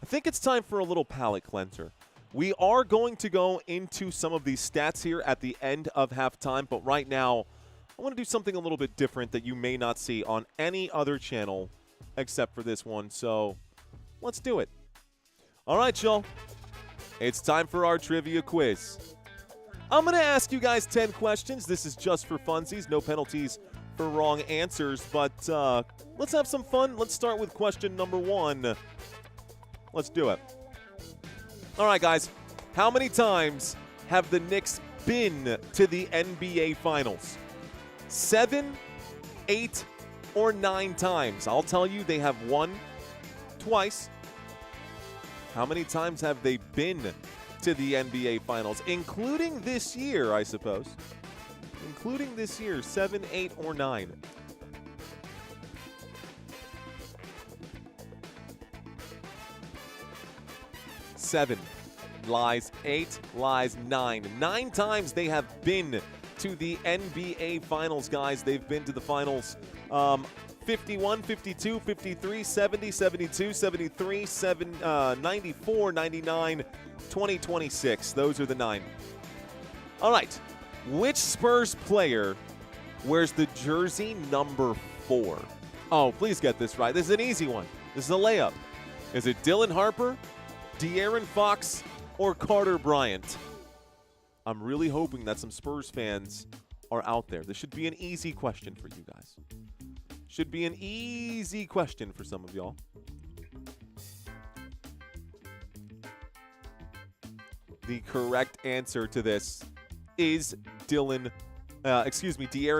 I think it's time for a little palate cleanser. We are going to go into some of these stats here at the end of halftime, but right now I want to do something a little bit different that you may not see on any other channel except for this one, so let's do it. All right, y'all. It's time for our trivia quiz. I'm going to ask you guys 10 questions. This is just for funsies, no penalties for wrong answers, but let's have some fun. Let's start with question number 1. Let's do it. All right, guys. How many times have the Knicks been to the NBA Finals? 7, 8, or 9 times? I'll tell you, they have won twice. How many times have they been to the NBA Finals, including this year, I suppose? Including this year, 7, 8, or 9. Seven lies, 8 lies, 9. 9 times they have been to the NBA Finals, guys. They've been to the Finals 51, 52, 53, 70, 72, 73, 94, 99, 2026. Those are the 9. All right. Which Spurs player wears the jersey number 4? Oh, please get this right. This is an easy one. This is a layup. Is it Dylan Harper, De'Aaron Fox, or Carter Bryant? I'm really hoping that some Spurs fans are out there. This should be an easy question for you guys. Should be an easy question for some of y'all. The correct answer to this is De'Aaron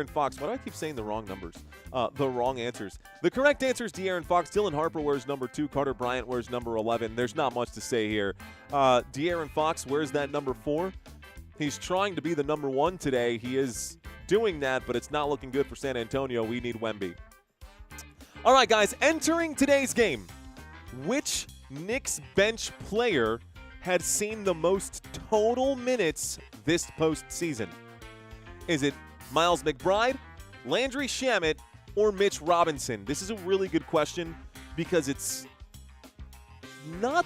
Fox. Why do I keep saying the wrong numbers? The wrong answers. The correct answer is De'Aaron Fox. Dylan Harper wears number 2. Carter Bryant wears number 11. There's not much to say here. De'Aaron Fox wears that number 4. He's trying to be the number 1 today. He is doing that, but it's not looking good for San Antonio. We need Wemby. All right, guys, entering today's game, which Knicks bench player had seen the most total minutes this postseason? Is it Miles McBride, Landry Shamet, or Mitch Robinson? This is a really good question because it's not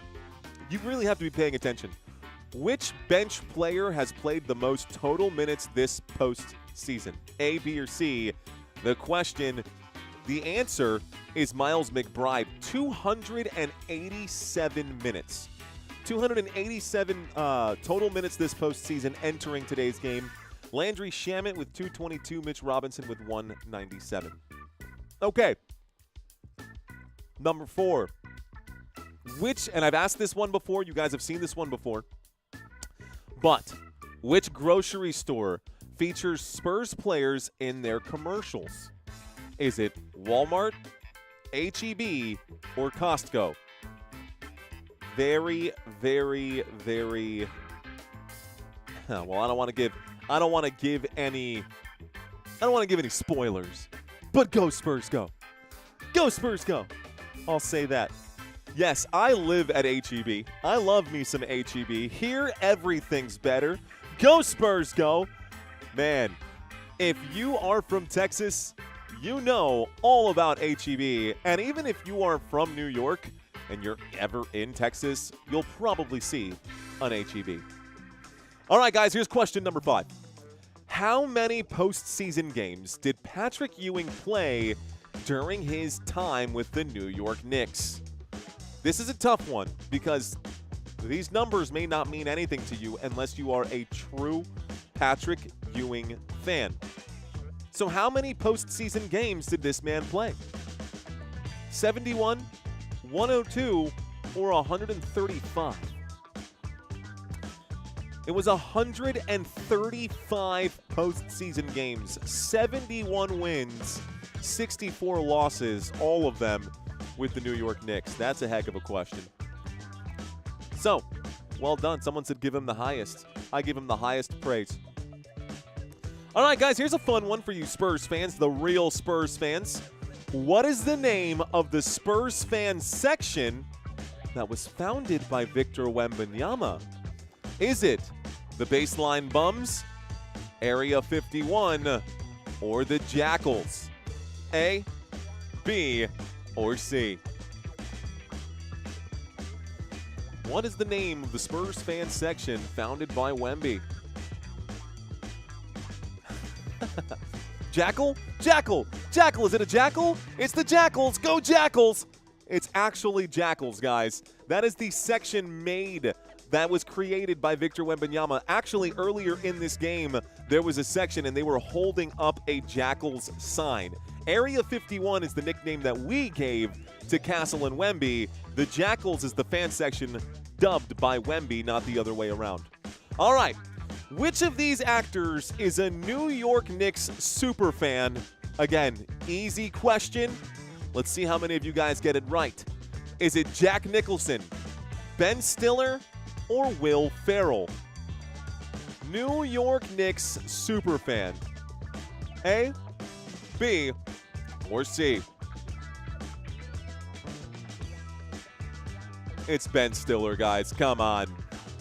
– you really have to be paying attention. Which bench player has played the most total minutes this postseason? A, B, or C? The question – the answer is Miles McBride, 287 minutes. 287 total minutes this postseason entering today's game. Landry Shamet with 222, Mitch Robinson with 197. Okay. Number 4. And I've asked this one before, you guys have seen this one before, but which grocery store features Spurs players in their commercials? Is it Walmart, H-E-B, or Costco? Very, very, very. Well, I don't want to give any spoilers. But go Spurs, go! Go Spurs, go! I'll say that. Yes, I live at H-E-B. I love me some H-E-B. Here, everything's better. Go Spurs, go! Man, if you are from Texas, you know all about H-E-B. And even if you are from New York and you're ever in Texas, you'll probably see an H-E-B. All right, guys, here's question number 5. How many postseason games did Patrick Ewing play during his time with the New York Knicks? This is a tough one because these numbers may not mean anything to you unless you are a true Patrick Ewing fan. So how many postseason games did this man play? 71, 102, or 135? It was 135 postseason games, 71 wins, 64 losses, all of them with the New York Knicks. That's a heck of a question. So, well done. Someone said give him the highest. I give him the highest praise. All right, guys, here's a fun one for you Spurs fans, the real Spurs fans. What is the name of the Spurs fan section that was founded by Victor Wembanyama? Is it the Baseline Bums, Area 51, or the Jackals? A, B, or C? What is the name of the Spurs fan section founded by Wemby? Jackal? Jackal! Jackal! Is it a Jackal? It's the Jackals! Go Jackals! It's actually Jackals, guys. That is the section made that was created by Victor Wembanyama. Actually, earlier in this game, there was a section and they were holding up a Jackals sign. Area 51 is the nickname that we gave to Castle and Wemby. The Jackals is the fan section dubbed by Wemby, not the other way around. All right. Which of these actors is a New York Knicks superfan? Again, easy question. Let's see how many of you guys get it right. Is it Jack Nicholson, Ben Stiller, or Will Ferrell? New York Knicks superfan. A, B, or C? It's Ben Stiller, guys. Come on.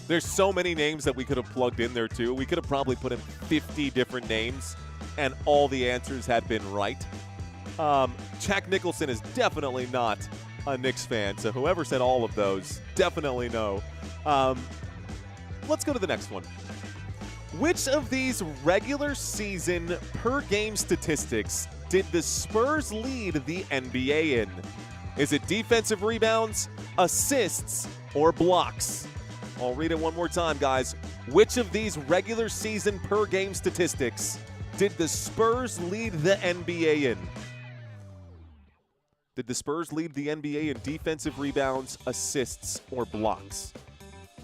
There's so many names that we could have plugged in there, too. We could have probably put in 50 different names, and all the answers had been right. Jack Nicholson is definitely not a Knicks fan, so whoever said all of those, definitely no. Let's go to the next one. Which of these regular season per game statistics did the Spurs lead the NBA in? Is it defensive rebounds, assists, or blocks? I'll read it one more time, guys. Which of these regular season per game statistics did the Spurs lead the NBA in? Did the Spurs lead the NBA in defensive rebounds, assists, or blocks?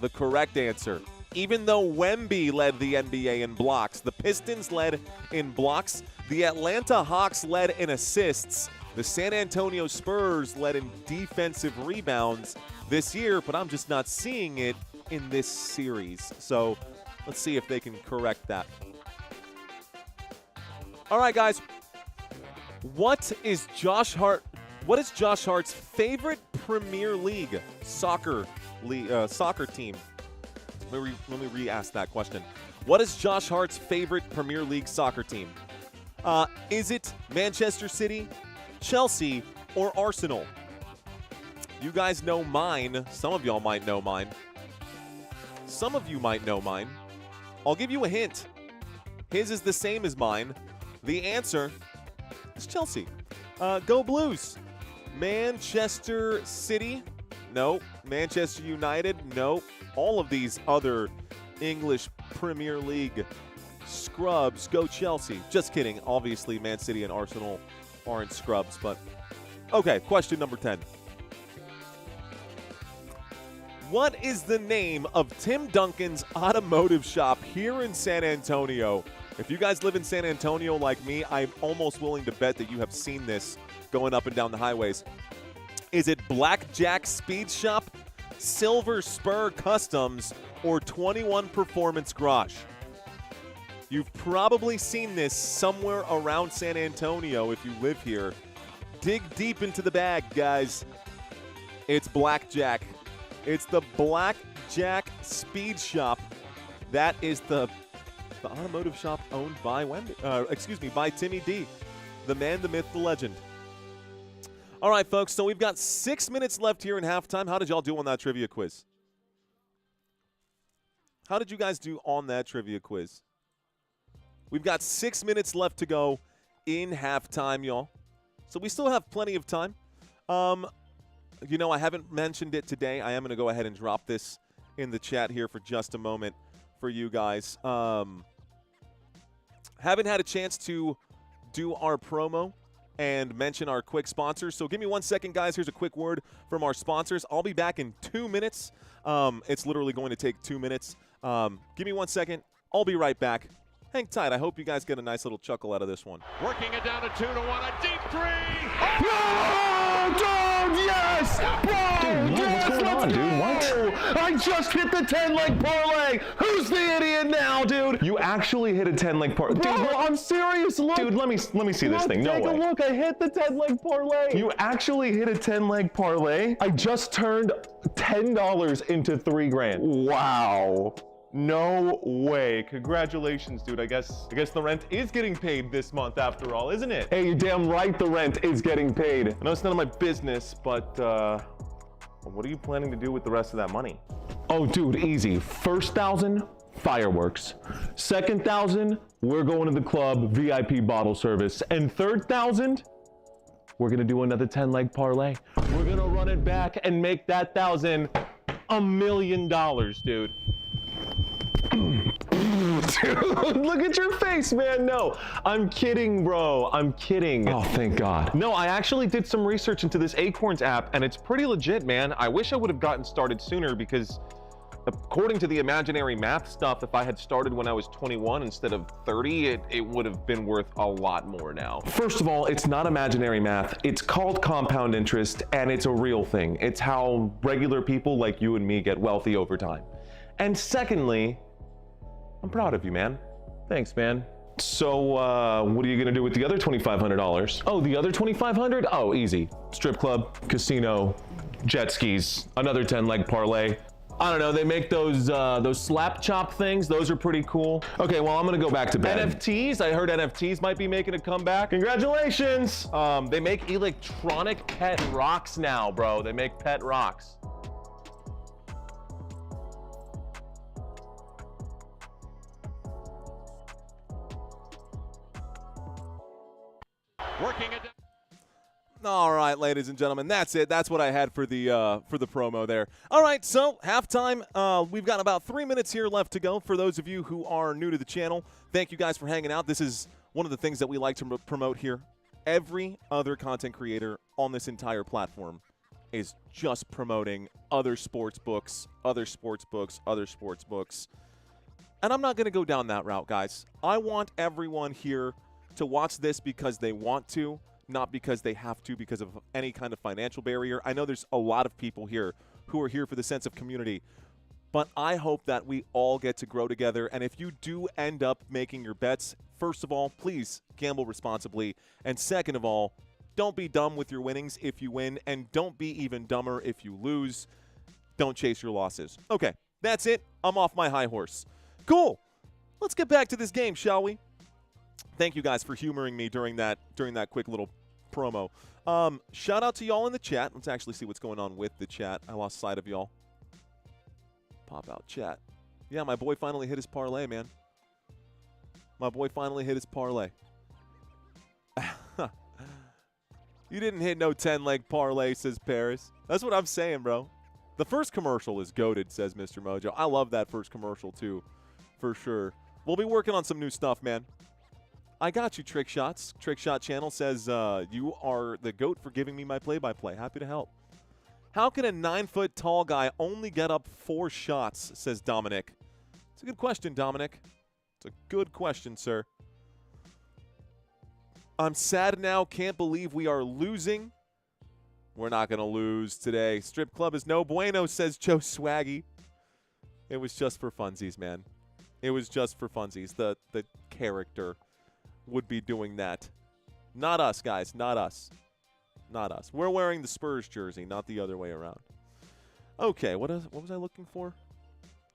The correct answer. Even though Wemby led the NBA in blocks, the Pistons led in blocks, the Atlanta Hawks led in assists, the San Antonio Spurs led in defensive rebounds this year, but I'm just not seeing it in this series. So let's see if they can correct that. All right, guys. What is Josh Hart's favorite Premier League soccer team? Let me re-ask that question. What is Josh Hart's favorite Premier League soccer team? Is it Manchester City, Chelsea, or Arsenal? You guys know mine. Some of y'all might know mine. Some of you might know mine. I'll give you a hint. His is the same as mine. The answer is Chelsea. Go Blues. Manchester City? No. Manchester United? No. All of these other English Premier League scrubs. Go Chelsea. Just kidding. Obviously, Man City and Arsenal aren't scrubs, but okay. Question number 10. What is the name of Tim Duncan's automotive shop here in San Antonio? If you guys live in San Antonio like me, I'm almost willing to bet that you have seen this going up and down the highways. Is it Blackjack Speed Shop, Silver Spur Customs, or 21 Performance Garage? You've probably seen this somewhere around San Antonio if you live here. Dig deep into the bag, guys. It's Blackjack. It's the Blackjack Speed Shop. That is the automotive shop owned by by Timmy D, the man, the myth, the legend. All right, folks, so we've got 6 minutes left here in halftime. How did y'all do on that trivia quiz? How did you guys do on that trivia quiz? We've got 6 minutes left to go in halftime, y'all. So we still have plenty of time. You know, I haven't mentioned it today. I am going to go ahead and drop this in the chat here for just a moment for you guys. Haven't had a chance to do our promo and mention our quick sponsors. So give me 1 second, guys. Here's a quick word from our sponsors. I'll be back in 2 minutes. It's literally going to take 2 minutes. Give me 1 second. I'll be right back. Hang tight. I hope you guys get a nice little chuckle out of this one. Working it down to 2-1. A deep three. Oh, dude, yes! Bro, Dude, yes, what's going on, dude? What? I just hit the 10-leg parlay. Who's the idiot now, dude? You actually hit a 10-leg parlay. Bro, Dude, I'm serious. Look. dude, let me see this thing. No Take way. a look. I hit the 10-leg parlay. You actually hit a 10-leg parlay? I just turned $10 into $3,000. Wow. No way. Congratulations, dude. I guess the rent is getting paid this month after all, isn't it? Hey, you're damn right the rent is getting paid. I know it's none of my business, but what are you planning to do with the rest of that money? Oh, dude, easy. First 1,000, fireworks. Second 1,000, we're going to the club, VIP bottle service. And third 1,000, we're gonna do another 10-leg parlay. We're gonna run it back and make that 1,000 $1 million, dude. Dude, look at your face, man. No, I'm kidding, bro. I'm kidding. Oh, thank God. No, I actually did some research into this Acorns app, and it's pretty legit, man. I wish I would have gotten started sooner because according to the imaginary math stuff, if I had started when I was 21 instead of 30, it would have been worth a lot more now. First of all, it's not imaginary math. It's called compound interest, and it's a real thing. It's how regular people like you and me get wealthy over time. And secondly, I'm proud of you, man. Thanks, man. So, what are you gonna do with the other $2,500? Oh, the other 2,500? Oh, easy. Strip club, casino, jet skis, another 10-leg parlay. I don't know, they make those slap chop things. Those are pretty cool. Okay, well, I'm gonna go back to bed. NFTs, I heard NFTs might be making a comeback. Congratulations! They make electronic pet rocks now, bro. They make pet rocks. Working it down. All right, ladies and gentlemen, that's it. That's what I had for the promo there. All right, so halftime. We've got about 3 minutes here left to go. For those of you who are new to the channel, thank you guys for hanging out. This is one of the things that we like to promote here. Every other content creator on this entire platform is just promoting other sports books, other sports books, other sports books. And I'm not going to go down that route, guys. I want everyone here to watch this because they want to, not because they have to because of any kind of financial barrier. I know there's a lot of people here who are here for the sense of community, but I hope that we all get to grow together. And if you do end up making your bets, first of all, please gamble responsibly. And second of all, don't be dumb with your winnings if you win, and don't be even dumber if you lose. Don't chase your losses. Okay, that's it. I'm off my high horse. Cool. Let's get back to this game, shall we? Thank you guys for humoring me during that quick little promo. Shout out to y'all in the chat. Let's actually see what's going on with the chat. I lost sight of y'all. Pop out chat. Yeah, my boy finally hit his parlay, man. My boy finally hit his parlay. You didn't hit no 10-leg parlay, says Paris. That's what I'm saying, bro. The first commercial is goated, says Mr. Mojo. I love that first commercial, too, for sure. We'll be working on some new stuff, man. I got you, Trick Shots. Trick Shot Channel says, you are the GOAT for giving me my play-by-play. Happy to help. How can a 9-foot-tall guy only get up 4 shots, says Dominic. It's a good question, Dominic. It's a good question, sir. I'm sad now. Can't believe we are losing. We're not going to lose today. Strip club is no bueno, says Joe Swaggy. It was just for funsies, man. It was just for funsies. The character would be doing that. Not us, guys. Not us. Not us. We're wearing the Spurs jersey, not the other way around. Okay, what was I looking for?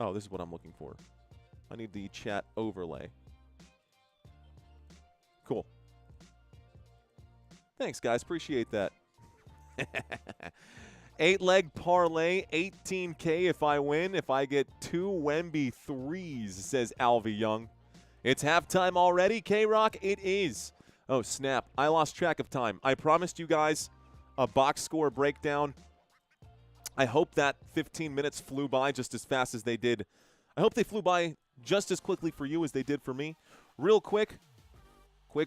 Oh, this is what I'm looking for. I need the chat overlay. Cool. Thanks, guys. Appreciate that. 8-leg parlay, 18K if I win. If I get 2 Wemby threes, says Alvy Young. It's halftime already, K-Rock? It is. Oh, snap. I lost track of time. I promised you guys a box score breakdown. I hope that 15 minutes flew by just as fast as they did. I hope they flew by just as quickly for you as they did for me. Real quick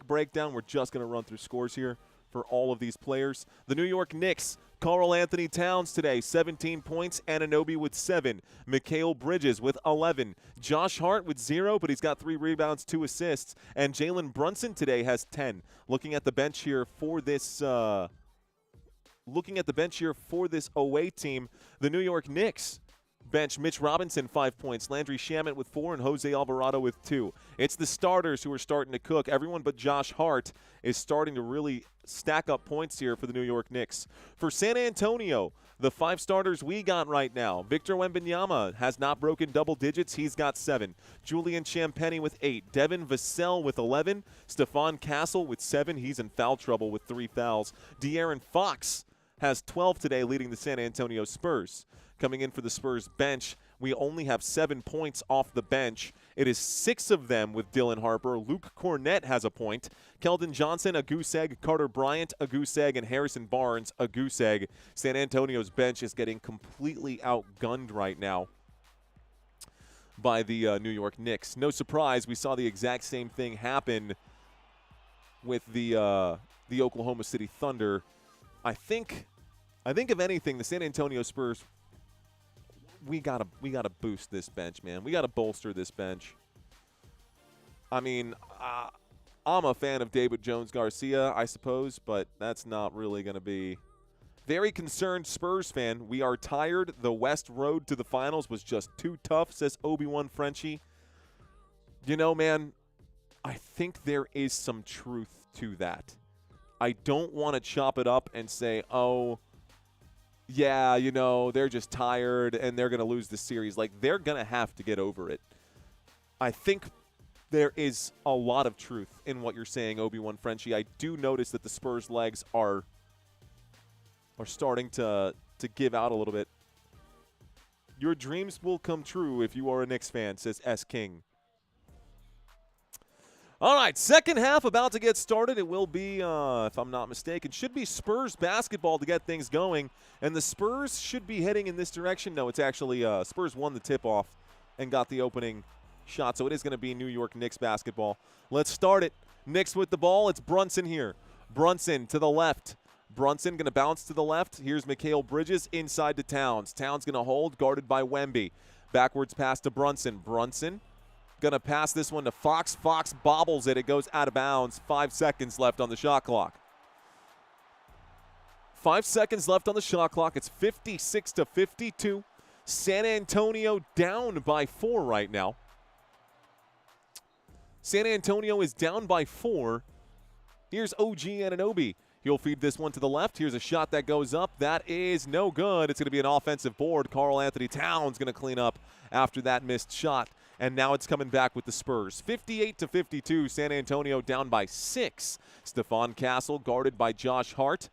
breakdown. We're just going to run through scores here for all of these players. The New York Knicks, Karl Anthony Towns today, 17 points. Anunoby with 7. Mikal Bridges with 11. Josh Hart with 0, but he's got 3 rebounds, 2 assists. And Jalen Brunson today has 10. Looking at the bench here for this away team, the New York Knicks bench Mitch Robinson 5 points, Landry Shamet with 4, and Jose Alvarado with 2. It's the starters who are starting to cook. Everyone but Josh Hart is starting to really stack up points here for the New York Knicks. For San Antonio, the 5 starters we got right now, Victor Wembanyama has not broken double digits. He's got 7. Julian Champagnie with 8. Devin Vassell with 11. Stephon Castle with 7. He's in foul trouble with 3 fouls. De'Aaron Fox has 12 today, leading the San Antonio Spurs. Coming in for the Spurs bench, we only have 7 points off the bench. It is 6 of them with Dylan Harper. Luke Cornett has a point. Keldon Johnson, a goose egg. Carter Bryant, a goose egg. And Harrison Barnes, a goose egg. San Antonio's bench is getting completely outgunned right now by the New York Knicks. No surprise, we saw the exact same thing happen with the Oklahoma City Thunder. I think if anything, the San Antonio Spurs, we gotta boost this bench, man. We gotta bolster this bench. I mean, I'm a fan of David Jones-Garcia, I suppose, but that's not really gonna be. Very concerned Spurs fan. We are tired. The West road to the finals was just too tough, says Obi-Wan Frenchie. You know, man, I think there is some truth to that. I don't want to chop it up and say, oh, yeah, you know, they're just tired and they're going to lose the series. Like, they're going to have to get over it. I think there is a lot of truth in what you're saying, Obi-Wan Frenchie. I do notice that the Spurs' legs are starting to give out a little bit. Your dreams will come true if you are a Knicks fan, says S. King. All right, second half about to get started. It will be, if I'm not mistaken, should be Spurs basketball to get things going. And the Spurs should be heading in this direction. No, it's actually Spurs won the tip-off and got the opening shot. So it is going to be New York Knicks basketball. Let's start it. Knicks with the ball. It's Brunson here. Brunson to the left. Brunson going to bounce to the left. Here's Mikal Bridges inside to Towns. Towns going to hold, guarded by Wemby. Backwards pass to Brunson. Brunson going to pass this one to Fox. Fox bobbles it. It goes out of bounds. 5 seconds left on the shot clock. 5 seconds left on the shot clock. It's 56-52. San Antonio down by 4 right now. San Antonio is down by 4. Here's OG Anunoby. He'll feed this one to the left. Here's a shot that goes up. That is no good. It's going to be an offensive board. Karl Anthony Towns going to clean up after that missed shot. And now it's coming back with the Spurs. 58-52. San Antonio down by 6. Stephon Castle guarded by Josh Hart.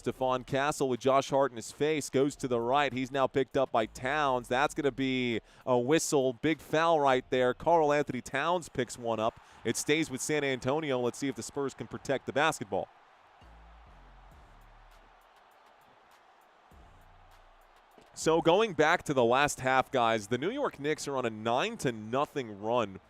Stephon Castle with Josh Hart in his face goes to the right. He's now picked up by Towns. That's going to be a whistle. Big foul right there. Karl Anthony Towns picks one up. It stays with San Antonio. Let's see if the Spurs can protect the basketball. So going back to the last half, guys, the New York Knicks are on a 9-0 run.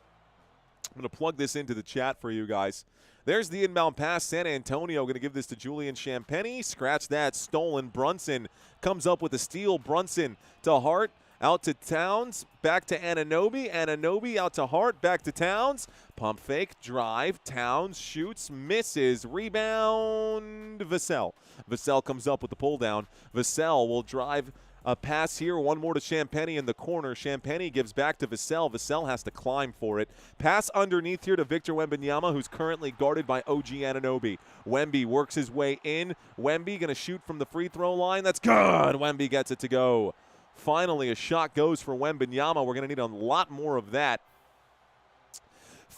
I'm going to plug this into the chat for you guys. There's the inbound pass. San Antonio going to give this to Julian Champagnie. Scratch that. Stolen. Brunson comes up with a steal. Brunson to Hart. Out to Towns, back to Anunoby. Anunoby out to Hart, back to Towns. Pump fake, drive. Towns shoots, misses. Rebound, Vassell. Vassell comes up with the pull down. Vassell will drive a pass here. One more to Champagnie in the corner. Champagnie gives back to Vassell. Vassell has to climb for it. Pass underneath here to Victor Wembanyama, who's currently guarded by OG Anunoby. Wemby works his way in. Wemby going to shoot from the free throw line. That's good. Wemby gets it to go. Finally, a shot goes for Wembanyama. We're going to need a lot more of that.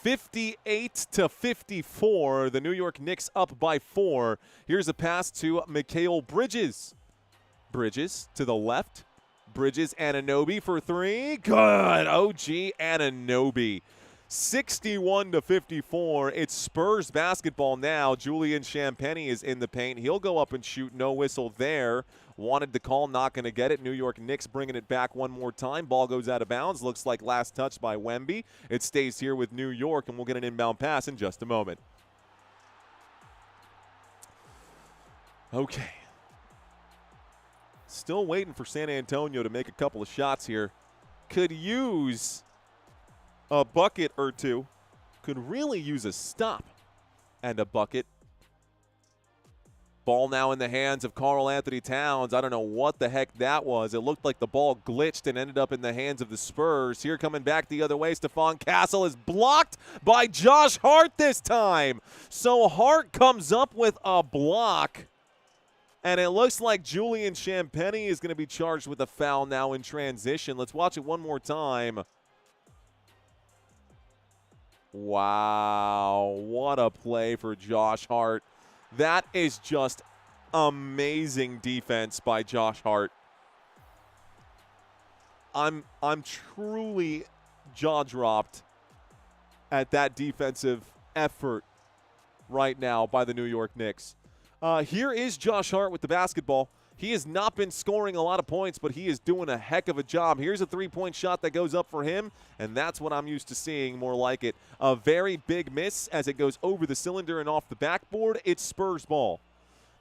58-54. The New York Knicks up by 4. Here's a pass to Mikal Bridges. Bridges to the left. Bridges, Anunoby for 3. Good. OG Anunoby. 61-54. It's Spurs basketball now. Julian Champagnie is in the paint. He'll go up and shoot. No whistle there. Wanted the call, not going to get it. New York Knicks bringing it back one more time. Ball goes out of bounds. Looks like last touch by Wemby. It stays here with New York, and we'll get an inbound pass in just a moment. Okay. Still waiting for San Antonio to make a couple of shots here. Could use a bucket or two. Could really use a stop and a bucket. Ball now in the hands of Karl-Anthony Towns. I don't know what the heck that was. It looked like the ball glitched and ended up in the hands of the Spurs. Here coming back the other way, Stephon Castle is blocked by Josh Hart this time. So Hart comes up with a block. And it looks like Julian Champagnie is going to be charged with a foul now in transition. Let's watch it one more time. Wow, what a play for Josh Hart. That is just amazing defense by Josh Hart. I'm truly jaw-dropped at that defensive effort right now by the New York Knicks. Here is Josh Hart with the basketball. He has not been scoring a lot of points, but he is doing a heck of a job. Here's a three-point shot that goes up for him, and that's what I'm used to seeing, more like it. A very big miss as it goes over the cylinder and off the backboard. It's Spurs ball.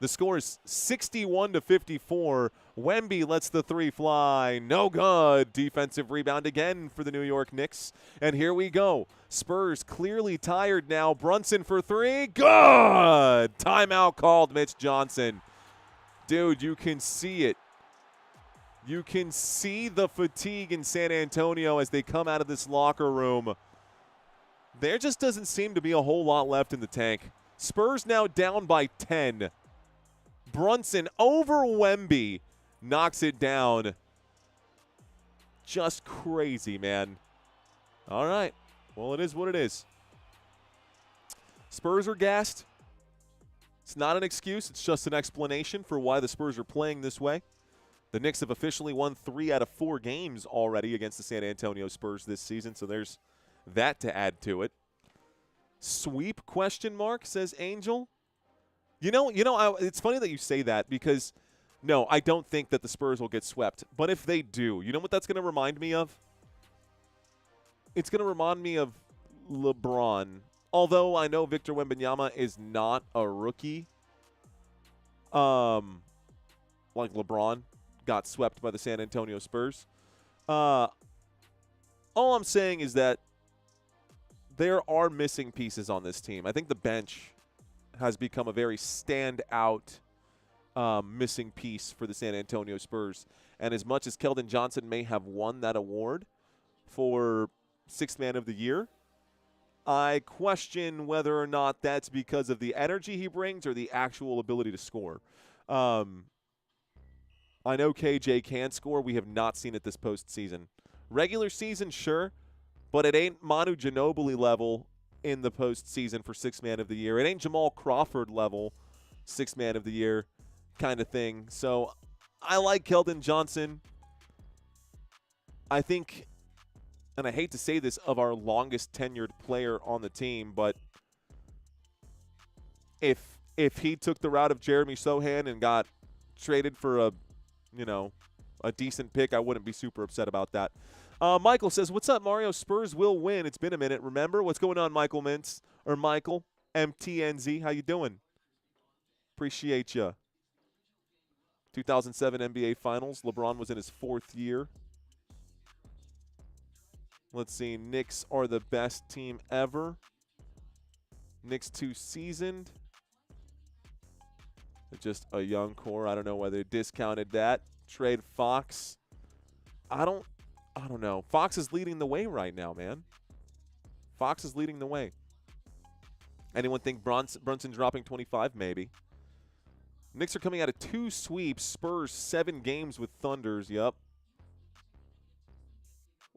The score is 61-54. Wemby lets the three fly. No good. Defensive rebound again for the New York Knicks. And here we go. Spurs clearly tired now. Brunson for 3. Good. Timeout called, Mitch Johnson. Dude, you can see it. You can see the fatigue in San Antonio as they come out of this locker room. There just doesn't seem to be a whole lot left in the tank. Spurs now down by 10. Brunson over Wemby knocks it down. Just crazy, man. All right. Well, it is what it is. Spurs are gassed. It's not an excuse. It's just an explanation for why the Spurs are playing this way. The Knicks have officially won 3 out of 4 games already against the San Antonio Spurs this season, so there's that to add to it. Sweep, question mark, says Angel. It's funny that you say that because, no, I don't think that the Spurs will get swept. But if they do, you know what that's going to remind me of? It's going to remind me of LeBron. Although I know Victor Wembanyama is not a rookie, like LeBron got swept by the San Antonio Spurs. All I'm saying is that there are missing pieces on this team. I think the bench has become a very standout missing piece for the San Antonio Spurs. And as much as Keldon Johnson may have won that award for Sixth Man of the Year, I question whether or not that's because of the energy he brings or the actual ability to score. I know KJ can score. We have not seen it this postseason. Regular season, sure, but it ain't Manu Ginobili level in the postseason for Sixth Man of the Year. It ain't Jamal Crawford level Sixth Man of the Year kind of thing. So I like Keldon Johnson. I think, and I hate to say this, of our longest tenured player on the team, but if he took the route of Jeremy Sohan and got traded for a decent pick, I wouldn't be super upset about that. Michael says, "What's up, Mario? Spurs will win. It's been a minute. Remember what's going on, Michael Mintz or Michael MTNZ? How you doing? Appreciate you." 2007 NBA Finals. LeBron was in his 4th year. Let's see. Knicks are the best team ever. Knicks 2 seasoned. Just a young core. I don't know why they discounted that. Trade Fox. I don't know. Fox is leading the way right now, man. Fox is leading the way. Anyone think Brunson dropping 25? Maybe. Knicks are coming out of 2 sweeps. Spurs 7 games with Thunders. Yep.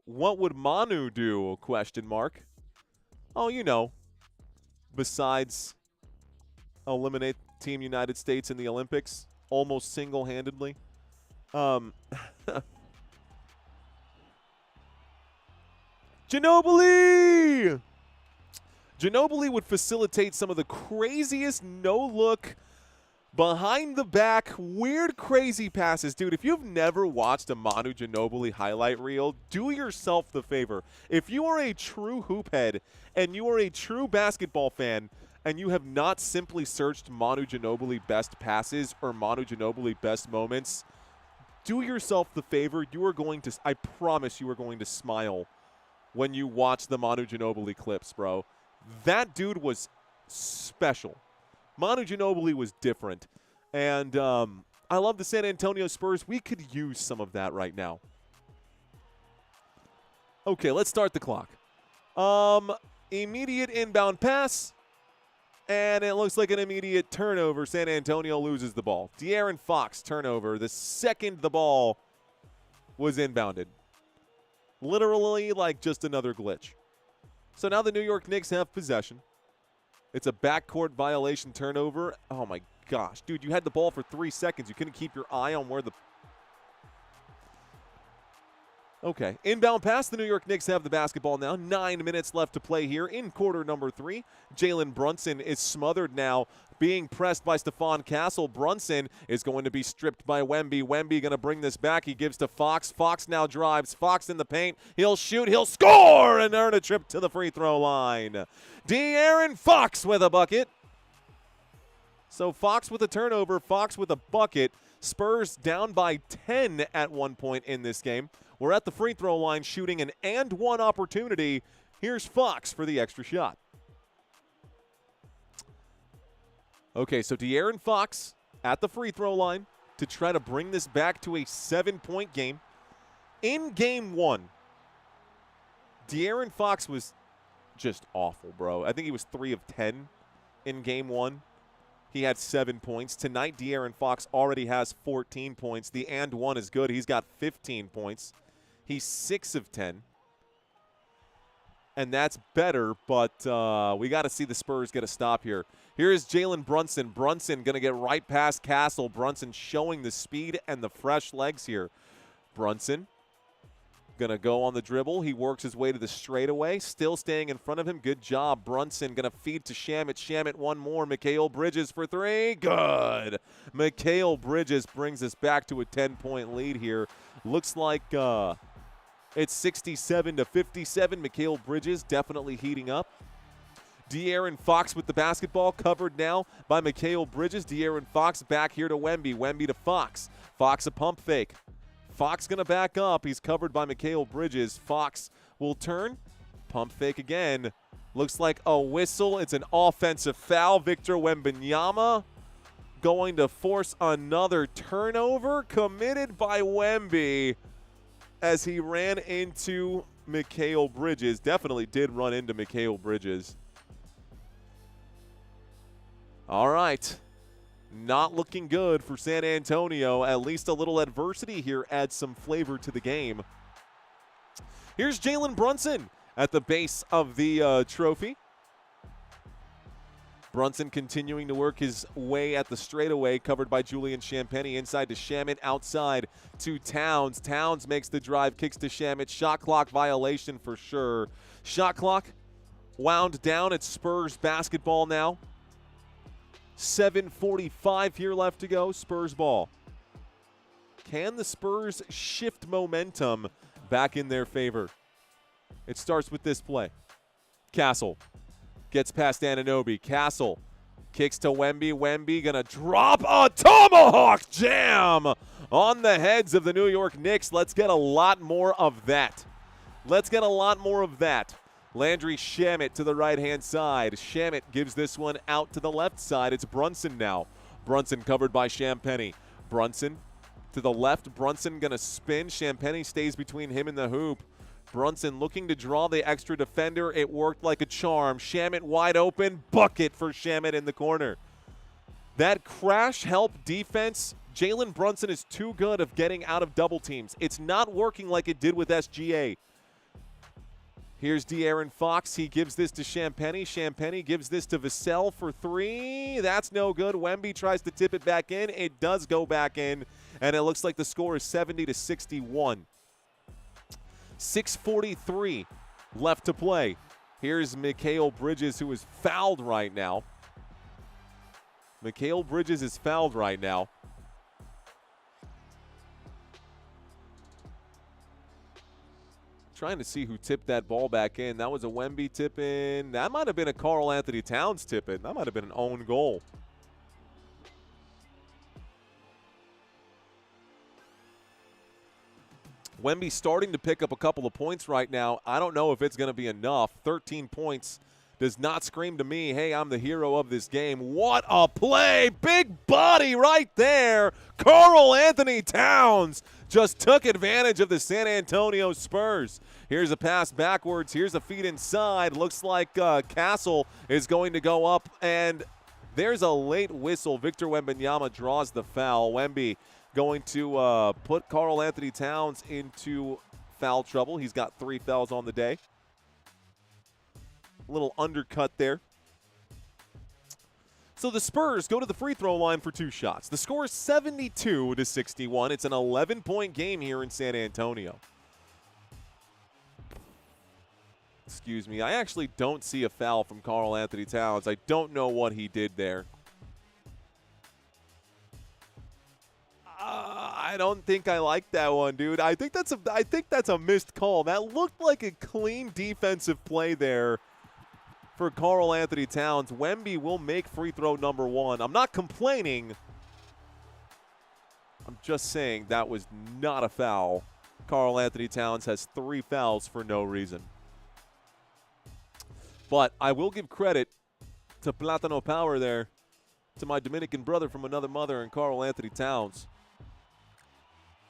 What would Manu do? Question mark. Oh, you know. Besides eliminate Team United States in the Olympics almost single-handedly. Ginobili! Ginobili would facilitate some of the craziest no-look, behind-the-back, weird, crazy passes. Dude, if you've never watched a Manu Ginobili highlight reel, do yourself the favor. If you are a true hoop head and you are a true basketball fan and you have not simply searched Manu Ginobili best passes or Manu Ginobili best moments, do yourself the favor. You are going to, I promise you are going to smile when you watch the Manu Ginobili clips, bro. That dude was special. Manu Ginobili was different. And I love the San Antonio Spurs. We could use some of that right now. Okay, let's start the clock. Immediate inbound pass. And it looks like an immediate turnover. San Antonio loses the ball. De'Aaron Fox turnover. The second the ball was inbounded. Literally like just another glitch. So now the New York Knicks have possession. It's a backcourt violation turnover. Oh, my gosh. Dude, you had the ball for 3 seconds. You couldn't keep your eye on where the... Okay. Inbound pass. The New York Knicks have the basketball now. 9 minutes left to play here in quarter number 3. Jalen Brunson is smothered now, being pressed by Stephon Castle. Brunson is going to be stripped by Wemby. Wemby going to bring this back. He gives to Fox. Fox now drives. Fox in the paint. He'll shoot. He'll score and earn a trip to the free throw line. De'Aaron Fox with a bucket. So Fox with a turnover. Fox with a bucket. Spurs down by 10 at one point in this game. We're at the free throw line shooting an and-one opportunity. Here's Fox for the extra shot. Okay, so De'Aaron Fox at the free throw line to try to bring this back to a 7-point game. In game 1, De'Aaron Fox was just awful, bro. I think he was 3 of 10 in game 1. He had 7 points. Tonight, De'Aaron Fox already has 14 points. The and one is good. He's got 15 points. He's 6 of 10. And that's better, but we got to see the Spurs get a stop here. Here is Jalen Brunson. Brunson going to get right past Castle. Brunson showing the speed and the fresh legs here. Brunson going to go on the dribble. He works his way to the straightaway. Still staying in front of him. Good job. Brunson going to feed to Shamet. Shamet one more. Mikal Bridges for 3. Good. Mikal Bridges brings us back to a 10-point lead here. Looks like it's 67-57. Mikal Bridges definitely heating up. De'Aaron Fox with the basketball, covered now by Mikal Bridges. De'Aaron Fox back here to Wemby. Wemby to Fox. Fox a pump fake. Fox going to back up. He's covered by Mikal Bridges. Fox will turn. Pump fake again. Looks like a whistle. It's an offensive foul. Victor Wembanyama going to force another turnover committed by Wemby as he ran into Mikal Bridges. Definitely did run into Mikal Bridges. All right. Not looking good for San Antonio. At least a little adversity here adds some flavor to the game. Here's Jalen Brunson at the base of the trophy. Brunson continuing to work his way at the straightaway, covered by Julian Champagnie. Inside to Shamet, outside to Towns. Towns makes the drive, kicks to Shamet. Shot clock violation for sure. Shot clock wound down. It's Spurs basketball now. 7:45 here left to go. Spurs ball. Can the Spurs shift momentum back in their favor? It starts with this play. Castle gets past Anunoby. Castle kicks to Wemby. Wemby gonna drop a tomahawk jam on the heads of the New York Knicks. Let's get a lot more of that. Let's get a lot more of that. Landry Shamet to the right-hand side. Shamet gives this one out to the left side. It's Brunson now. Brunson covered by Champagnie. Brunson to the left. Brunson going to spin. Champagnie stays between him and the hoop. Brunson looking to draw the extra defender. It worked like a charm. Shamet wide open. Bucket for Shamet in the corner. That crash help defense, Jalen Brunson is too good of getting out of double teams. It's not working like it did with SGA. Here's De'Aaron Fox. He gives this to Champagnie. Champagnie gives this to Vassell for three. That's no good. Wemby tries to tip it back in. It does go back in, and it looks like the score is 70-61. 6:43 left to play. Here's Mikal Bridges, who is fouled right now. Mikal Bridges is fouled right now. Trying to see who tipped that ball back in. That was a Wemby tip in. That might have been a Karl Anthony Towns tip in. That might have been an own goal. Wemby starting to pick up a couple of points right now. I don't know if it's going to be enough. 13 points does not scream to me, hey, I'm the hero of this game. What a play. Big body right there. Karl Anthony Towns just took advantage of the San Antonio Spurs. Here's a pass backwards. Here's a feed inside. Looks like Castle is going to go up, and there's a late whistle. Victor Wembanyama draws the foul. Wemby going to put Karl Anthony Towns into foul trouble. He's got 3 fouls on the day. A little undercut there. So the Spurs go to the free throw line for 2 shots. The score is 72-61. It's an 11-point game here in San Antonio. Excuse me. I actually don't see a foul from Karl Anthony Towns. I don't know what he did there. I don't think I like that one, dude. I think that's a missed call. That looked like a clean defensive play there for Karl Anthony Towns. Wemby will make free throw number 1. I'm not complaining. I'm just saying that was not a foul. Karl Anthony Towns has 3 fouls for no reason. But I will give credit to Platano Power there, to my Dominican brother from another mother, and Karl Anthony Towns,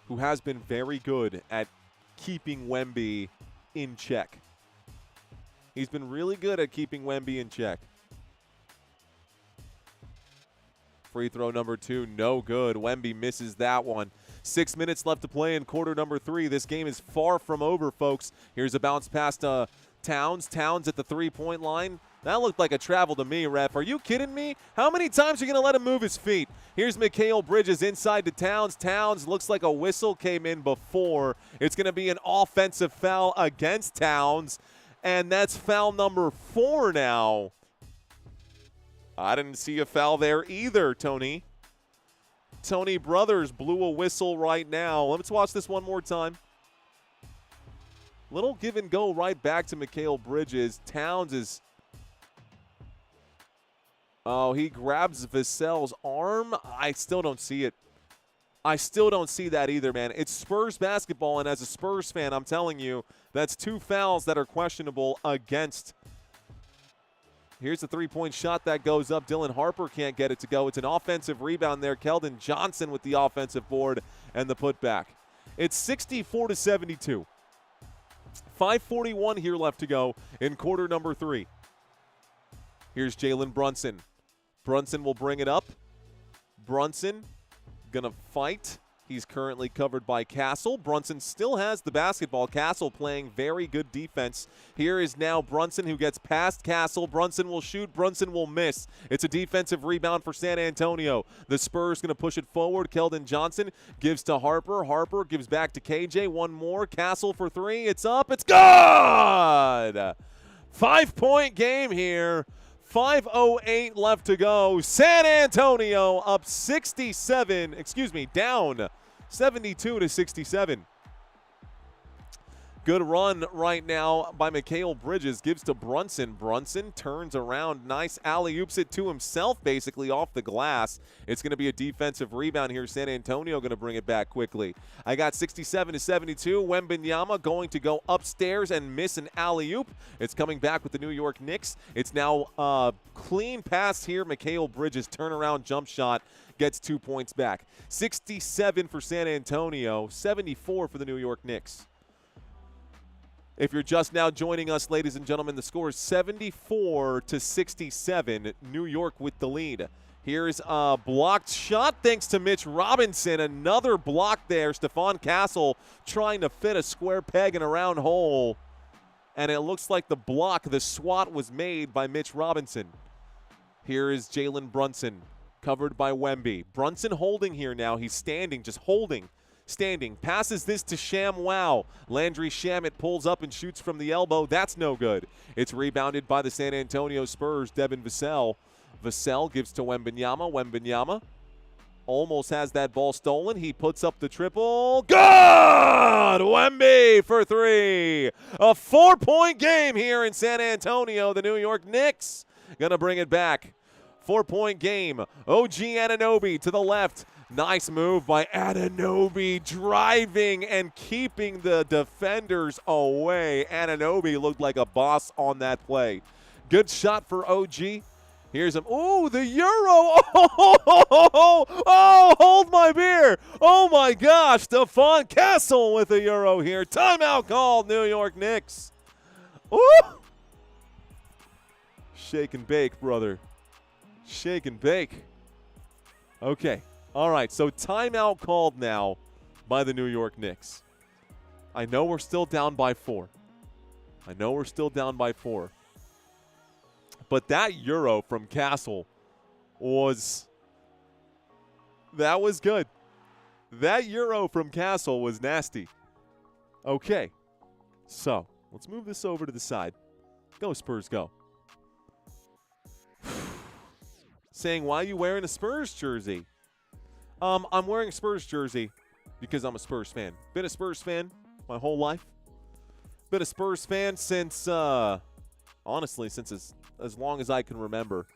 who has been very good at keeping Wemby in check. He's been really good at keeping Wemby in check. Free throw number 2, no good. Wemby misses that one. 6 minutes left to play in quarter number 3. This game is far from over, folks. Here's a bounce pass to Towns. Towns at the three-point line. That looked like a travel to me, ref. Are you kidding me? How many times are you going to let him move his feet? Here's Mikal Bridges inside to Towns. Towns looks like a whistle came in before. It's going to be an offensive foul against Towns, and that's foul number 4 now. I didn't see a foul there either, Tony. Tony Brothers blew a whistle right now. Let's watch this one more time. Little give and go right back to Mikal Bridges. Towns is... Oh, he grabs Vassell's arm. I still don't see it. I still don't see that either, man. It's Spurs basketball, and as a Spurs fan, I'm telling you, that's 2 fouls that are questionable against. Here's the three-point shot that goes up. Dylan Harper can't get it to go. It's an offensive rebound there. Keldon Johnson with the offensive board and the putback. It's 64-72. 5:41 here left to go in quarter number 3. Here's Jalen Brunson. Brunson will bring it up. Brunson gonna fight. He's currently covered by Castle. Brunson still has the basketball. Castle playing very good defense. Here is now Brunson, who gets past Castle. Brunson will shoot. Brunson will miss. It's a defensive rebound for San Antonio. The Spurs going to push it forward. Keldon Johnson gives to Harper. Harper gives back to KJ. One more. Castle for 3. It's up. It's good! 5-point game here. 5:08 left to go. San Antonio up 67, down 72-67. Good run right now by Mikal Bridges. Gives to Brunson. Brunson turns around. Nice alley-oops it to himself, basically, off the glass. It's going to be a defensive rebound here. San Antonio going to bring it back quickly. I got 67-72. Wembanyama going to go upstairs and miss an alley-oop. It's coming back with the New York Knicks. It's now clean pass here. Mikal Bridges turnaround jump shot. Gets 2 points back. 67 for San Antonio. 74 for the New York Knicks. If you're just now joining us, ladies and gentlemen, the score is 74-67. New York with the lead. Here's a blocked shot thanks to Mitch Robinson. Another block there. Stephon Castle trying to fit a square peg in a round hole. And it looks like the swat was made by Mitch Robinson. Here is Jalen Brunson, covered by Wemby. Brunson holding here now. He's standing, just holding. Standing, passes this to ShamWow. Landry Shamet pulls up and shoots from the elbow. That's no good. It's rebounded by the San Antonio Spurs, Devin Vassell. Vassell gives to Wembanyama. Wembanyama almost has that ball stolen. He puts up the triple. Good! Wemby for three. A 4-point game here in San Antonio. The New York Knicks gonna bring it back. 4-point game. OG Anunoby to the left. Nice move by Anunoby, driving and keeping the defenders away. Anunoby looked like a boss on that play. Good shot for OG. Here's him. Ooh, the Euro. Oh, hold my beer. Oh, my gosh. Stephon Castle with a Euro here. Timeout called, New York Knicks. Ooh. Shake and bake, brother. Shake and bake. Okay. All right, so timeout called now by the New York Knicks. I know we're still down by 4. But that Euro from Castle was good. That Euro from Castle was nasty. Okay, so let's move this over to the side. Go, Spurs, go. Saying, why are you wearing a Spurs jersey? I'm wearing a Spurs jersey because I'm a Spurs fan. Been a Spurs fan my whole life. Been a Spurs fan since, honestly, since as long as I can remember.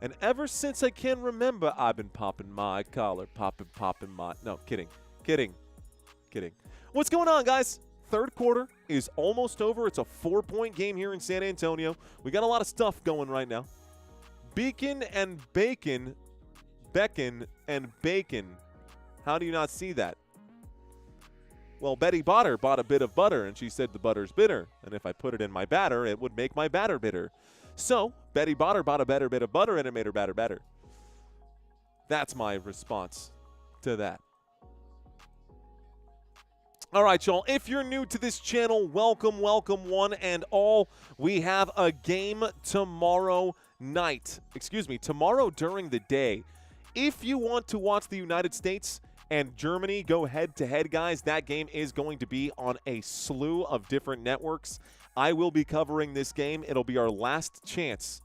And ever since I can remember, I've been popping my collar, popping my, no, kidding. What's going on, guys? Third quarter is almost over. It's a 4-point game here in San Antonio. We got a lot of stuff going right now. Beacon and Bacon. Beckon and Bacon. How do you not see that? Well, Betty Botter bought a bit of butter, and she said the butter's bitter. And if I put it in my batter, it would make my batter bitter. So, Betty Botter bought a better bit of butter, and it made her batter better. That's my response to that. All right, y'all. If you're new to this channel, welcome one and all. We have a game tomorrow night. Excuse me, tomorrow during the day. If you want to watch the United States and Germany go head-to-head, guys, that game is going to be on a slew of different networks. I will be covering this game. It'll be our last chance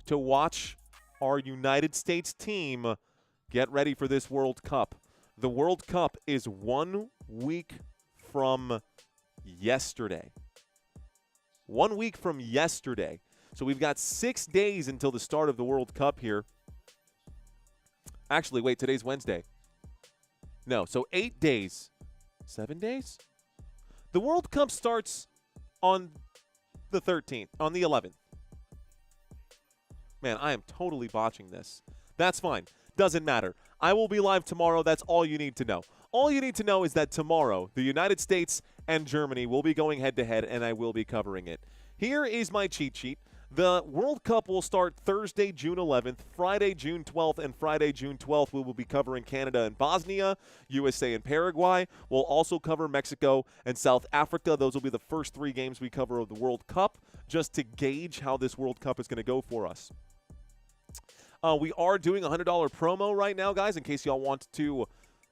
to watch our United States team get ready for this World Cup. The World Cup is 1 week from yesterday. 1 week from yesterday. So we've got 6 days until the start of the World Cup here. Actually, wait, today's Wednesday. No, so 8 days. 7 days? The World Cup starts on the 13th, on the 11th. Man, I am totally botching this. That's fine. Doesn't matter. I will be live tomorrow. That's all you need to know. All you need to know is that tomorrow, the United States and Germany will be going head-to-head, and I will be covering it. Here is my cheat sheet. The World Cup will start Thursday, June 11th, Friday, June 12th, and Friday, June 12th. We will be covering Canada and Bosnia, USA and Paraguay. We'll also cover Mexico and South Africa. Those will be the first 3 games we cover of the World Cup, just to gauge how this World Cup is going to go for us. We are doing a $100 promo right now, guys, in case y'all want to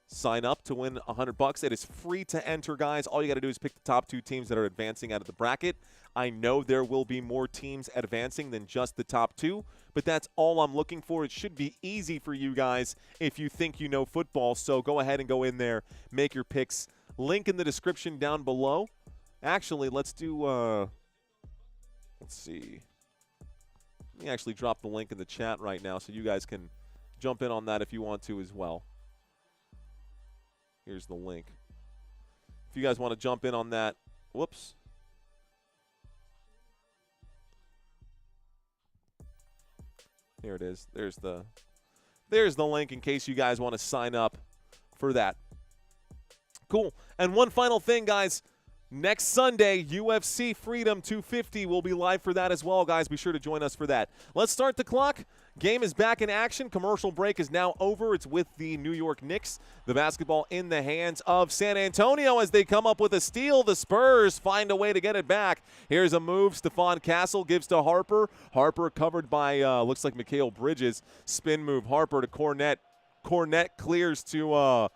sign up to win $100. It is free to enter, guys. All you got to do is pick the top 2 teams that are advancing out of the bracket. I know there will be more teams advancing than just the top 2, but that's all I'm looking for. It should be easy for you guys if you think you know football, so go ahead and go in there, make your picks. Link in the description down below, Actually, let's do, let's see. Let me actually drop the link in the chat right now so you guys can jump in on that if you want to as well. Here's the link. If you guys want to jump in on that, whoops. Here it is. There's the link in case you guys want to sign up for that. Cool. And one final thing, guys. Next Sunday, UFC Freedom 250 will be live for that as well, guys. Be sure to join us for that. Let's start the clock. Game is back in action. Commercial break is now over. It's with the New York Knicks. The basketball in the hands of San Antonio as they come up with a steal. The Spurs find a way to get it back. Here's a move. Stephon Castle gives to Harper. Harper covered by, looks like Mikal Bridges. Spin move. Harper to Cornette. Cornette clears to,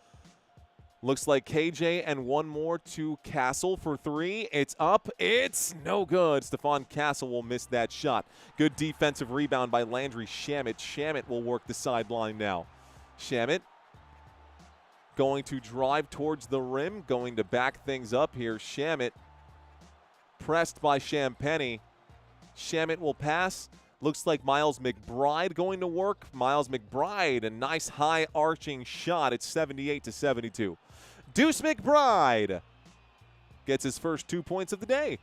looks like KJ and one more to Castle for three. It's up. It's no good. Stephon Castle will miss that shot. Good defensive rebound by Landry Shamet. Shamet will work the sideline now. Shamet going to drive towards the rim, going to back things up here. Shamet pressed by Champagnie. Shamet will pass. Looks like Miles McBride going to work. Miles McBride, a nice high arching shot. It's 78-72. Deuce McBride gets his first 2 points of the day.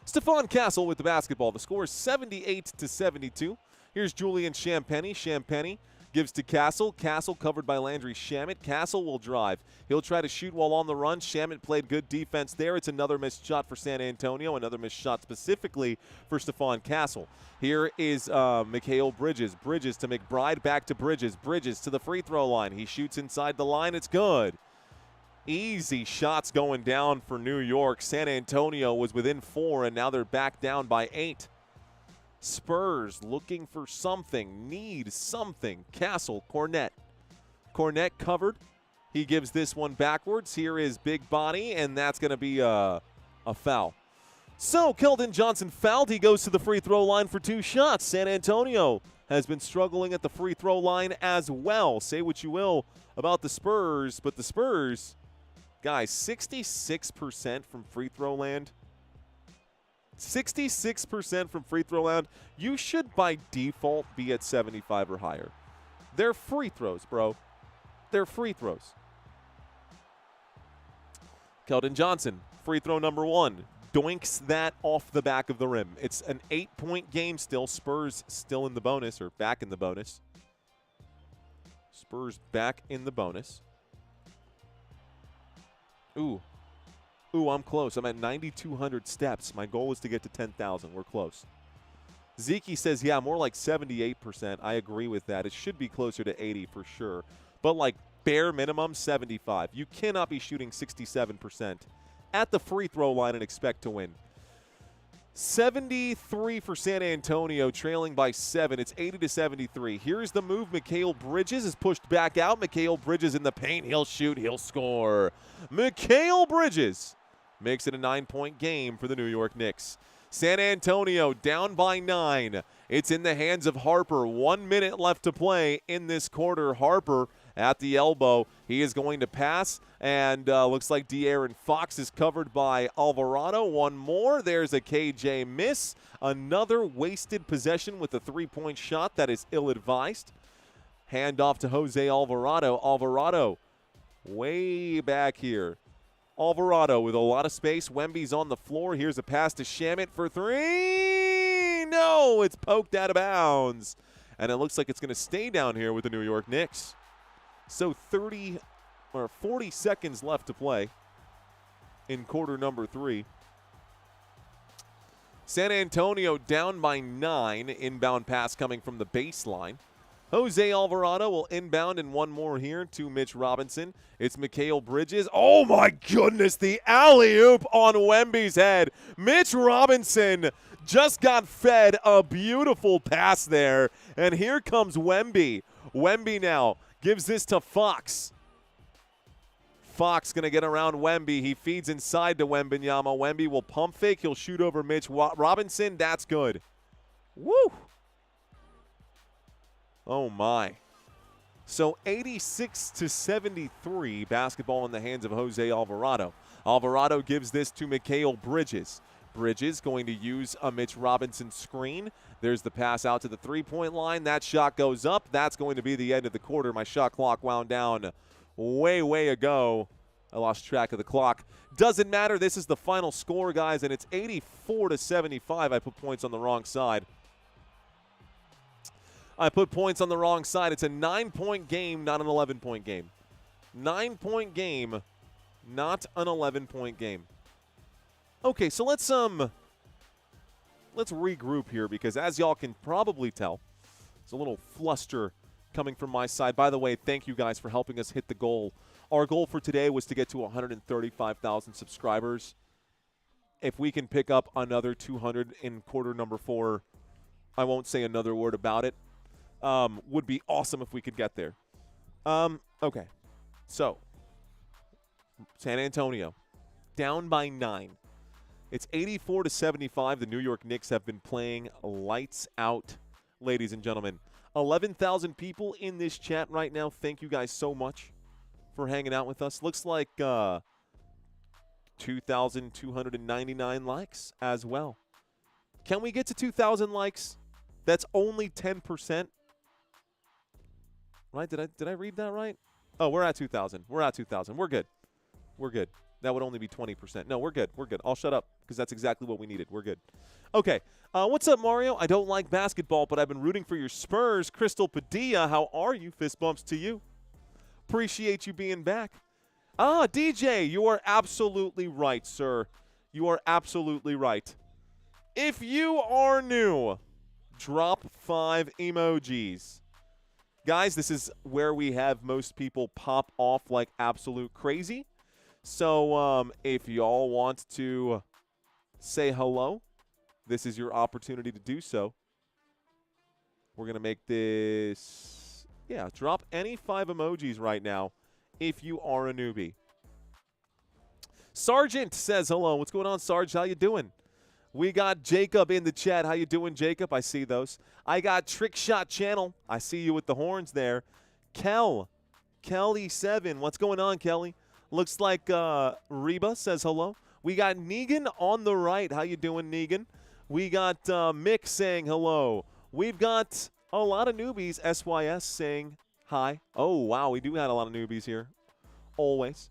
Stephon Castle with the basketball. The score is 78-72. Here's Julian Champagnie. Champagnie gives to Castle. Castle covered by Landry Shamet. Castle will drive. He'll try to shoot while on the run. Shamet played good defense there. It's another missed shot for San Antonio. Another missed shot specifically for Stephon Castle. Here is Mikal Bridges. Bridges to McBride. Back to Bridges. Bridges to the free throw line. He shoots inside the line. It's good. Easy shots going down for New York. San Antonio was within 4, and now they're back down by 8. Spurs looking for something, need something. Castle, Cornette. Cornette covered. He gives this one backwards. Here is Big Body, and that's going to be a foul. So Keldon Johnson fouled. He goes to the free throw line for 2 shots. San Antonio has been struggling at the free throw line as well. Say what you will about the Spurs, but the Spurs, guys, 66% from free throw land. 66% from free throw land. You should by default be at 75 or higher. They're free throws, bro. They're free throws. Keldon Johnson, free throw number 1. Doinks that off the back of the rim. It's an 8-point game still. Spurs still in the bonus, or back in the bonus. Spurs back in the bonus. Ooh, I'm close. I'm at 9,200 steps. My goal is to get to 10,000. We're close. Zeke says, yeah, more like 78%. I agree with that. It should be closer to 80 for sure. But like bare minimum, 75. You cannot be shooting 67% at the free throw line and expect to win. 73 for San Antonio, trailing by 7. It's 80-73. Here's the move. Mikal Bridges is pushed back out. Mikal Bridges in the paint. He'll shoot. He'll score. Mikal Bridges makes it a 9-point game for the New York Knicks. San Antonio down by 9. It's in the hands of Harper. 1 minute left to play in this quarter. Harper at the elbow. He is going to pass, and looks like De'Aaron Fox is covered by Alvarado. One more. There's a KJ miss. Another wasted possession with a 3-point shot. That is ill-advised. Hand off to Jose Alvarado. Alvarado way back here. Alvarado with a lot of space. Wemby's on the floor. Here's a pass to Shamet for 3. No, it's poked out of bounds. And it looks like it's going to stay down here with the New York Knicks. So 40 seconds left to play in quarter number 3. San Antonio down by 9. Inbound pass coming from the baseline. Jose Alvarado will inbound, and one more here to Mitch Robinson. It's Mikal Bridges. Oh, my goodness, the alley-oop on Wemby's head. Mitch Robinson just got fed a beautiful pass there, and here comes Wemby. Wemby now gives this to Fox. Fox going to get around Wemby. He feeds inside to Wembanyama. Wemby will pump fake. He'll shoot over Mitch Robinson. That's good. Woo! Oh, my. So 86-73, basketball in the hands of Jose Alvarado. Alvarado gives this to Mikal Bridges. Bridges going to use a Mitch Robinson screen. There's the pass out to the three-point line. That shot goes up. That's going to be the end of the quarter. My shot clock wound down way ago. I lost track of the clock. Doesn't matter. This is the final score, guys, and it's 84-75. I put points on the wrong side. It's a 9-point game, not an 11-point game. 9-point game, not an 11-point game. Okay, so let's regroup here because as y'all can probably tell, there's a little fluster coming from my side. By the way, thank you guys for helping us hit the goal. Our goal for today was to get to 135,000 subscribers. If we can pick up another 200 in quarter number 4, I won't say another word about it. Would be awesome if we could get there. Okay, so San Antonio down by 9. It's 84-75. The New York Knicks have been playing lights out, ladies and gentlemen. 11,000 people in this chat right now. Thank you guys so much for hanging out with us. Looks like 2,299 likes as well. Can we get to 2,000 likes? That's only 10%. Right? Did I read that right? Oh, we're at 2,000. We're at 2,000. We're good. We're good. That would only be 20%. No, we're good. We're good. I'll shut up because that's exactly what we needed. We're good. Okay. What's up, Mario? I don't like basketball, but I've been rooting for your Spurs. Crystal Padilla, how are you? Fist bumps to you. Appreciate you being back. DJ, you are absolutely right, sir. You are absolutely right. If you are new, drop 5 emojis. Guys, this is where we have most people pop off like absolute crazy. So if y'all want to say hello, this is your opportunity to do so. We're going to make this, drop any 5 emojis right now if you are a newbie. Sergeant says hello. What's going on, Sarge? How you doing? We got Jacob in the chat. How you doing, Jacob? I see those. I got Trick Shot Channel. I see you with the horns there. Kelly7. What's going on, Kelly? Looks like Reba says hello. We got Negan on the right. How you doing, Negan? We got Mick saying hello. We've got a lot of newbies, SYS, saying hi. Oh, wow, we do have a lot of newbies here. Always.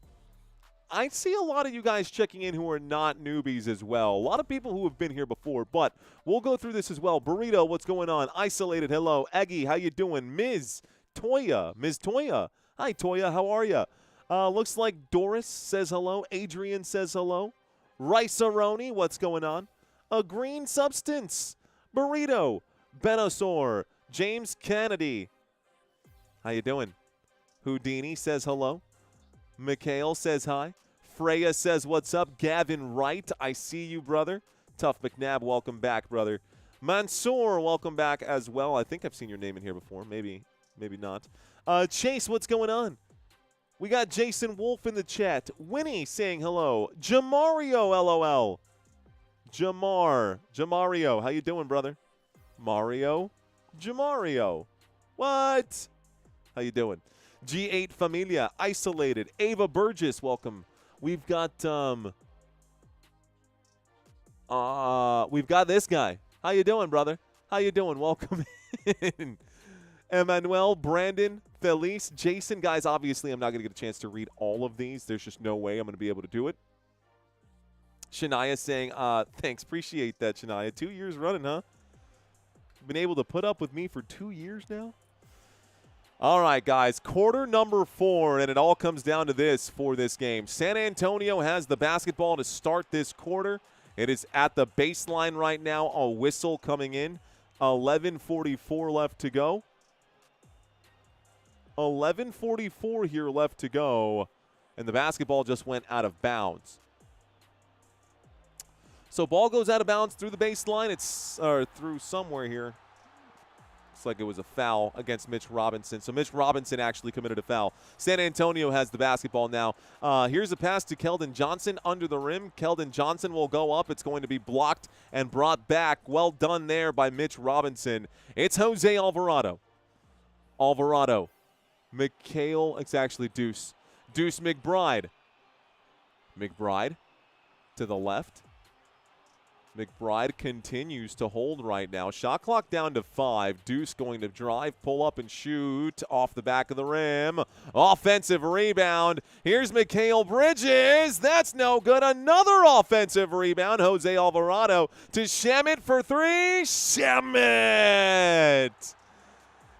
I see a lot of you guys checking in who are not newbies as well. A lot of people who have been here before, but we'll go through this as well. Burrito, what's going on? Isolated, hello. Eggy, how you doing? Ms. Toya. Hi, Toya, how are you? Looks like Doris says hello. Adrian says hello. Rice-A-Roni, what's going on? A Green Substance. Burrito. Benosaur. James Kennedy. How you doing? Houdini says hello. Mikhail says hi. Freya says what's up. Gavin Wright, I see you, brother. Tough McNabb, welcome back, brother. Mansoor, welcome back as well. I think I've seen your name in here before. Maybe not. Chase, what's going on? We got Jason Wolf in the chat. Winnie saying hello. Jamario, LOL. Jamario, how you doing, brother? Mario? Jamario. What? How you doing? G8 Familia, Isolated. Ava Burgess, welcome. We've got this guy. How you doing, brother? How you doing? Welcome in. Emmanuel, Brandon, Felice, Jason. Guys, obviously I'm not going to get a chance to read all of these. There's just no way I'm going to be able to do it. Shania saying, thanks. Appreciate that, Shania. 2 years running, huh? Been able to put up with me for 2 years now? All right, guys. Quarter number 4, and it all comes down to this for this game. San Antonio has the basketball to start this quarter. It is at the baseline right now. A whistle coming in. 11:44 left to go. 11:44 here left to go, and the basketball just went out of bounds. So ball goes out of bounds through the baseline. It's through somewhere here. Looks like it was a foul against Mitch Robinson. So Mitch Robinson actually committed a foul. San Antonio has the basketball now. Here's a pass to Keldon Johnson under the rim. Keldon Johnson will go up. It's going to be blocked and brought back. Well done there by Mitch Robinson. It's Jose Alvarado. Mikhail, it's actually Deuce. Deuce McBride. McBride to the left. McBride continues to hold right now. Shot clock down to 5. Deuce going to drive, pull up, and shoot off the back of the rim. Offensive rebound. Here's Mikal Bridges. That's no good. Another offensive rebound. Jose Alvarado to Shamet for 3. Shamet!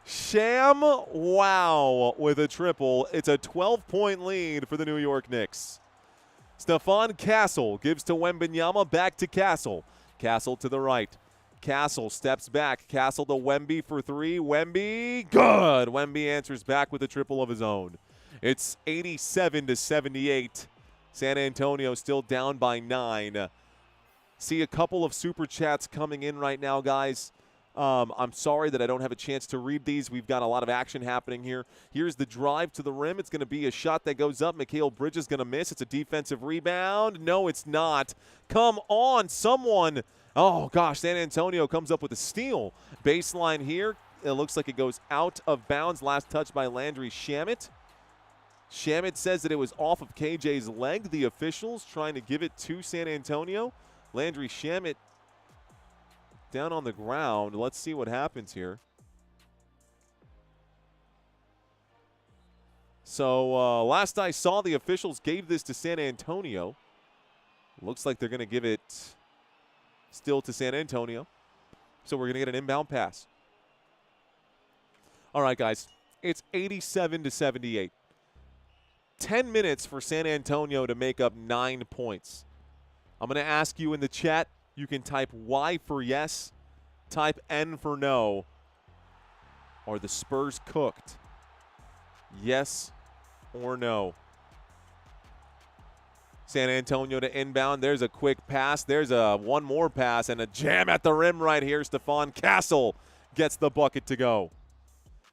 Sham wow with a triple. It's a 12-point lead for the New York Knicks. Stephon Castle gives to Wembanyama, back to Castle. Castle to the right. Castle steps back. Castle to Wemby for 3. Wemby, good. Wemby answers back with a triple of his own. It's 87-78. San Antonio still down by 9. See a couple of super chats coming in right now, guys. I'm sorry that I don't have a chance to read these. We've got a lot of action happening here. Here's the drive to the rim. It's going to be a shot that goes up. Mikal Bridges going to miss. It's a defensive rebound. No, it's not. Come on, someone. Oh, gosh, San Antonio comes up with a steal. Baseline here. It looks like it goes out of bounds. Last touch by Landry Shamet. Shamet says that it was off of KJ's leg. The officials trying to give it to San Antonio. Landry Shamet down on the ground. Let's see what happens here. So last I saw, the officials gave this to San Antonio. Looks like they're going to give it still to San Antonio. So we're going to get an inbound pass. All right, guys. It's 87-78. 10 minutes for San Antonio to make up 9 points. I'm going to ask you in the chat. You can type Y for yes, type N for no. Are the Spurs cooked? Yes or no? San Antonio to inbound. There's a quick pass. There's one more pass and a jam at the rim right here. Stephon Castle gets the bucket to go.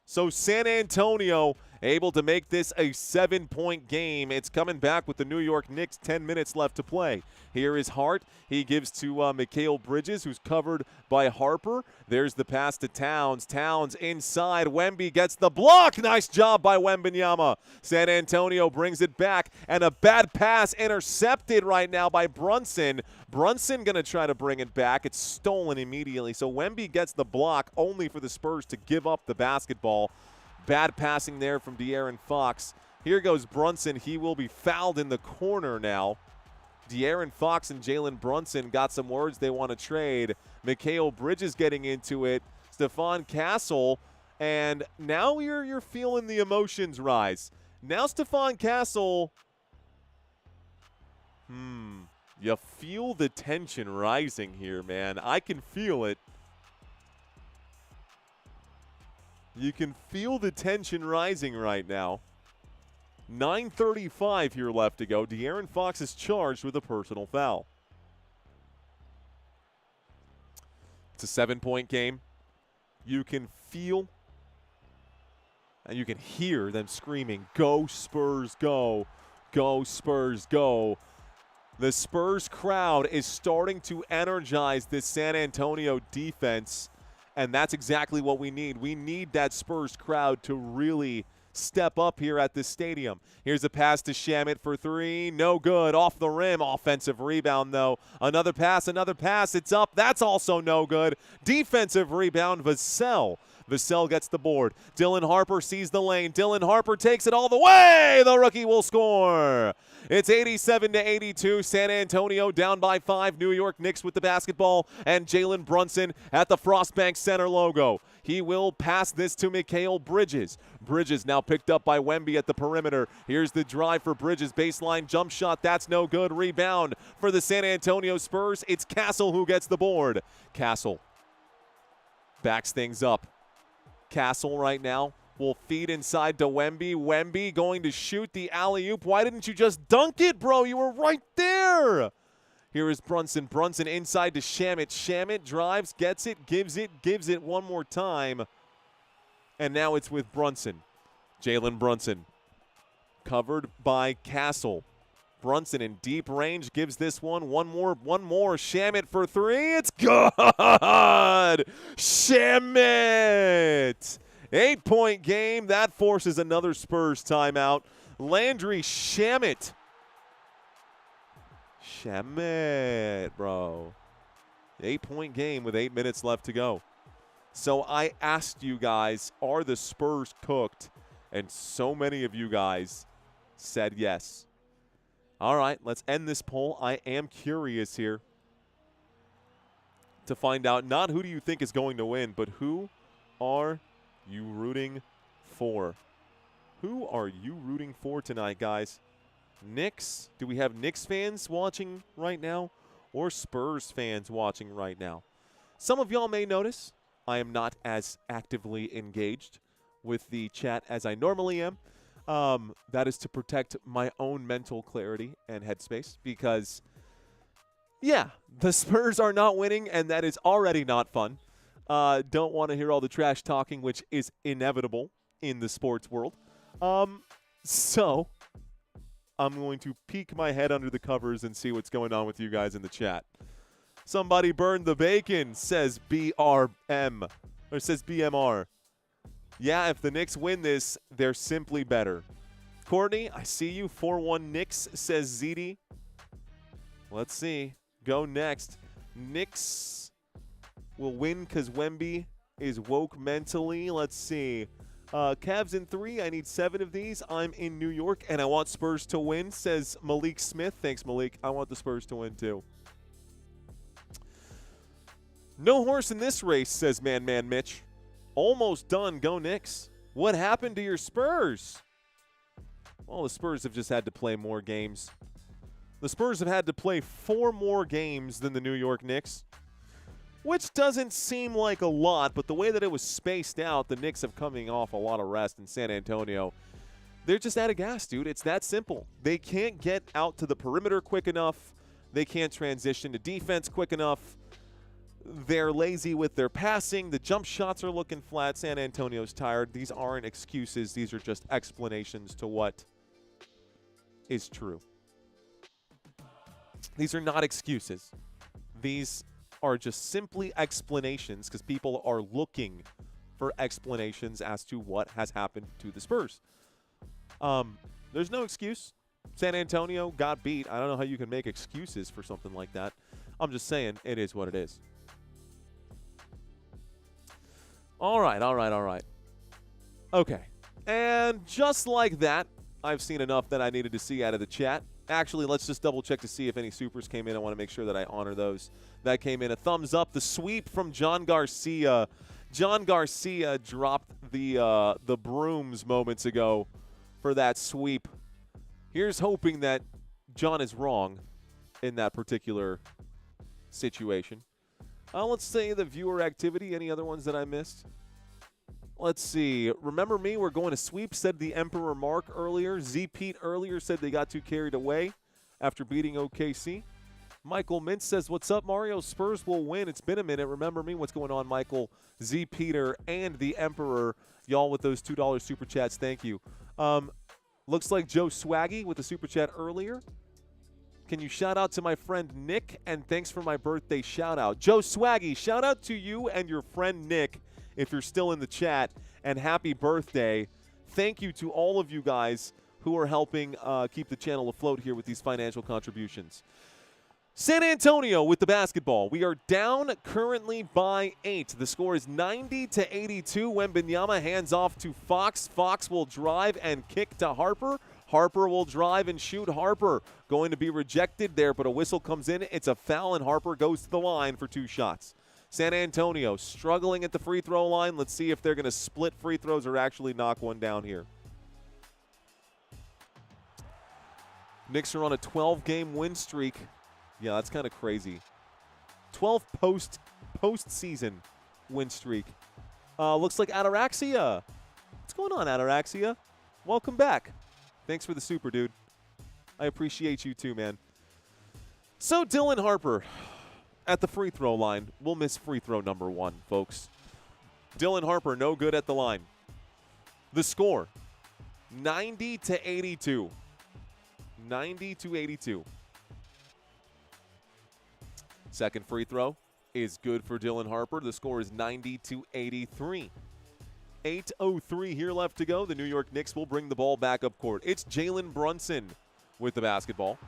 So San Antonio able to make this a 7-point game. It's coming back with the New York Knicks. 10 minutes left to play. Here is Hart. He gives to Mikal Bridges, who's covered by Harper. There's the pass to Towns. Towns inside. Wemby gets the block. Nice job by Wembanyama. San Antonio brings it back, and a bad pass intercepted right now by Brunson. Brunson going to try to bring it back. It's stolen immediately. So Wemby gets the block, only for the Spurs to give up the basketball. Bad passing there from De'Aaron Fox. Here goes Brunson. He will be fouled in the corner now. De'Aaron Fox and Jalen Brunson got some words they want to trade. Mikal Bridges getting into it. Stephon Castle. And now you're feeling the emotions rise. Now Stephon Castle. You feel the tension rising here, man. I can feel it. You can feel the tension rising right now. 9:35 here left to go. De'Aaron Fox is charged with a personal foul. It's a 7-point game. You can feel and you can hear them screaming, "Go Spurs, go! Go Spurs, go!" The Spurs crowd is starting to energize this San Antonio defense. And that's exactly what we need. We need that Spurs crowd to really step up here at this stadium. Here's a pass to Shamet for 3. No good. Off the rim. Offensive rebound, though. Another pass. It's up. That's also no good. Defensive rebound, Vassell. Vassell gets the board. Dylan Harper sees the lane. Dylan Harper takes it all the way. The rookie will score. It's 87-82. San Antonio down by 5. New York Knicks with the basketball. And Jalen Brunson at the Frostbank Center logo. He will pass this to Mikal Bridges. Bridges now picked up by Wemby at the perimeter. Here's the drive for Bridges. Baseline jump shot. That's no good. Rebound for the San Antonio Spurs. It's Castle who gets the board. Castle backs things up. Castle right now will feed inside to Wemby. Wemby going to shoot the alley-oop. Why didn't you just dunk it, bro? You were right there. Here is Brunson. Brunson inside to Shamet. Shamet drives, gets it, gives it one more time. And now it's with Brunson. Jalen Brunson covered by Castle. Brunson in deep range gives this one. One more. Shamet for 3. It's good. Shamet. 8-point game. That forces another Spurs timeout. Landry Shamet Shamet, bro. 8-point game with 8 minutes left to go. So I asked you guys, are the Spurs cooked? And so many of you guys said yes. All right, let's end this poll. I am curious here to find out not who do you think is going to win, but who are you rooting for? Who are you rooting for tonight, guys? Knicks? Do we have Knicks fans watching right now or Spurs fans watching right now? Some of y'all may notice I am not as actively engaged with the chat as I normally am. That is to protect my own mental clarity and headspace because, yeah, the Spurs are not winning, and that is already not fun. Don't want to hear all the trash talking, which is inevitable in the sports world. So I'm going to peek my head under the covers and see what's going on with you guys in the chat. Somebody burned the bacon, says BRM, or says BMR. Yeah, if the Knicks win this, they're simply better. Courtney, I see you. 4-1 Knicks, says ZD. Let's see. Go next. Knicks will win because Wemby is woke mentally. Let's see. Cavs in 3. I need 7 of these. I'm in New York, and I want Spurs to win, says Malik Smith. Thanks, Malik. I want the Spurs to win, too. No horse in this race, says Man Mitch. Almost done. Go Knicks. What happened to your Spurs? Well, the Spurs have just had to play more games. The Spurs have had to play 4 more games than the New York Knicks, which doesn't seem like a lot, but the way that it was spaced out, the Knicks have coming off a lot of rest in San Antonio. They're just out of gas, dude. It's that simple. They can't get out to the perimeter quick enough. They can't transition to defense quick enough. They're lazy with their passing. The jump shots are looking flat. San Antonio's tired. These aren't excuses. These are just explanations to what is true. These are not excuses. These are just simply explanations because people are looking for explanations as to what has happened to the Spurs. There's no excuse. San Antonio got beat. I don't know how you can make excuses for something like that. I'm just saying it is what it is. All right. Okay. And just like that, I've seen enough that I needed to see out of the chat. Actually, let's just double check to see if any supers came in. I want to make sure that I honor those. That came in. A thumbs up. The sweep from John Garcia. John Garcia dropped the brooms moments ago for that sweep. Here's hoping that John is wrong in that particular situation. Let's say the viewer activity. Any other ones that I missed? Let's see. Remember me? We're going to sweep, said the Emperor Mark earlier. Z Pete earlier said they got too carried away after beating OKC. Michael Mintz says, what's up, Mario? Spurs will win. It's been a minute. Remember me? What's going on, Michael? Z Peter and the Emperor. Y'all with those $2 super chats. Thank you. Looks like Joe Swaggy with the super chat earlier. Can you shout out to my friend Nick? And thanks for my birthday shout out. Joe Swaggy, shout out to you and your friend Nick if you're still in the chat. And happy birthday. Thank you to all of you guys who are helping keep the channel afloat here with these financial contributions. San Antonio with the basketball. We are down currently by 8. The score is 90-82. Wembanyama hands off to Fox. Fox will drive and kick to Harper. Harper will drive and shoot. Harper going to be rejected there, but a whistle comes in. It's a foul, and Harper goes to the line for 2 shots. San Antonio struggling at the free throw line. Let's see if they're going to split free throws or actually knock one down here. Knicks are on a 12-game win streak. Yeah, that's kind of crazy. 12 postseason win streak. Looks like Ataraxia. What's going on, Ataraxia? Welcome back. Thanks for the super, dude. I appreciate you too, man. So Dylan Harper at the free throw line. We'll miss free throw number 1, folks. Dylan Harper, no good at the line. The score, 90-82. 90-82. Second free throw is good for Dylan Harper. The score is 90-83. 8:03 here left to go. The New York Knicks will bring the ball back up court. It's Jalen Brunson with the basketball.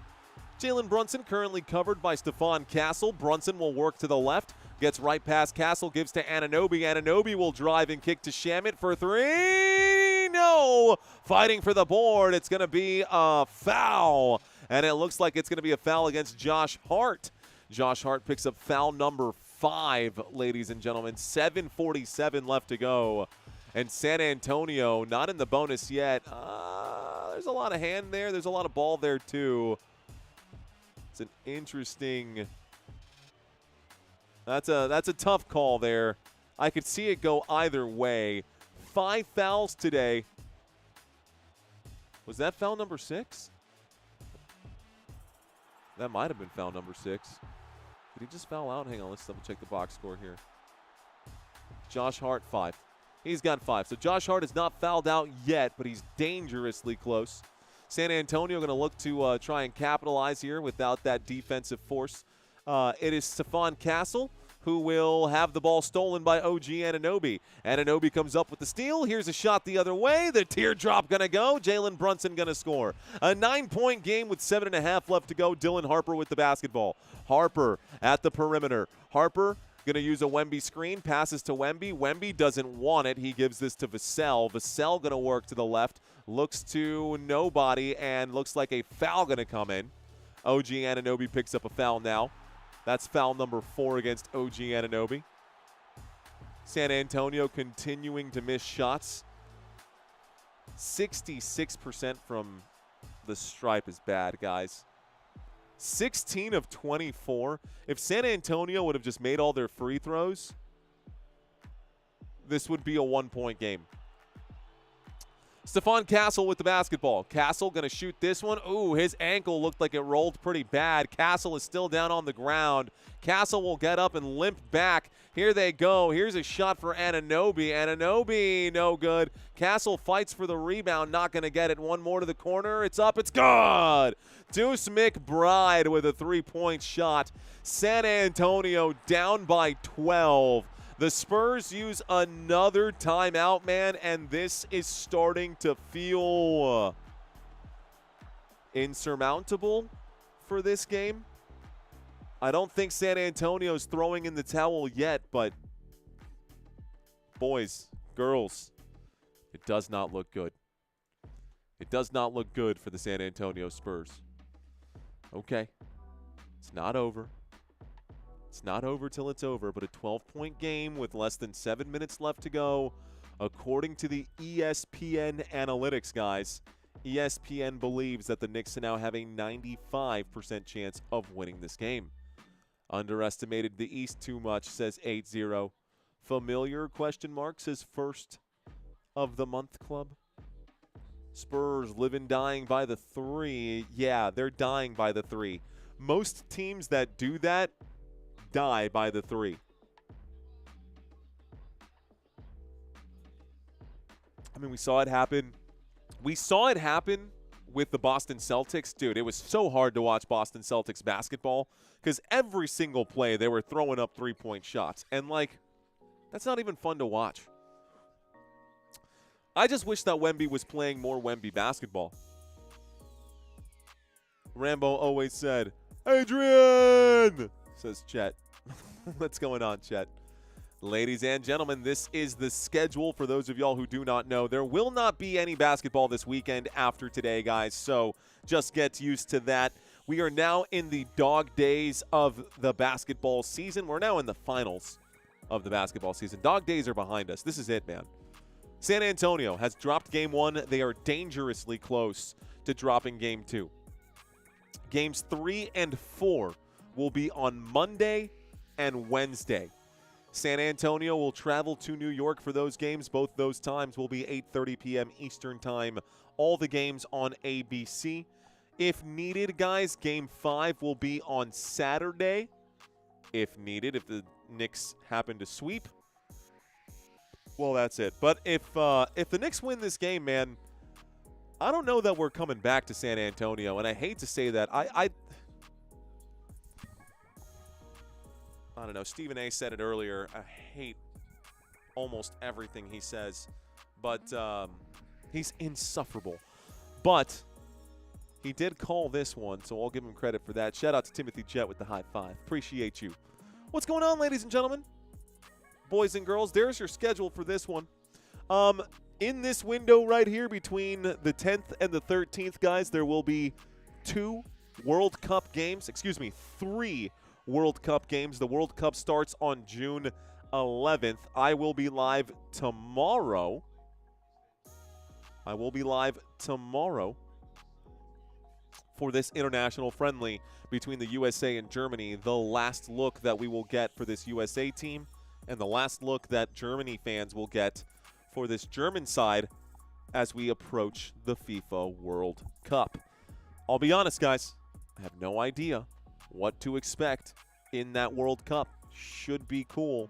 Jalen Brunson currently covered by Stephon Castle. Brunson will work to the left. Gets right past Castle, gives to Anunoby. Anunoby will drive and kick to Shamit for three. No! Fighting for the board. It's going to be a foul. And it looks like it's going to be a foul against Josh Hart. Josh Hart picks up foul number 5, ladies and gentlemen. 7:47 left to go. And San Antonio, not in the bonus yet. There's a lot of hand there. There's a lot of ball there, too. It's an interesting... That's a tough call there. I could see it go either way. 5 fouls today. Was that foul number 6? That might have been foul number 6. Did he just foul out? Hang on, let's double check the box score here. Josh Hart, 5. He's got 5. So Josh Hart is not fouled out yet, but he's dangerously close. San Antonio going to look to try and capitalize here without that defensive force. It is Stephon Castle who will have the ball stolen by OG Anunoby. Anunoby comes up with the steal. Here's a shot the other way. The teardrop going to go. Jalen Brunson going to score. A 9-point game with 7.5 left to go. Dylan Harper with the basketball. Harper at the perimeter. Harper going to use a Wemby screen. Passes to Wemby. Wemby doesn't want it. He gives this to Vassell. Vassell going to work to the left. Looks to nobody and looks like a foul going to come in. OG Anunoby picks up a foul now. That's foul number 4 against OG Anunoby. San Antonio continuing to miss shots. 66% from the stripe is bad, guys. 16 of 24. If San Antonio would have just made all their free throws, this would be a 1-point game. Stephon Castle with the basketball. Castle going to shoot this one. Ooh, his ankle looked like it rolled pretty bad. Castle is still down on the ground. Castle will get up and limp back. Here they go. Here's a shot for Anunoby. Anunoby, no good. Castle fights for the rebound. Not going to get it. One more to the corner. It's up. It's good. Deuce McBride with a 3-point shot. San Antonio down by 12. The Spurs use another timeout, man, and this is starting to feel insurmountable for this game. I don't think San Antonio's throwing in the towel yet, but boys, girls, it does not look good. It does not look good for the San Antonio Spurs. Okay, it's not over. It's not over till it's over, but a 12-point game with less than 7 minutes left to go. According to the ESPN analytics, guys, ESPN believes that the Knicks now have a 95% chance of winning this game. Underestimated the East too much, says 8-0. Familiar, question mark, says first of the month club. Spurs living, dying by the 3. Yeah, they're dying by the 3. Most teams that do that die by the 3. I mean, we saw it happen. We saw it happen with the Boston Celtics. Dude, it was so hard to watch Boston Celtics basketball because every single play they were throwing up 3-point shots. And, like, that's not even fun to watch. I just wish that Wemby was playing more Wemby basketball. Rambo always said, Adrian! Says Chet. What's going on, Chet? Ladies and gentlemen, this is the schedule for those of y'all who do not know. There will not be any basketball this weekend after today, guys, so just get used to that. We are now in the dog days of the basketball season. We're now in the finals of the basketball season. Dog days are behind us. This is it, man. San Antonio has dropped game 1. They are dangerously close to dropping game 2. Games 3 and 4 will be on Monday and Wednesday. San Antonio will travel to New York for those games. Both those times will be 8:30 p.m. Eastern Time. All the games on ABC. If needed, guys, Game 5 will be on Saturday. If needed, if the Knicks happen to sweep, well, that's it. But if the Knicks win this game, man, I don't know that we're coming back to San Antonio. And I hate to say that. I don't know. Stephen A. said it earlier. I hate almost everything he says. But he's insufferable. But He did call this one, so I'll give him credit for that. Shout out to Timothy Jet with the high five. Appreciate you. What's going on, ladies and gentlemen? Boys and girls, there's your schedule for this one. In this window right here between the 10th and the 13th, guys, there will be 3 World Cup games. The World Cup starts on June 11th. I will be live tomorrow. For this international friendly between the USA and Germany, the last look that we will get for this USA team and the last look that Germany fans will get for this German side as we approach the FIFA World Cup. I'll be honest, guys, I have no idea what to expect in that World Cup. Should be cool.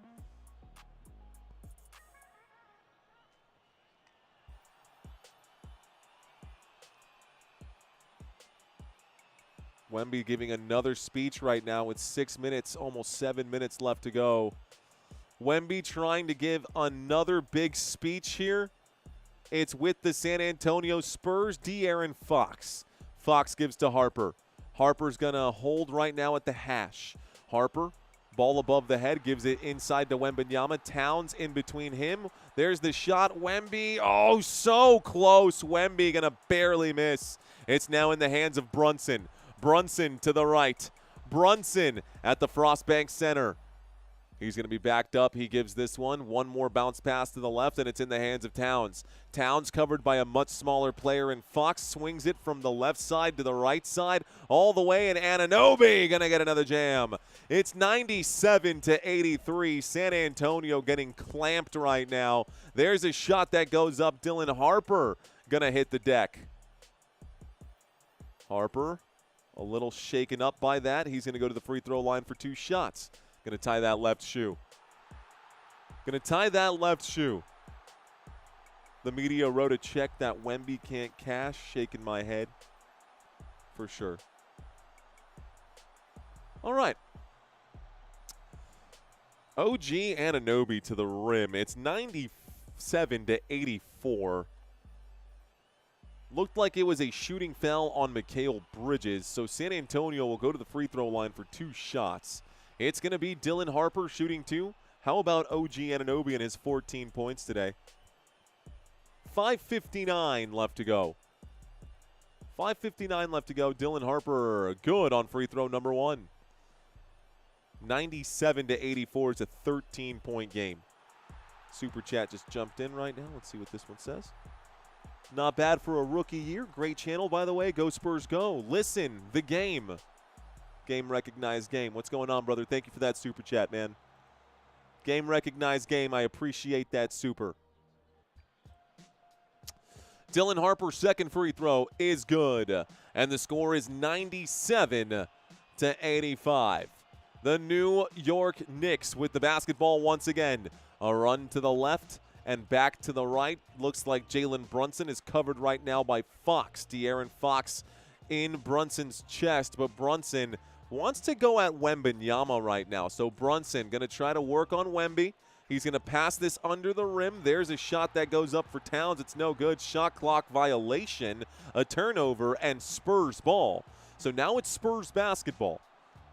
Wemby giving another speech right now with 6 minutes, almost 7 minutes left to go. Wemby trying to give another big speech here. It's with the San Antonio Spurs, De'Aaron Fox. Fox gives to Harper. Harper's going to hold right now at the hash. Harper, ball above the head, gives it inside to Wembanyama. Towns in between him. There's the shot. Wemby, oh, so close. Wemby going to barely miss. It's now in the hands of Brunson. Brunson to the right. Brunson at the Frostbank Center. He's going to be backed up. He gives this one. One more bounce pass to the left, and it's in the hands of Towns. Towns covered by a much smaller player, and Fox swings it from the left side to the right side all the way, and Anunoby going to get another jam. It's 97-83. San Antonio getting clamped right now. There's a shot that goes up. Dylan Harper going to hit the deck. Harper a little shaken up by that. He's going to go to the free throw line for 2 shots. Going to tie that left shoe. The media wrote a check that Wemby can't cash. Shaking my head. For sure. All right. OG Anunoby to the rim. It's 97-84. Looked like it was a shooting foul on Mikal Bridges. So San Antonio will go to the free throw line for 2 shots. It's going to be Dylan Harper shooting 2. How about OG Anunoby and his 14 points today? 5:59 left to go. Dylan Harper good on free throw number 1. 97-84 is a 13-point game. Super Chat just jumped in right now. Let's see what this one says. Not bad for a rookie year. Great channel, by the way. Go Spurs, go. Listen, the game. Game recognized game. What's going on, brother? Thank you for that super chat, man. Game recognized game. I appreciate that super. Dylan Harper's second free throw is good. And the score is 97-85. The New York Knicks with the basketball once again. A run to the left and back to the right. Looks like Jalen Brunson is covered right now by Fox. De'Aaron Fox in Brunson's chest, but Brunson wants to go at Wembanyama right now. So Brunson going to try to work on Wemby. He's going to pass this under the rim. There's a shot that goes up for Towns. It's no good. Shot clock violation, a turnover, and Spurs ball. So now it's Spurs basketball.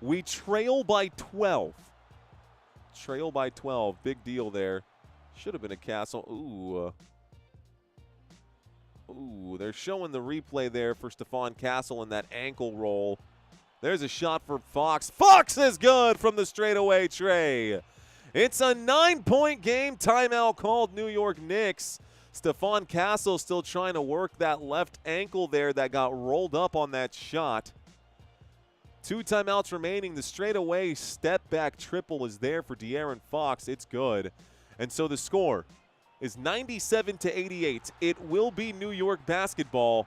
We trail by 12. Big deal there. Should have been a Castle. Ooh, they're showing the replay there for Stephon Castle in that ankle roll. There's a shot for Fox. Fox is good from the straightaway tray. It's a 9-point game. Timeout called New York Knicks. Stephon Castle still trying to work that left ankle there that got rolled up on that shot. 2 timeouts remaining. The straightaway step-back triple is there for De'Aaron Fox. It's good. And so the score is 97-88. It will be New York basketball.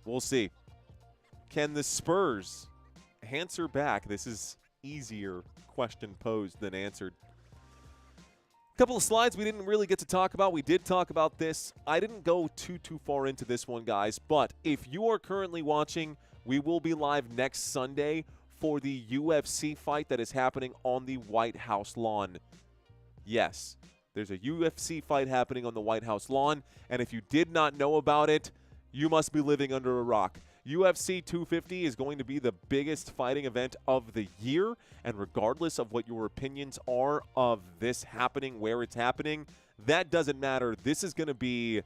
We'll see. Can the Spurs answer back? This is easier question posed than answered. A couple of slides we didn't really get to talk about. We did talk about this. I didn't go too far into this one, guys. But if you are currently watching, we will be live next Sunday for the UFC fight that is happening on the White House lawn. Yes, there's a UFC fight happening on the White House lawn. And if you did not know about it, you must be living under a rock. UFC 250 is going to be the biggest fighting event of the year, and regardless of what your opinions are of this happening, where it's happening, that doesn't matter. This is going to be,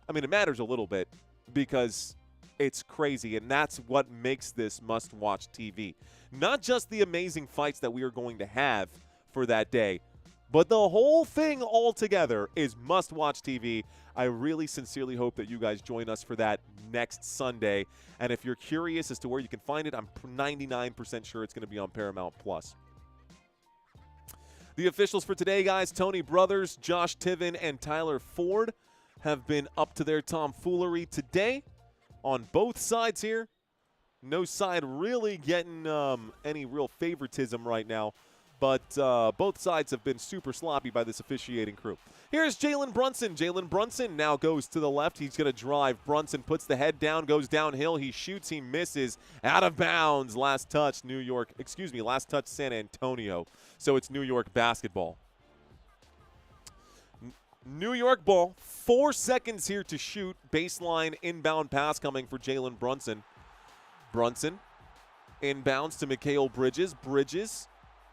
I mean, it matters a little bit because it's crazy, and that's what makes this must-watch TV. Not just the amazing fights that we are going to have for that day, but the whole thing altogether is must-watch TV. I really sincerely hope that you guys join us for that next Sunday. And if you're curious as to where you can find it, I'm 99% sure it's going to be on Paramount+. The officials for today, guys, Tony Brothers, Josh Tiven, and Tyler Ford have been up to their tomfoolery today on both sides here. No side really getting any real favoritism right now. But both sides have been super sloppy by this officiating crew. Here's Jalen Brunson. Jalen Brunson now goes to the left. He's going to drive. Brunson puts the head down, goes downhill. He shoots. He misses. Out of bounds. Last touch, last touch, San Antonio. So it's New York basketball. New York ball. 4 seconds here to shoot. Baseline inbound pass coming for Jalen Brunson. Brunson inbounds to Mikal Bridges.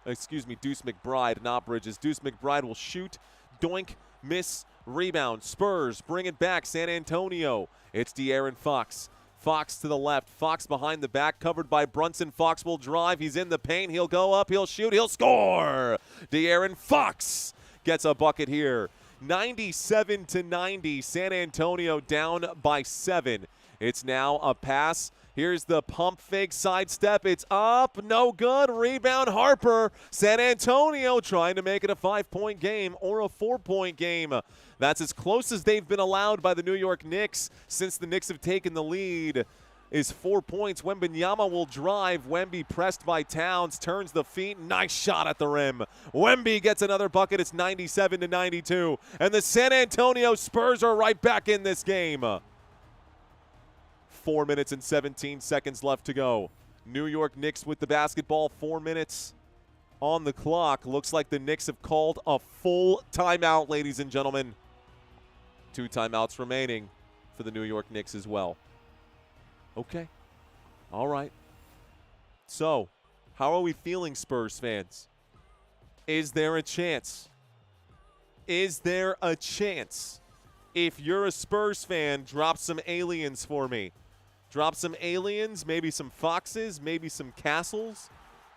Deuce McBride, not Bridges. Deuce McBride will shoot. Doink, miss, rebound. Spurs bring it back. San Antonio. It's De'Aaron Fox. Fox to the left. Fox behind the back, covered by Brunson. Fox will drive. He's in the paint. He'll go up. He'll shoot. He'll score. De'Aaron Fox gets a bucket here. 97-90. San Antonio down by 7. It's now a pass. Here's the pump fake sidestep. It's up. No good. Rebound Harper. San Antonio trying to make it a 5-point game or a 4-point game. That's as close as they've been allowed by the New York Knicks since the Knicks have taken the lead. Is 4 points. Wembanyama will drive. Wemby pressed by Towns. Turns the feet. Nice shot at the rim. Wemby gets another bucket. It's 97-92. And the San Antonio Spurs are right back in this game. 4 minutes and 17 seconds left to go. New York Knicks with the basketball. 4 minutes on the clock. Looks like the Knicks have called a full timeout, ladies and gentlemen. 2 timeouts remaining for the New York Knicks as well. Okay. All right. So, how are we feeling, Spurs fans? Is there a chance? Is there a chance? If you're a Spurs fan, drop some aliens for me. Drop some aliens, maybe some foxes, maybe some castles.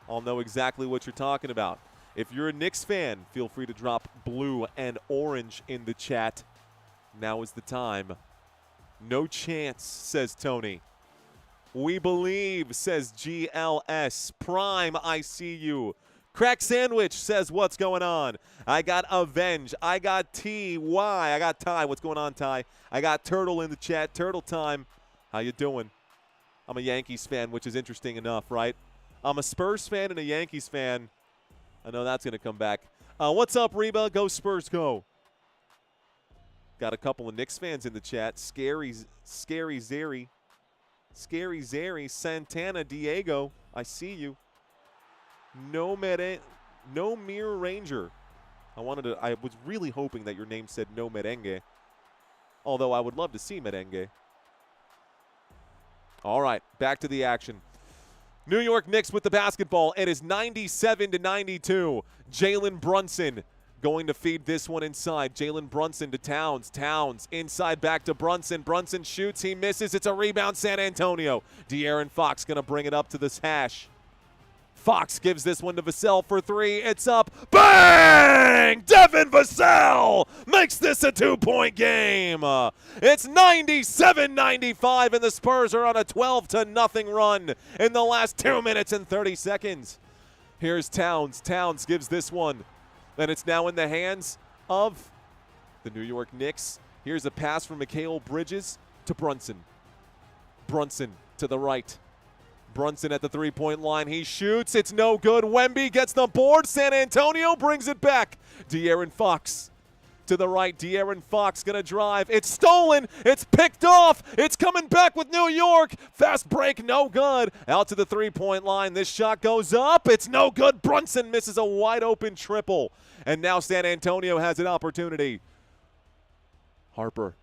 I'll know exactly what you're talking about. If you're a Knicks fan, feel free to drop blue and orange in the chat. Now is the time. No chance, says Tony. We believe, says GLS. Prime, I see you. Crack Sandwich says, what's going on? I got Avenge. I got TY. I got Ty. What's going on, Ty? I got Turtle in the chat. Turtle time. How you doing? I'm a Yankees fan, which is interesting enough, right? I'm a Spurs fan and a Yankees fan. I know that's going to come back. What's up, Reba? Go Spurs, go. Got a couple of Knicks fans in the chat. Scary Zeri. Santana Diego. I see you. No Mirror Ranger. I was really hoping that your name said no merengue. Although I would love to see merengue. All right, back to the action. New York Knicks with the basketball. It is 97-92. Jalen Brunson going to feed this one inside. Jalen Brunson to Towns. Towns inside back to Brunson. Brunson shoots. He misses. It's a rebound, San Antonio. De'Aaron Fox going to bring it up to this hash. Fox gives this one to Vassell for 3. It's up. Bang! Devin Vassell makes this a 2-point game. It's 97-95, and the Spurs are on a 12-0 run in the last 2 minutes and 30 seconds. Here's Towns. Towns gives this one. And it's now in the hands of the New York Knicks. Here's a pass from Mikal Bridges to Brunson. Brunson to the right. Brunson at the 3-point line. He shoots. It's no good. Wemby gets the board. San Antonio brings it back. De'Aaron Fox to the right. De'Aaron Fox going to drive. It's stolen. It's picked off. It's coming back with New York. Fast break. No good. Out to the 3-point line. This shot goes up. It's no good. Brunson misses a wide open triple. And now San Antonio has an opportunity. Harper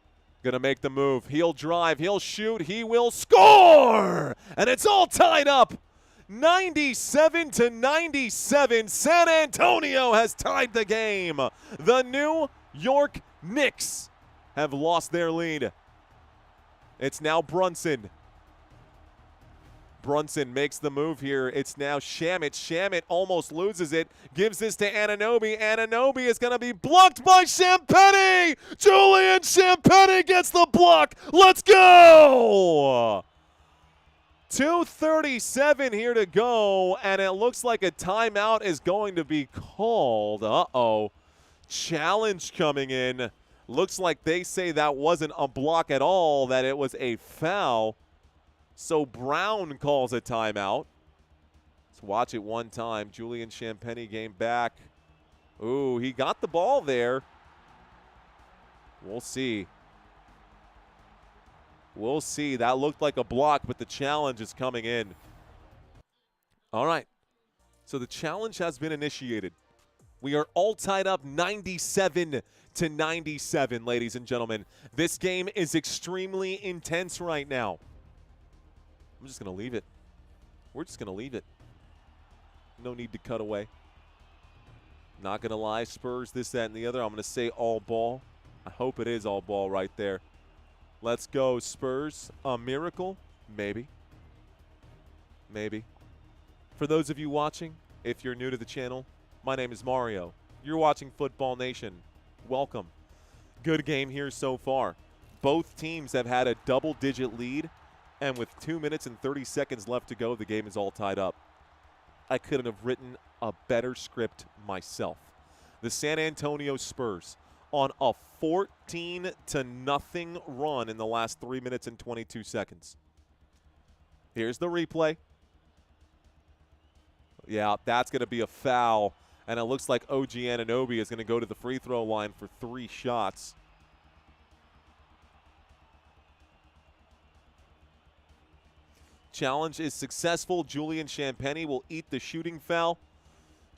Gonna make the move. He'll drive. He'll shoot. He will score! And it's all tied up. 97-97. San Antonio has tied the game. The New York Knicks have lost their lead. It's now Brunson. Brunson makes the move here. It's now Shamet. Shamet almost loses it. Gives this to Anunoby. Anunoby is going to be blocked by Champagnie. Julian Champagnie gets the block. Let's go! 2:37 here to go, and it looks like a timeout is going to be called. Uh-oh. Challenge coming in. Looks like they say that wasn't a block at all, that it was a foul. So Brown calls a timeout. Let's watch it one time. Julian Champagnie game back. Ooh, he got the ball there. We'll see. We'll see. That looked like a block, but the challenge is coming in. All right. So the challenge has been initiated. We are all tied up 97-97, ladies and gentlemen. This game is extremely intense right now. I'm just going to leave it. We're just going to leave it. No need to cut away. Not going to lie. Spurs, this, that, and the other. I'm going to say all ball. I hope it is all ball right there. Let's go, Spurs. A miracle? Maybe. Maybe. For those of you watching, if you're new to the channel, my name is Mario. You're watching Football Nation. Welcome. Good game here so far. Both teams have had a double-digit lead, and with 2 minutes and 30 seconds left to go, the game is all tied up. I couldn't have written a better script myself. The San Antonio Spurs on a 14-0 run in the last 3 minutes and 22 seconds. Here's the replay. Yeah, that's going to be a foul, and it looks like OG Anunoby is going to go to the free throw line for 3 shots. Challenge is successful. Julian Champagnie will eat the shooting foul.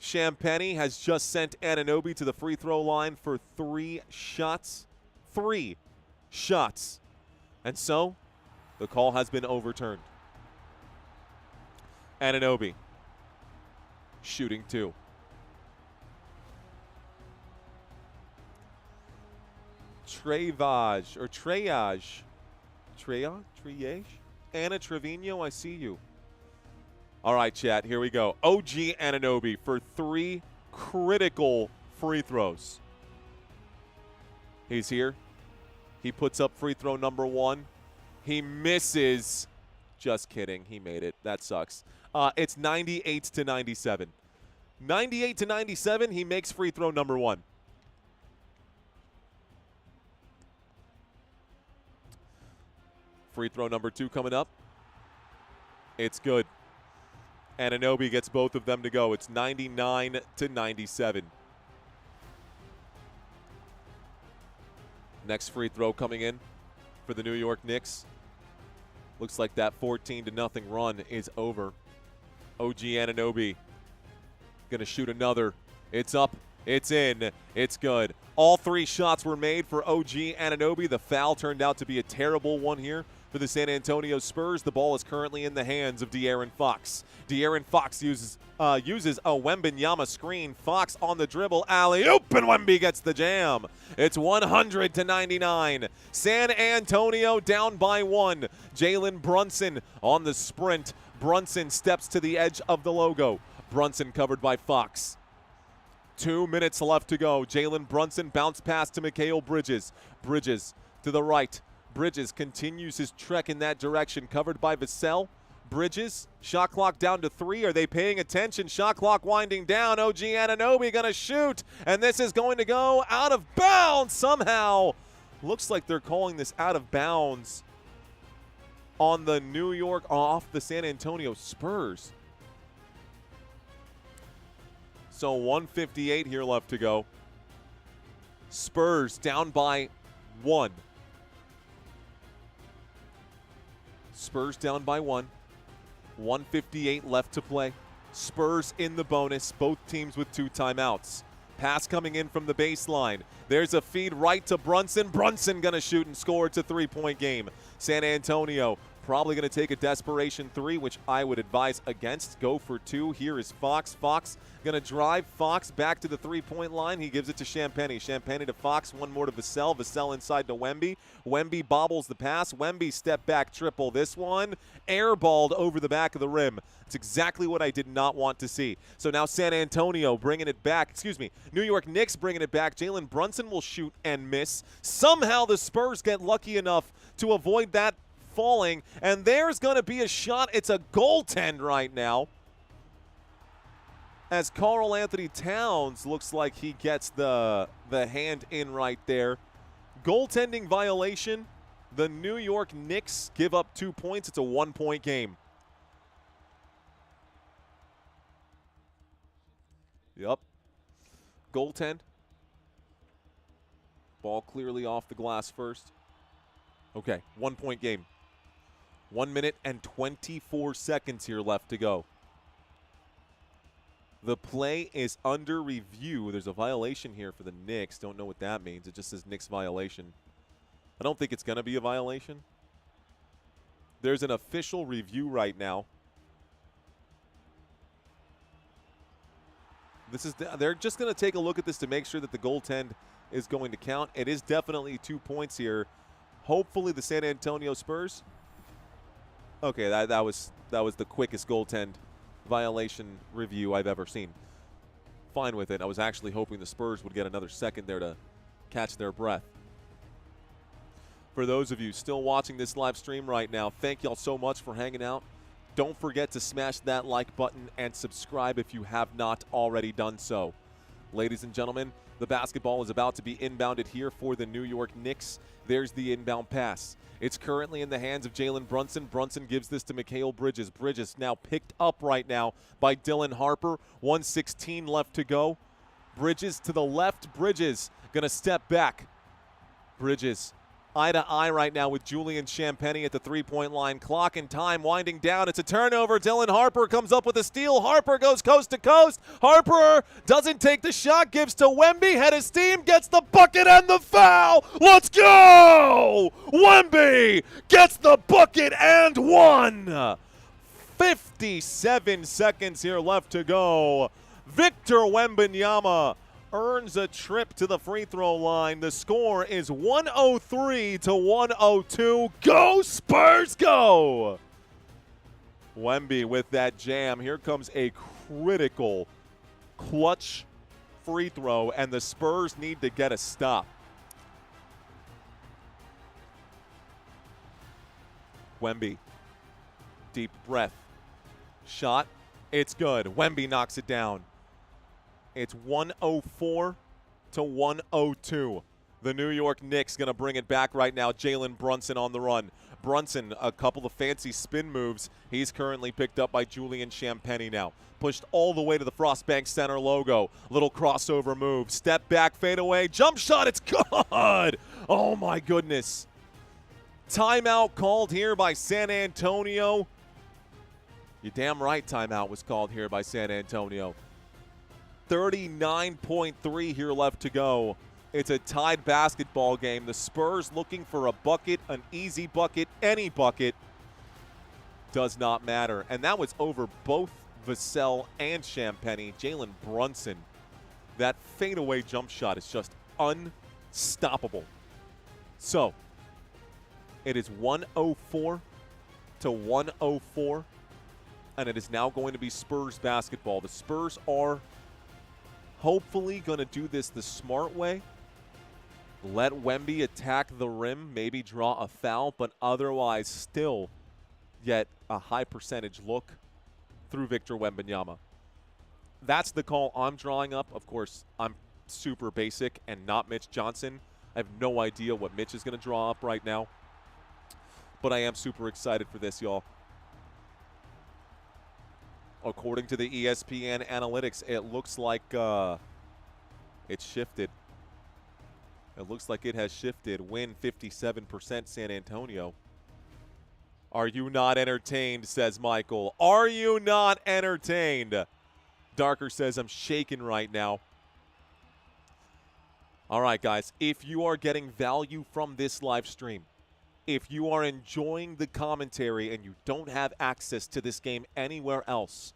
Champagnie has just sent Anunoby to the free throw line for 3 shots. 3 shots. And so, the call has been overturned. Anunoby shooting 2. Triage. Anna Trevino, I see you. All right, chat, here we go. OG Anunoby for 3 critical free throws. He's here. He puts up free throw number 1. He misses. Just kidding. He made it. That sucks. It's 98-97. 98-97, he makes free throw number 1. Free throw number 2 coming up. It's good. Anunoby gets both of them to go. It's 99-97. Next free throw coming in for the New York Knicks. Looks like that 14-0 run is over. OG Anunoby going to shoot another. It's up. It's in. It's good. All 3 shots were made for OG Anunoby. The foul turned out to be a terrible one here for the San Antonio Spurs. The ball is currently in the hands of De'Aaron Fox. De'Aaron Fox uses a Wembanyama screen. Fox on the dribble. Alley-oop, and Wemby gets the jam. It's 100-99. San Antonio down by 1. Jalen Brunson on the sprint. Brunson steps to the edge of the logo. Brunson covered by Fox. 2 minutes left to go. Jalen Brunson bounce pass to Mikal Bridges. Bridges to the right. Bridges continues his trek in that direction, covered by Vassell. Bridges, shot clock down to 3. Are they paying attention? Shot clock winding down. OG Anunoby going to shoot, and this is going to go out of bounds somehow. Looks like they're calling this out of bounds on the off the San Antonio Spurs. So 1:58 here left to go. Spurs down by 1. Spurs down by 1. 1:58 left to play. Spurs in the bonus. Both teams with 2 timeouts. Pass coming in from the baseline. There's a feed right to Brunson. Brunson going to shoot and score. It's a three-point game. San Antonio probably going to take a desperation three, which I would advise against. Go for two. Here is Fox. Fox going to drive. Fox back to the three-point line. He gives it to Champagnie. Champagnie to Fox. One more to Vassell. Vassell inside to Wemby. Wemby bobbles the pass. Wemby step back triple. This one airballed over the back of the rim. It's exactly what I did not want to see. So now San Antonio bringing it back. New York Knicks bringing it back. Jalen Brunson will shoot and miss. Somehow the Spurs get lucky enough to avoid that falling, and there's going to be a shot. It's a goaltend right now, as Karl Anthony Towns looks like he gets the hand in right there. Goaltending violation. The New York Knicks give up 2 points. It's a 1-point game. Yep. Goaltend. Ball clearly off the glass first. Okay, 1-point game. 1 minute and 24 seconds here left to go. The play is under review. There's a violation here for the Knicks. Don't know what that means. It just says Knicks violation. I don't think it's going to be a violation. There's an official review right now. They're just going to take a look at this to make sure that the goaltend is going to count. It is definitely 2 points here. Hopefully the San Antonio Spurs. Okay, that was the quickest goaltend violation review I've ever seen. Fine with it. I was actually hoping the Spurs would get another second there to catch their breath. For those of you still watching this live stream right now, thank y'all so much for hanging out. Don't forget to smash that like button and subscribe if you have not already done so. Ladies and gentlemen, the basketball is about to be inbounded here for the New York Knicks. There's the inbound pass. It's currently in the hands of Jalen Brunson. Brunson gives this to Mikal Bridges. Bridges now picked up right now by Dylan Harper. 1:16 left to go. Bridges to the left. Bridges going to step back. Bridges eye to eye right now with Julian Champagnie at the three-point line. Clock and time winding down. It's a turnover. Dylan Harper comes up with a steal. Harper goes coast to coast. Harper doesn't take the shot. Gives to Wemby. Head of steam. Gets the bucket and the foul. Let's go! Wemby gets the bucket and one. 57 seconds here left to go. Victor Wembanyama earns a trip to the free throw line. The score is 103 to 102. Go Spurs, go! Wemby with that jam. Here comes a critical clutch free throw, and the Spurs need to get a stop. Wemby, deep breath. Shot, it's good. Wemby knocks it down. It's 104 to 102. The New York Knicks going to bring it back right now. Jalen Brunson on the run. Brunson, a couple of fancy spin moves. He's currently picked up by Julian Champagnie now. Pushed all the way to the Frostbank Center logo. Little crossover move. Step back, fade away. Jump shot, it's good! Oh my goodness. Timeout called here by San Antonio. You're damn right timeout was called here by San Antonio. 39.3 here left to go. It's a tied basketball game. The Spurs looking for a bucket, an easy bucket, any bucket. Does not matter. And that was over both Vassell and Champagnie. Jalen Brunson, that fadeaway jump shot is just unstoppable. So, it is 104 to 104, and it is now going to be Spurs basketball. The Spurs are hopefully going to do this the smart way. Let Wemby attack the rim, maybe draw a foul, but otherwise still get a high percentage look through Victor Wembanyama. That's the call I'm drawing up. Of course, I'm super basic and not Mitch Johnson. I have no idea what Mitch is going to draw up right now. But I am super excited for this, y'all. According to the ESPN analytics, it looks like it's shifted. It looks like it has shifted. Win 57% San Antonio. Are you not entertained, says Michael. Are you not entertained? Darker says, I'm shaking right now. All right, guys, if you are getting value from this live stream, if you are enjoying the commentary and you don't have access to this game anywhere else,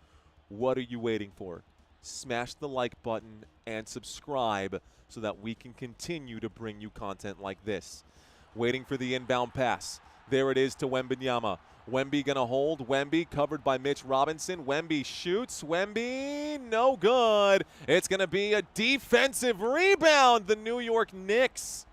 what are you waiting for? Smash the like button and subscribe so that we can continue to bring you content like this. Waiting for the inbound pass. There it is to Wembanyama. Wemby going to hold. Wemby covered by Mitch Robinson. Wemby shoots. Wemby, no good. It's going to be a defensive rebound. The New York Knicks.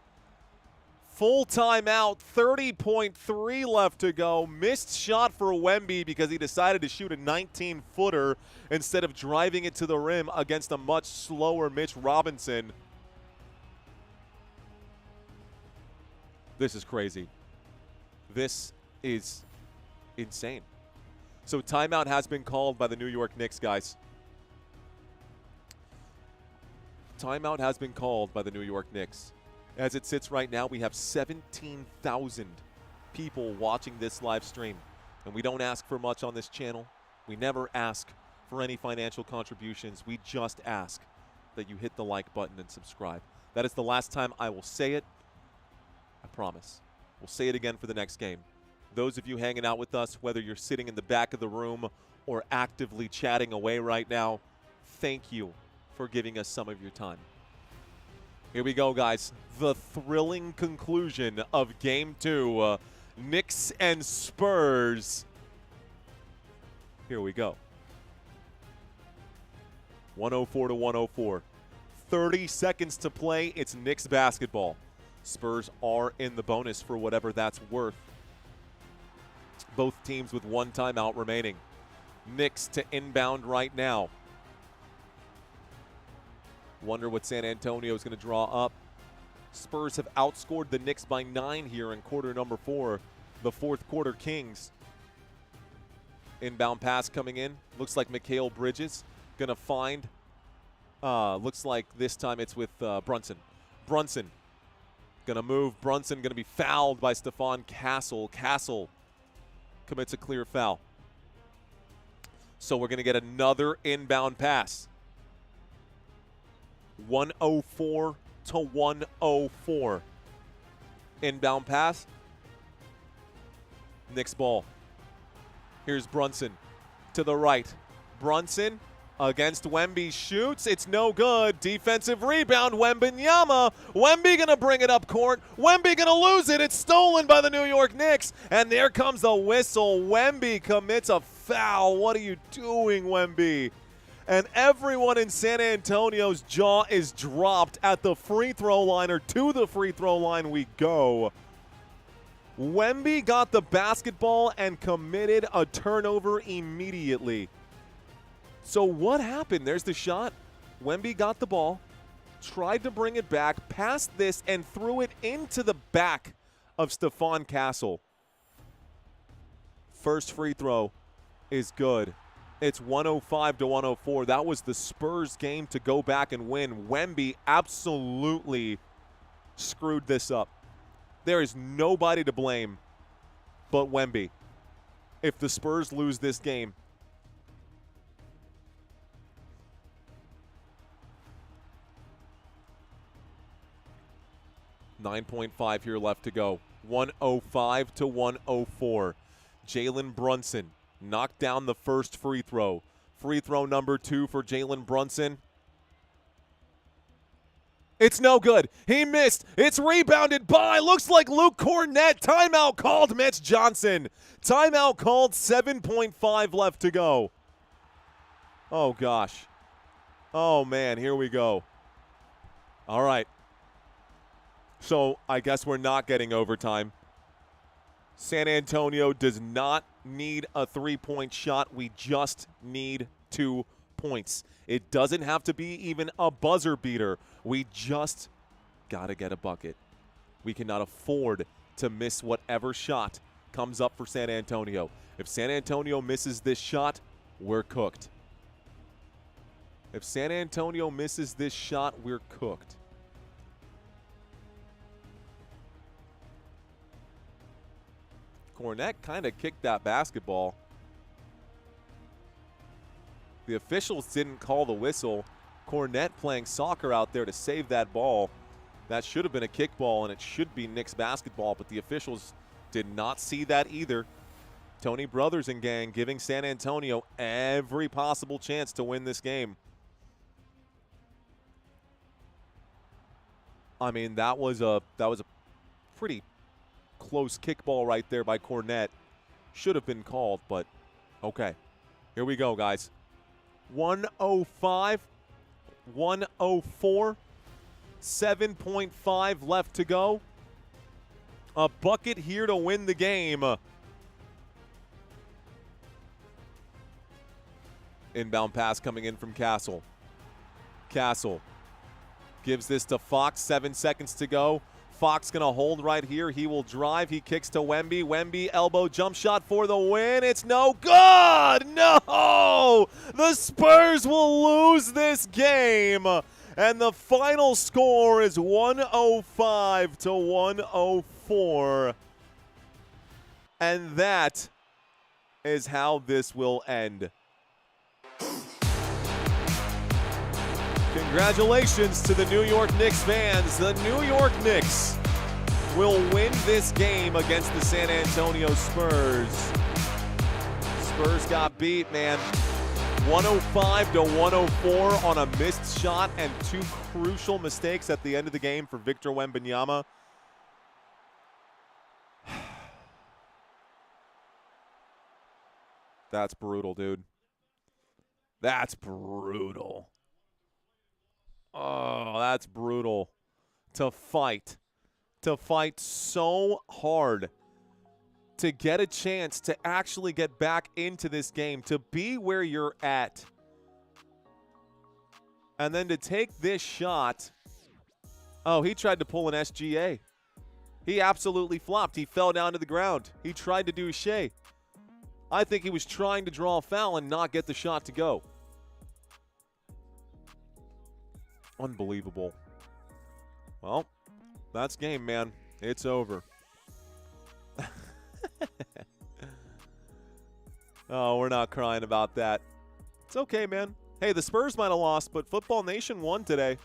Full timeout, 30.3 left to go. Missed shot for Wemby because he decided to shoot a 19-footer instead of driving it to the rim against a much slower Mitch Robinson. This is crazy. This is insane. So timeout has been called by the New York Knicks, guys. Timeout has been called by the New York Knicks. As it sits right now, we have 17,000 people watching this live stream. And we don't ask for much on this channel. We never ask for any financial contributions. We just ask that you hit the like button and subscribe. That is the last time I will say it. I promise. We'll say it again for the next game. Those of you hanging out with us, whether you're sitting in the back of the room or actively chatting away right now, thank you for giving us some of your time. Here we go, guys. The thrilling conclusion of Game 2. Knicks and Spurs. Here we go. 104 to 104. 30 seconds to play. It's Knicks basketball. Spurs are in the bonus for whatever that's worth. Both teams with one timeout remaining. Knicks to inbound right now. Wonder what San Antonio is going to draw up. Spurs have outscored the Knicks by 9 here in quarter number 4. The fourth quarter Kings. Inbound pass coming in. Looks like Mikal Bridges going to find. Looks like this time it's with Brunson. Brunson going to move. Brunson going to be fouled by Stephon Castle. Castle commits a clear foul. So we're going to get another inbound pass. 104 to 104. Inbound pass. Knicks ball. Here's Brunson to the right. Brunson against Wemby shoots. It's no good. Defensive rebound. Wembanyama. Wemby going to bring it up court. Wemby going to lose it. It's stolen by the New York Knicks. And there comes the whistle. Wemby commits a foul. What are you doing, Wemby? And everyone in San Antonio's jaw is dropped at the free throw line, or to the free throw line we go. Wemby got the basketball and committed a turnover immediately. So what happened? There's the shot. Wemby got the ball, tried to bring it back, passed this, and threw it into the back of Stephon Castle. First free throw is good. It's 105 to 104. That was the Spurs game to go back and win. Wemby absolutely screwed this up. There is nobody to blame but Wemby if the Spurs lose this game. .5 here left to go. 105 to 104. Jalen Brunson knocked down the first free throw. Free throw number 2 for Jalen Brunson. It's no good. He missed. It's rebounded by, looks like Luke Cornett. Timeout called, Mitch Johnson. Timeout called, 7.5 left to go. Oh, gosh. Oh, man, here we go. All right. So I guess we're not getting overtime. San Antonio does not need a three-point shot. We just need 2 points. It doesn't have to be even a buzzer beater. We just got to get a bucket. We cannot afford to miss whatever shot comes up for San Antonio. If San Antonio misses this shot, we're cooked. If San Antonio misses this shot, we're cooked. Cornett kind of kicked that basketball. The officials didn't call the whistle. Cornett playing soccer out there to save that ball. That should have been a kickball, and it should be Knicks basketball, but the officials did not see that either. Tony Brothers and gang giving San Antonio every possible chance to win this game. I mean, that was a pretty close kickball right there by Cornette. Should have been called, but okay. Here we go, guys. 105, 104, 7.5 left to go. A bucket here to win the game. Inbound pass coming in from Castle. Castle gives this to Fox. 7 seconds to go. Fox going to hold right here. He will drive. He kicks to Wemby. Wemby elbow jump shot for the win. It's no good. No! The Spurs will lose this game. And the final score is 105 to 104. And that is how this will end. Congratulations to the New York Knicks fans. The New York Knicks will win this game against the San Antonio Spurs. Spurs got beat, man. 105 to 104 on a missed shot and 2 crucial mistakes at the end of the game for Victor Wembanyama. That's brutal, dude. That's brutal. Oh, that's brutal. To fight so hard to get a chance to actually get back into this game, to be where you're at, and then to take this shot. Oh, he tried to pull an SGA. He absolutely flopped. He fell down to the ground. He tried to do a Shea. I think he was trying to draw a foul and not get the shot to go. Unbelievable. Well, that's game, man. It's over. Oh, we're not crying about that. It's okay, man. Hey, the Spurs might have lost, but Football Nation won today.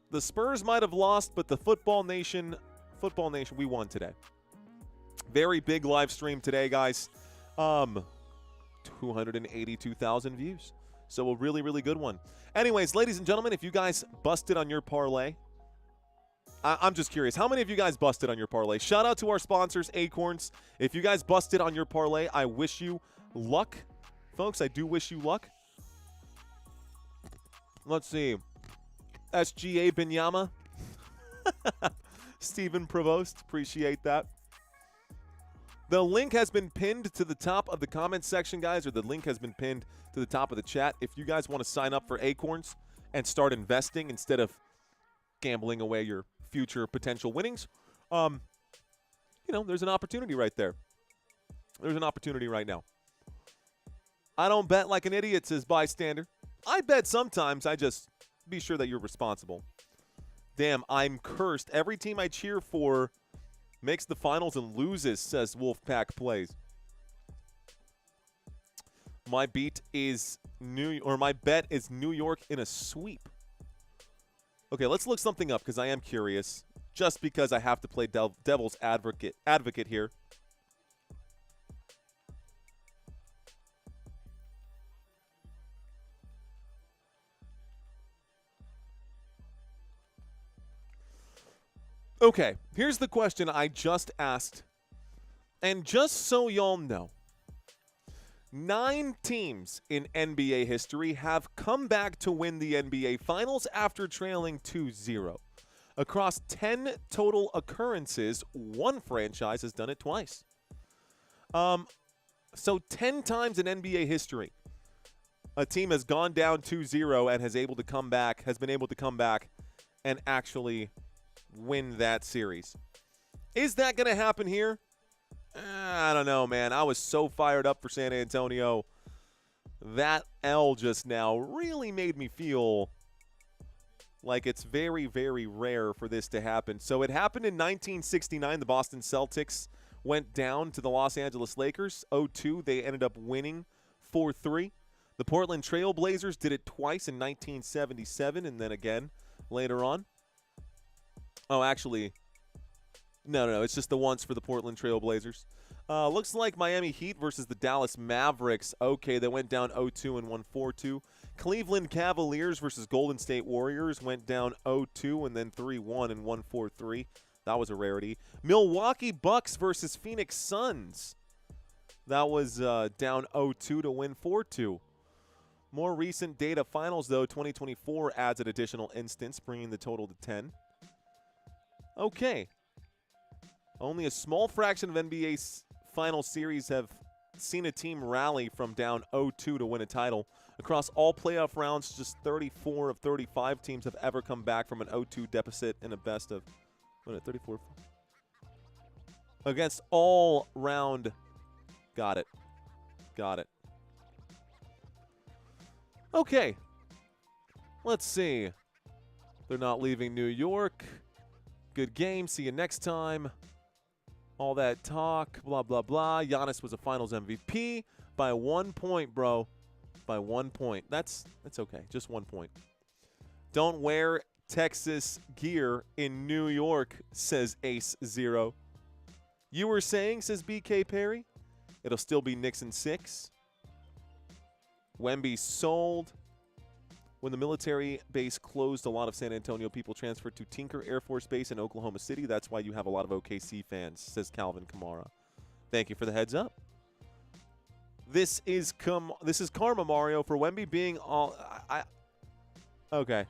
The Spurs might have lost, but the Football Nation, we won today. Very big live stream today, guys. 282,000 views. So a really, really good one. Anyways, ladies and gentlemen, if you guys busted on your parlay, I'm just curious. How many of you guys busted on your parlay? Shout out to our sponsors, Acorns. If you guys busted on your parlay, I wish you luck. Folks, I do wish you luck. Let's see. SGA Binyama. Stephen Provost. Appreciate that. The link has been pinned to the top of the comment section, guys, or the link has been pinned to the top of the chat. If you guys want to sign up for Acorns and start investing instead of gambling away your future potential winnings, there's an opportunity right there. There's an opportunity right now. I don't bet like an idiot, says Bystander. I bet sometimes. I just be sure that you're responsible. Damn, I'm cursed. Every team I cheer for makes the finals and loses, says Wolfpack Plays. My bet is New York in a sweep. Okay, let's look something up because I am curious. Just because I have to play devil's advocate here. Okay, here's the question I just asked. And just so y'all know, 9 teams in NBA history have come back to win the NBA Finals after trailing 2-0. Across 10 total occurrences, one franchise has done it twice. So 10 times in NBA history, a team has gone down 2-0 and has been able to come back and actually win that series. Is that going to happen here? I don't know, man. I was so fired up for San Antonio. That L just now really made me feel like it's very, very rare for this to happen. So it happened in 1969. The Boston Celtics went down to the Los Angeles Lakers 0-2. They ended up winning 4-3. The Portland Trail Blazers did it twice in 1977 and then again later on. Oh, actually, no. It's just the once for the Portland Trail Blazers. Looks like Miami Heat versus the Dallas Mavericks. Okay, they went down 0-2 and won 4-2. Cleveland Cavaliers versus Golden State Warriors went down 0-2 and then 3-1 and won 4-3. That was a rarity. Milwaukee Bucks versus Phoenix Suns. That was down 0-2 to win 4-2. More recent data finals, though, 2024 adds an additional instance, bringing the total to 10. Okay. Only a small fraction of NBA final series have seen a team rally from down 0-2 to win a title. Across all playoff rounds, just 34 of 35 teams have ever come back from an 0-2 deficit in a best of 34 against all round. Got it. Okay. Let's see. They're not leaving New York. Good game. See you next time. All that talk, blah, blah, blah. Giannis was a finals MVP by 1 point, bro. By 1 point. That's okay. Just 1 point. Don't wear Texas gear in New York, says Ace Zero. You were saying, says BK Perry, it'll still be Knicks in 6. Wemby sold. When the military base closed, a lot of San Antonio people transferred to Tinker Air Force Base in Oklahoma City. That's why you have a lot of OKC fans, says Calvin Kamara. Thank you for the heads up. This is karma, Mario, for Wemby being all. Okay.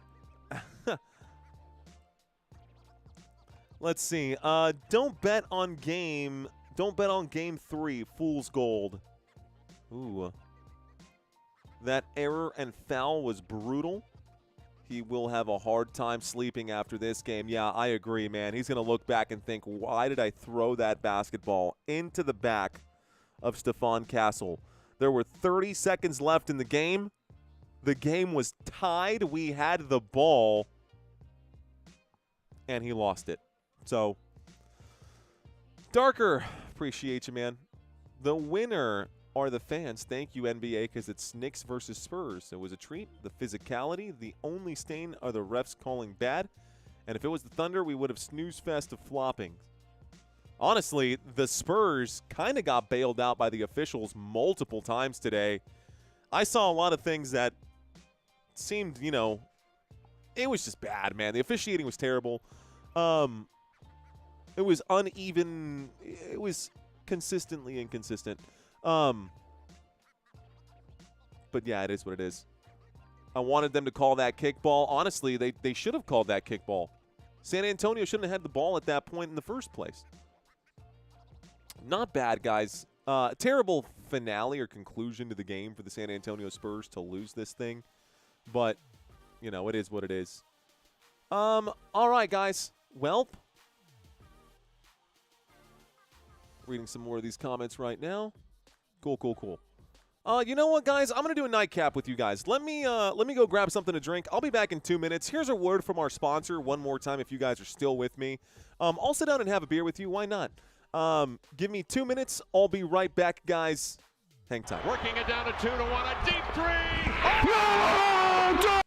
Let's see. Don't bet on game 3. Fool's gold. Ooh. That error and foul was brutal. He will have a hard time sleeping after this game. Yeah, I agree, man. He's going to look back and think, why did I throw that basketball into the back of Stephon Castle? There were 30 seconds left in the game. The game was tied. We had the ball, and he lost it. So, Darker, appreciate you, man. The winner are the fans. Thank you, NBA, because it's Knicks versus Spurs. It was a treat. The physicality. The only stain are the refs calling bad. And if it was the Thunder, we would have snooze fest of flopping. Honestly, the Spurs kind of got bailed out by the officials multiple times today. I saw a lot of things that seemed, it was just bad, man. The officiating was terrible. It was uneven. It was consistently inconsistent. But yeah, it is what it is. I wanted them to call that kickball. Honestly, they should have called that kickball. San Antonio shouldn't have had the ball at that point in the first place. Not bad, guys. Terrible finale or conclusion to the game for the San Antonio Spurs to lose this thing. But, it is what it is. All right, guys. Welp. Reading some more of these comments right now. Cool. You know what, guys? I'm going to do a nightcap with you guys. Let me go grab something to drink. I'll be back in 2 minutes. Here's a word from our sponsor one more time if you guys are still with me. I'll sit down and have a beer with you. Why not? Give me 2 minutes. I'll be right back, guys. Hang tight. Working it down to 2-1. A deep three. No, dude,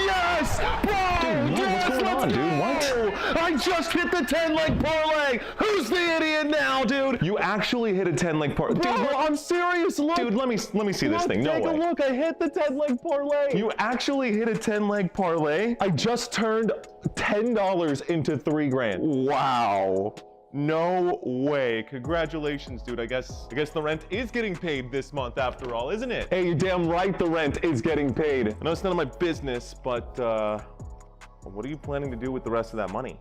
yes! Bro, dude, what's going on, dude? What? I just hit the 10-leg parlay. Who's the idiot now, dude? You actually hit a 10-leg parlay. Dude, I'm serious. Look. Dude, let me see this thing. No way. Take a look. I hit the 10-leg parlay. You actually hit a 10-leg parlay? I just turned $10 into $3,000. Wow. No way. Congratulations, dude. I guess the rent is getting paid this month after all, isn't it? Hey, you're damn right the rent is getting paid. I know it's none of my business, but what are you planning to do with the rest of that money?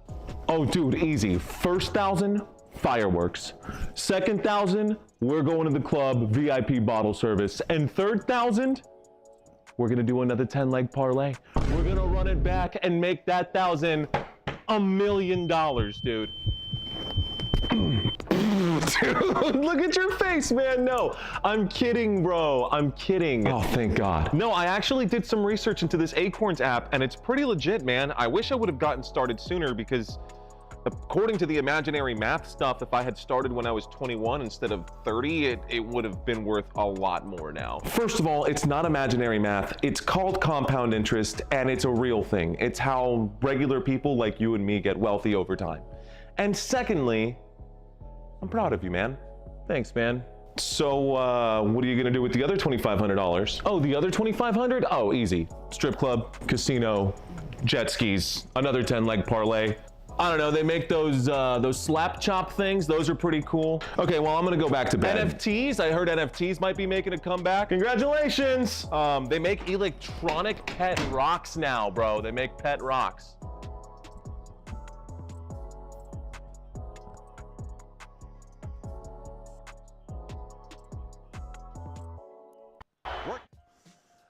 Oh, dude, easy. First 1,000, fireworks. Second 1,000, we're going to the club, VIP bottle service. And third 1,000, we're gonna do another 10-leg parlay. We're gonna run it back and make that 1,000 $1 million, dude. Dude, look at your face, man. No, I'm kidding, bro. I'm kidding. Oh, thank God. No, I actually did some research into this Acorns app, and it's pretty legit, man. I wish I would have gotten started sooner because According to the imaginary math stuff, if I had started when I was 21 instead of 30, it would have been worth a lot more now. First of all, it's not imaginary math. It's called compound interest, and it's a real thing. It's how regular people like you and me get wealthy over time. And secondly, I'm proud of you, man. Thanks, man. So, what are you gonna do with the other $2,500? Oh, the other 2,500? Oh, easy. Strip club, casino, jet skis, another 10-leg parlay. I don't know, they make those slap chop things. Those are pretty cool. Okay, well, I'm gonna go back to bed. NFTs, I heard NFTs might be making a comeback. Congratulations! They make electronic pet rocks now, bro. They make pet rocks.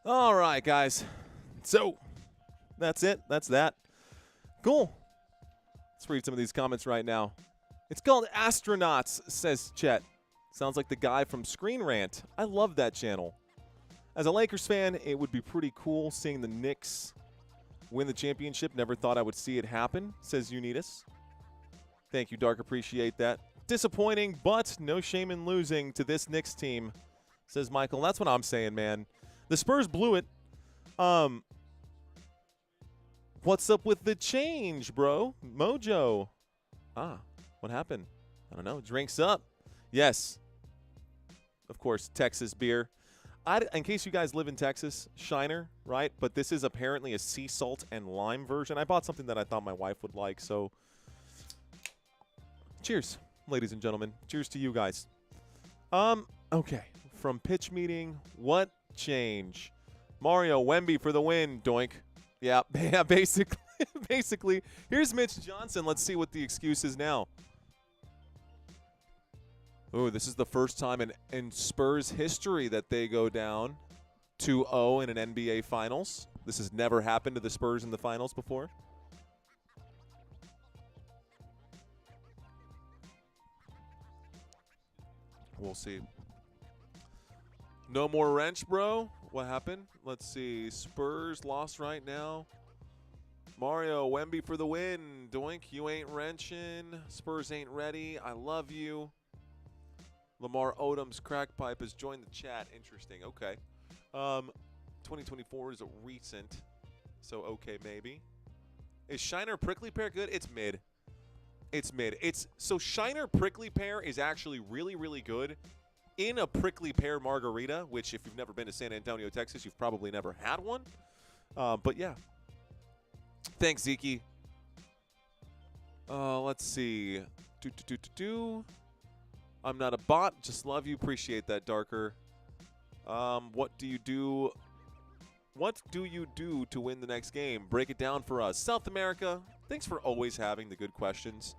All right, guys. So that's it. That's that. Cool. Let's read some of these comments right now. It's called Astronauts, says Chet. Sounds like the guy from Screen Rant. I love that channel. As a Lakers fan, it would be pretty cool seeing the Knicks win the championship. Never thought I would see it happen, says Unitas. Thank you, Dark. Appreciate that. Disappointing, but no shame in losing to this Knicks team, says Michael. That's what I'm saying, man. The Spurs blew it. What's up with the change, bro? Mojo. What happened? I don't know. Drinks up. Yes. Of course, Texas beer. In case you guys live in Texas, Shiner, right? But this is apparently a sea salt and lime version. I bought something that I thought my wife would like, so cheers, ladies and gentlemen. Cheers to you guys. Okay. From pitch meeting, what change? Mario Wemby for the win, doink. Yeah, basically. Here's Mitch Johnson. Let's see what the excuse is now. Ooh, this is the first time in Spurs history that they go down 2-0 in an NBA Finals. This has never happened to the Spurs in the Finals before. We'll see. No more wrench, bro. What happened? Let's see. Spurs lost right now. Mario Wemby for the win. Doink, you ain't wrenching. Spurs ain't ready. I love you. Lamar Odom's crack pipe has joined the chat. Interesting. Okay. 2024 is a recent. So, okay, maybe. Is Shiner Prickly Pear good? It's mid. It's mid. So Shiner Prickly Pear is actually really, really good in a prickly pear margarita, which if you've never been to San Antonio, Texas, you've probably never had one. But yeah. Thanks, Zeke. Let's see. I'm not a bot. Just love you. Appreciate that, Darker. What do you do? What do you do to win the next game? Break it down for us. South America, thanks for always having the good questions.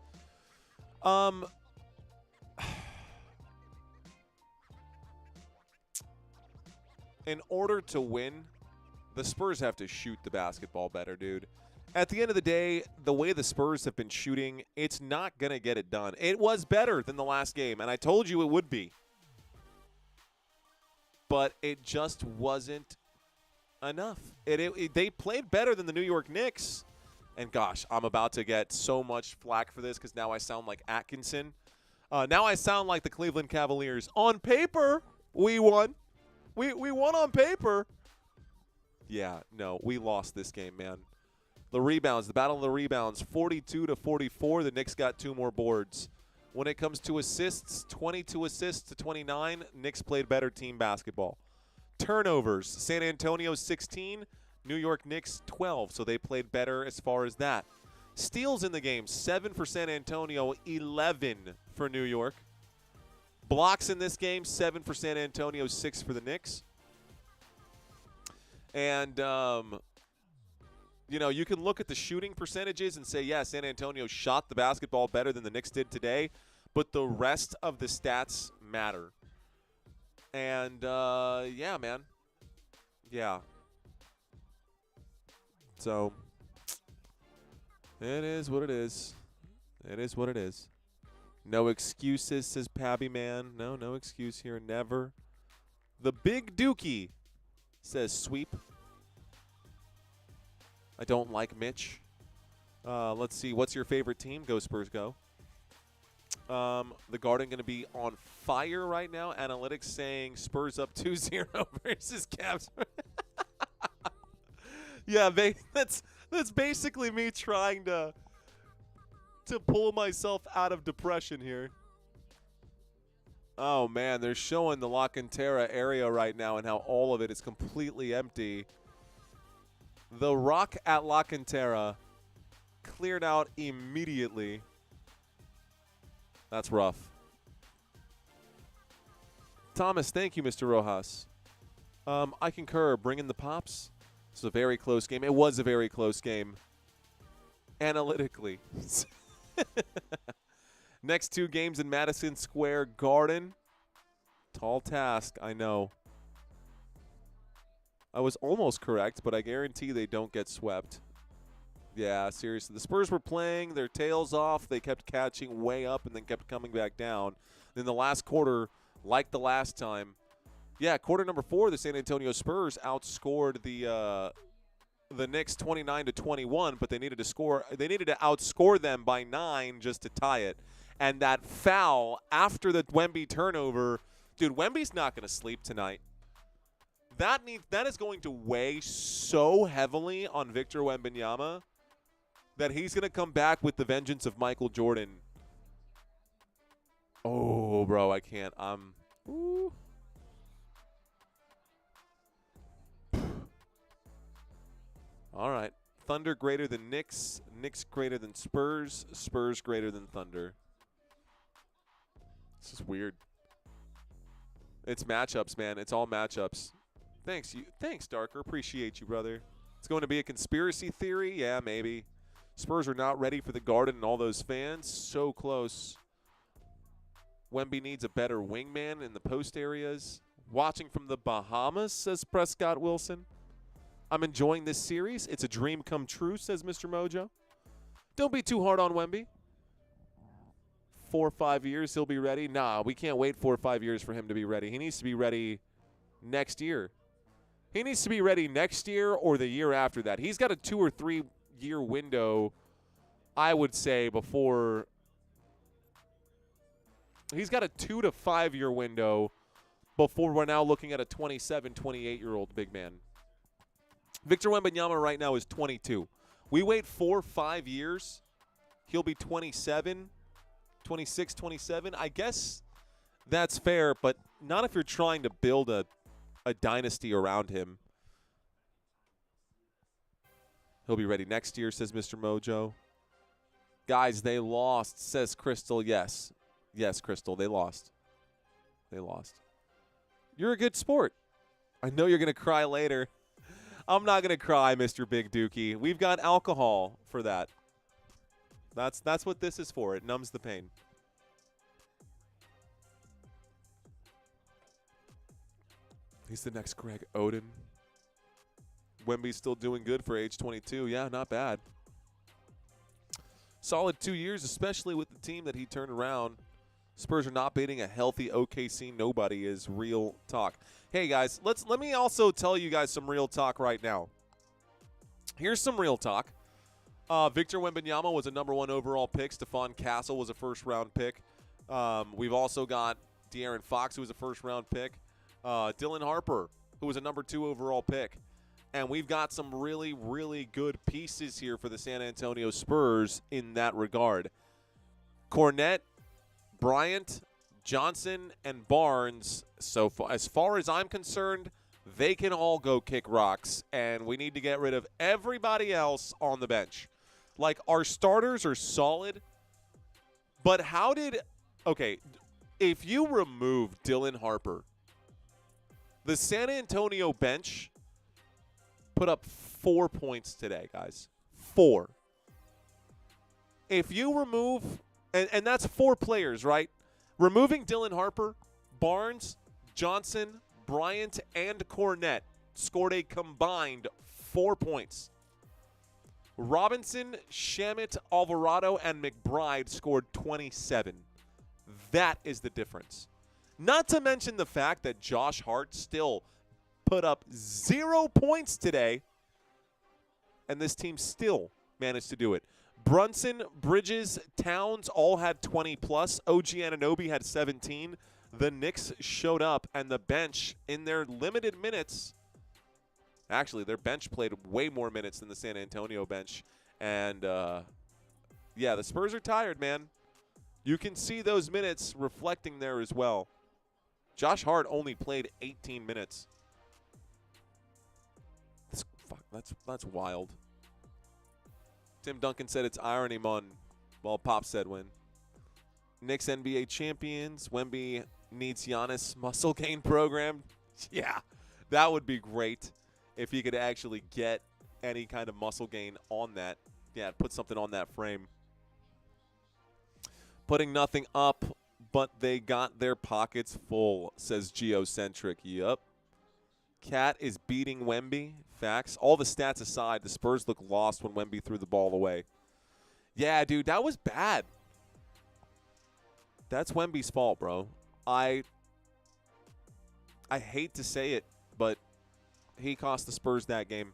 In order to win, the Spurs have to shoot the basketball better, dude. At the end of the day, the way the Spurs have been shooting, it's not going to get it done. It was better than the last game, and I told you it would be. But it just wasn't enough. They played better than the New York Knicks. And gosh, I'm about to get so much flack for this because now I sound like Atkinson. Now I sound like the Cleveland Cavaliers. On paper, we won. We won on paper. Yeah, no, we lost this game, man. The rebounds, the battle of the rebounds, 42-44. The Knicks got 2 more boards. When it comes to assists, 22 assists to 29. Knicks played better team basketball. Turnovers, San Antonio 16, New York Knicks 12. So they played better as far as that. Steals in the game, 7 for San Antonio, 11 for New York. Blocks in this game, 7 for San Antonio, 6 for the Knicks. And, you know, you can look at the shooting percentages and say, yeah, San Antonio shot the basketball better than the Knicks did today, but the rest of the stats matter. And, yeah, man. Yeah. So, it is what it is. It is what it is. No excuses, says Pabby Man. No excuse here. Never. The Big Dookie says sweep. I don't like Mitch. Let's see. What's your favorite team? Go Spurs, go. The Garden going to be on fire right now. Analytics saying Spurs up 2-0 versus Cavs. Yeah, that's basically me trying to pull myself out of depression here. Oh, man, they're showing the La Cantera area right now and how all of it is completely empty. The rock at La Cantera cleared out immediately. That's rough. Thomas, thank you, Mr. Rojas. I concur. Bring in the Pops. This is a very close game. It was a very close game. Analytically. Next 2 games in Madison Square Garden. Tall task, I know. I was almost correct, but I guarantee they don't get swept. Yeah, seriously. The Spurs were playing their tails off. They kept catching way up and then kept coming back down. Then the last quarter, like the last time, yeah, quarter number 4, the San Antonio Spurs outscored the Knicks 29-21, but they needed to score. They needed to outscore them by 9 just to tie it. And that foul after the Wemby turnover, dude, Wemby's not going to sleep tonight. That is going to weigh so heavily on Victor Wembanyama that he's going to come back with the vengeance of Michael Jordan. Oh, bro, I can't. Ooh. All right. Thunder greater than Knicks. Knicks greater than Spurs. Spurs greater than Thunder. This is weird. It's matchups, man. It's all matchups. Thanks, Darker. Appreciate you, brother. It's going to be a conspiracy theory? Yeah, maybe. Spurs are not ready for the Garden and all those fans. So close. Wemby needs a better wingman in the post areas. Watching from the Bahamas, says Prescott Wilson. I'm enjoying this series. It's a dream come true, says Mr. Mojo. Don't be too hard on Wemby. 4 or 5 years, he'll be ready. Nah, we can't wait 4 or 5 years for him to be ready. He needs to be ready next year. He needs to be ready next year or the year after that. He's got a 2 or 3 year window, I would say, before. He's got a 2 to 5 year window before we're now looking at a 27, 28-year-old big man. Victor Wembanyama right now is 22. We wait 4 or 5 years, he'll be 27, 26, 27. I guess that's fair, but not if you're trying to build a dynasty around him. He'll be ready next year, says Mr. Mojo. Guys, they lost, says Crystal. Yes. Yes, Crystal, they lost. They lost. You're a good sport. I know you're going to cry later. I'm not going to cry, Mr. Big Dookie. We've got alcohol for that. That's what this is for. It numbs the pain. He's the next Greg Oden. Wemby's still doing good for age 22. Yeah, not bad. Solid 2 years, especially with the team that he turned around. Spurs are not beating a healthy OKC. Nobody is real talk. Hey, guys, let me also tell you guys some real talk right now. Here's some real talk. Victor Wembanyama was a #1 overall pick. Stephon Castle was a first-round pick. We've also got De'Aaron Fox, who was a first-round pick. Dylan Harper, who was a #2 overall pick. And we've got some really, really good pieces here for the San Antonio Spurs in that regard. Cornette, Bryant, Johnson, and Barnes, so far, as far as I'm concerned, they can all go kick rocks, and we need to get rid of everybody else on the bench. Like, our starters are solid, but okay, if you remove Dylan Harper, the San Antonio bench put up 4 points today, guys. 4. If you remove, and that's 4 players, right? Removing Dylan Harper, Barnes, Johnson, Bryant, and Cornette scored a combined 4 points. Robinson, Shamet, Alvarado, and McBride scored 27. That is the difference. Not to mention the fact that Josh Hart still put up 0 points today, and this team still managed to do it. Brunson, Bridges, Towns all had 20 plus. OG Anunoby had 17. The Knicks showed up, and the bench in their limited minutes, actually their bench played way more minutes than the San Antonio bench. And, yeah, the Spurs are tired, man. You can see those minutes reflecting there as well. Josh Hart only played 18 minutes. That's wild. Tim Duncan said it's irony, mon. Well, Pop said win. Knicks NBA champions. Wemby needs Giannis muscle gain program. Yeah, that would be great if he could actually get any kind of muscle gain on that. Yeah, put something on that frame. Putting nothing up, but they got their pockets full, says Geocentric. Yup. Cat is beating Wemby. Facts. All the stats aside, the Spurs look lost when Wemby threw the ball away. Yeah, dude, that was bad. That's Wemby's fault, bro. I hate to say it, but he cost the Spurs that game.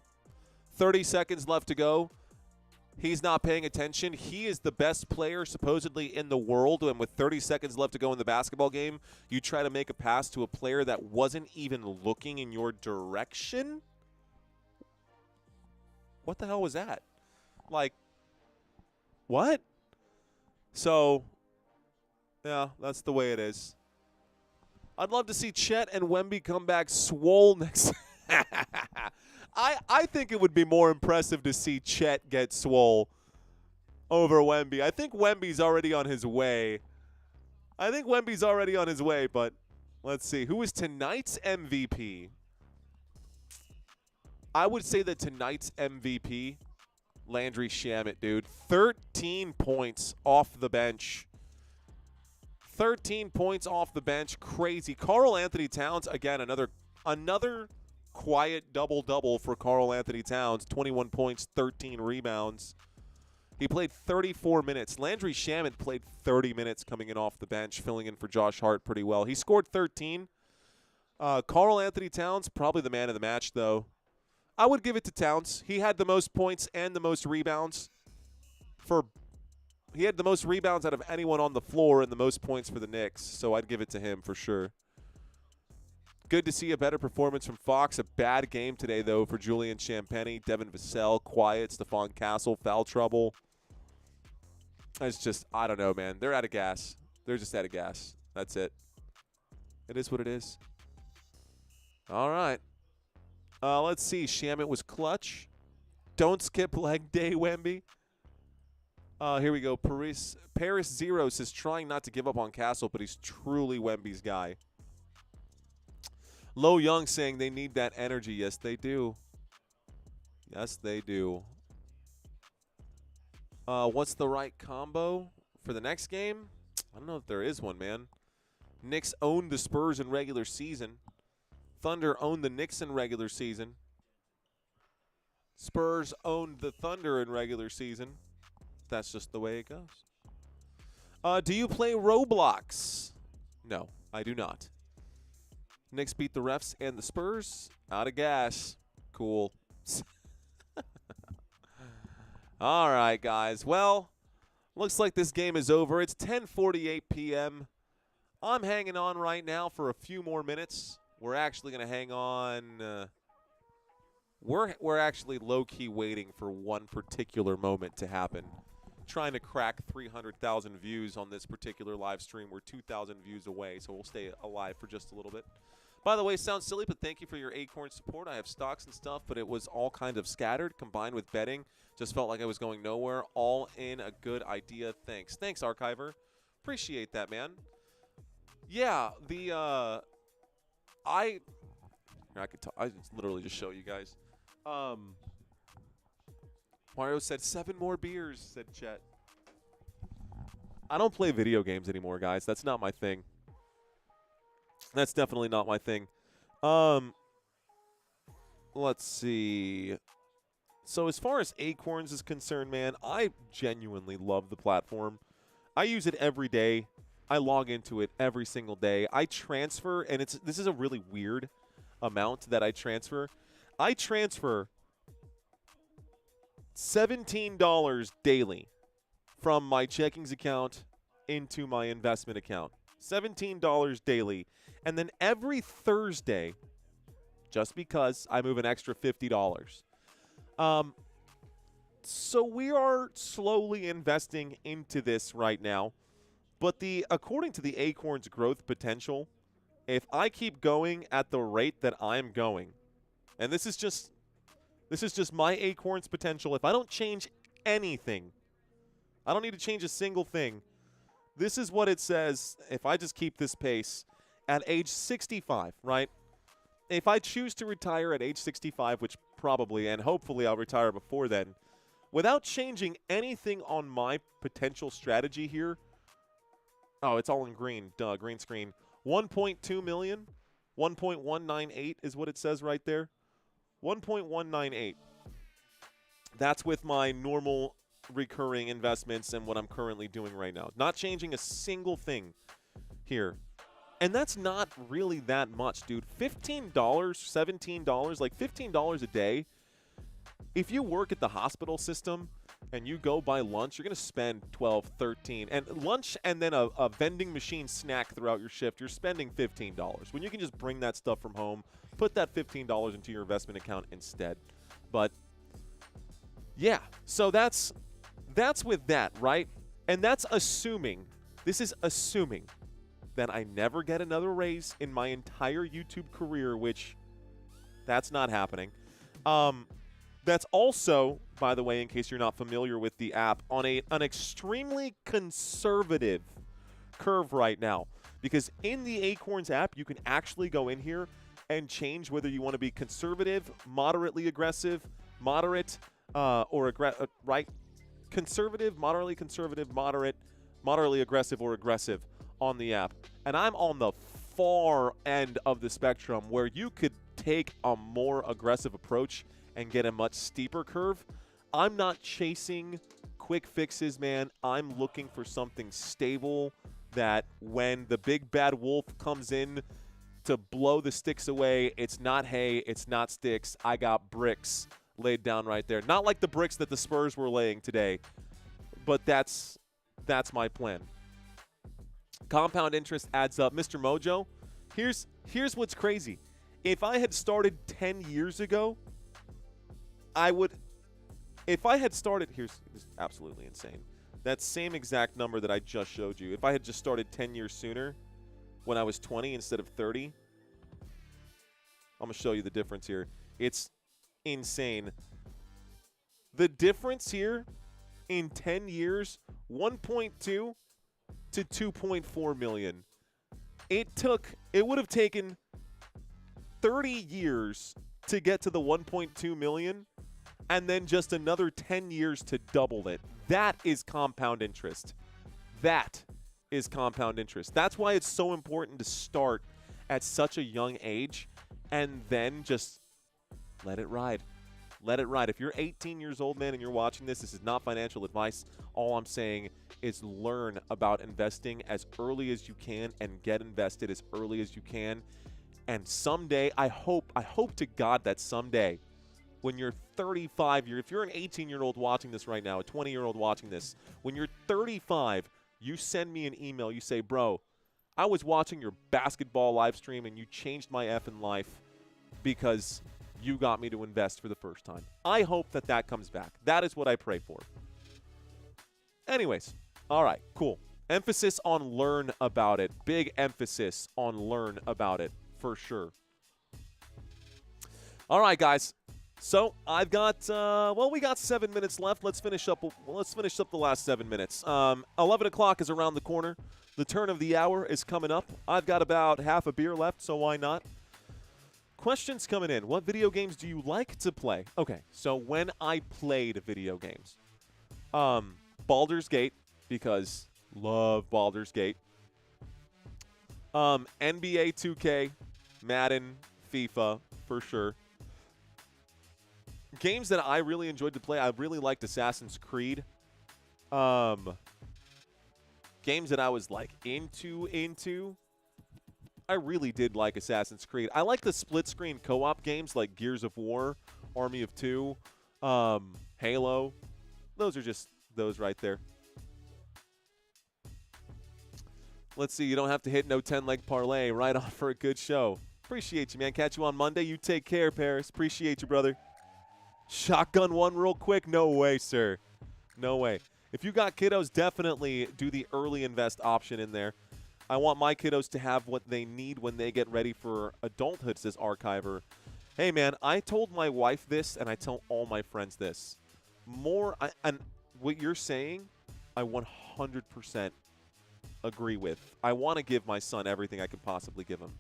30 seconds left to go. He's not paying attention. He is the best player supposedly in the world, and with 30 seconds left to go in the basketball game, you try to make a pass to a player that wasn't even looking in your direction? What the hell was that? Like, what? So, yeah, that's the way it is. I'd love to see Chet and Wemby come back swole next. I think it would be more impressive to see Chet get swole over Wemby. I think Wemby's already on his way. But let's see. Who is tonight's MVP? I would say that tonight's MVP, Landry Shamet, dude. 13 points off the bench. 13 points off the bench. Crazy. Karl Anthony Towns, again, another quiet double-double for Karl Anthony Towns. 21 points, 13 rebounds. He played 34 minutes. Landry Shamet played 30 minutes coming in off the bench, filling in for Josh Hart pretty well. He scored 13. Karl Anthony Towns, probably the man of the match, though. I would give it to Towns. He had the most points and the most rebounds. He had the most rebounds out of anyone on the floor and the most points for the Knicks, so I'd give it to him for sure. Good to see a better performance from Fox. A bad game today, though, for Julian Champagnie, Devin Vassell, quiet, Stephon Castle, foul trouble. It's just, I don't know, man. They're out of gas. They're just out of gas. That's it. It is what it is. All right. Let's see. Shamet was clutch. Don't skip leg day, Wemby. Here we go. Paris Zeros is trying not to give up on Castle, but he's truly Wemby's guy. Lo Young saying they need that energy. Yes, they do. Yes, they do. What's the right combo for the next game? I don't know if there is one, man. Knicks owned the Spurs in regular season. Thunder owned the Knicks in regular season. Spurs owned the Thunder in regular season. That's just the way it goes. Do you play Roblox? No, I do not. Knicks beat the refs and the Spurs. Out of gas. Cool. All right, guys. Well, looks like this game is over. It's 10:48 p.m. I'm hanging on right now for a few more minutes. We're actually going to hang on. We're actually low-key waiting for one particular moment to happen. Trying to crack 300,000 views on this particular live stream. We're 2,000 views away, so we'll stay alive for just a little bit. By the way, sounds silly, but thank you for your Acorn support. I have stocks and stuff, but it was all kind of scattered, combined with betting. Just felt like I was going nowhere. All in a good idea. Thanks. Thanks, Archiver. Appreciate that, man. Yeah, I literally just show you guys. Mario said 7 more beers, said Chet. I don't play video games anymore, guys. That's not my thing. That's definitely not my thing. Let's see. So as far as Acorns is concerned, man, I genuinely love the platform. I use it every day. I log into it every single day. I transfer, and this is a really weird amount that I transfer. I transfer $17 daily from my checkings account into my investment account. $17 daily. And then every Thursday, just because, I move an extra $50. So we are slowly investing into this right now. But according to the Acorns growth potential, if I keep going at the rate that I'm going, and this is just my Acorns potential, if I don't change anything, I don't need to change a single thing. This is what it says if I just keep this pace at age 65, right? If I choose to retire at age 65, which probably and hopefully I'll retire before then, without changing anything on my potential strategy here, oh, it's all in green. Duh, green screen. 1.2 million, 1.198 is what it says right there. 1.198. That's with my normal recurring investments and what I'm currently doing right now. Not changing a single thing here. And that's not really that much, dude. $15, $17, like $15 a day. If you work at the hospital system and you go buy lunch, you're going to spend $12, $13. And lunch and then a vending machine snack throughout your shift, you're spending $15. When you can just bring that stuff from home, put that $15 into your investment account instead. But, yeah, so that's with that, right? And that's assuming, this is assuming that I never get another raise in my entire YouTube career, which that's not happening. That's also, by the way, in case you're not familiar with the app, on an extremely conservative curve right now. Because in the Acorns app, you can actually go in here and change whether you want to be conservative, moderately aggressive, moderate, or aggressive, right? Conservative, moderately aggressive, or aggressive on the app. And I'm on the far end of the spectrum where you could take a more aggressive approach and get a much steeper curve. I'm not chasing quick fixes, man. I'm looking for something stable that when the big bad wolf comes in to blow the sticks away, it's not hay, it's not sticks. I got bricks laid down right there. Not like the bricks that the Spurs were laying today, but that's my plan. Compound interest adds up. Mr. Mojo, here's what's crazy. If I had started 10 years ago, if I had started, here's absolutely insane. That same exact number that I just showed you, if I had just started 10 years sooner when I was 20 instead of 30, I'm going to show you the difference here. It's insane. The difference here in 10 years, 1.2 to 2.4 million. It would have taken 30 years to get to the 1.2 million and then just another 10 years to double it. That is compound interest. That is compound interest. That's why it's so important to start at such a young age and then just let it ride. Let it ride. If you're 18 years old, man, and you're watching this is not financial advice. All I'm saying is learn about investing as early as you can and get invested as early as you can. And someday, I hope to God that someday, when you're 35, if you're an 18-year-old watching this right now, a 20-year-old watching this, when you're 35, you send me an email. You say, bro, I was watching your basketball live stream and you changed my effing life because you got me to invest for the first time. I hope that comes back. That is what I pray for. Anyways, all right, cool. Emphasis on learn about it. Big emphasis on learn about it for sure. All right, guys. So I've got we got 7 minutes left. Let's finish up the last 7 minutes. 11 o'clock is around the corner. The turn of the hour is coming up. I've got about half a beer left, so why not? Questions coming in. What video games do you like to play? Okay, so when I played video games, Baldur's Gate, because love Baldur's Gate. NBA 2K, Madden, FIFA, for sure. Games that I really enjoyed to play, I really liked Assassin's Creed. Games that I was like into. I really did like Assassin's Creed. I like the split-screen co-op games like Gears of War, Army of Two, Halo. Those are just those right there. Let's see. You don't have to hit no 10-leg parlay right off for a good show. Appreciate you, man. Catch you on Monday. You take care, Paris. Appreciate you, brother. Shotgun one real quick. No way, sir. No way. If you got kiddos, definitely do the early invest option in there. I want my kiddos to have what they need when they get ready for adulthood, says Archiver. Hey, man, I told my wife this, and I tell all my friends this. And what you're saying, I 100% agree with. I want to give my son everything I could possibly give him.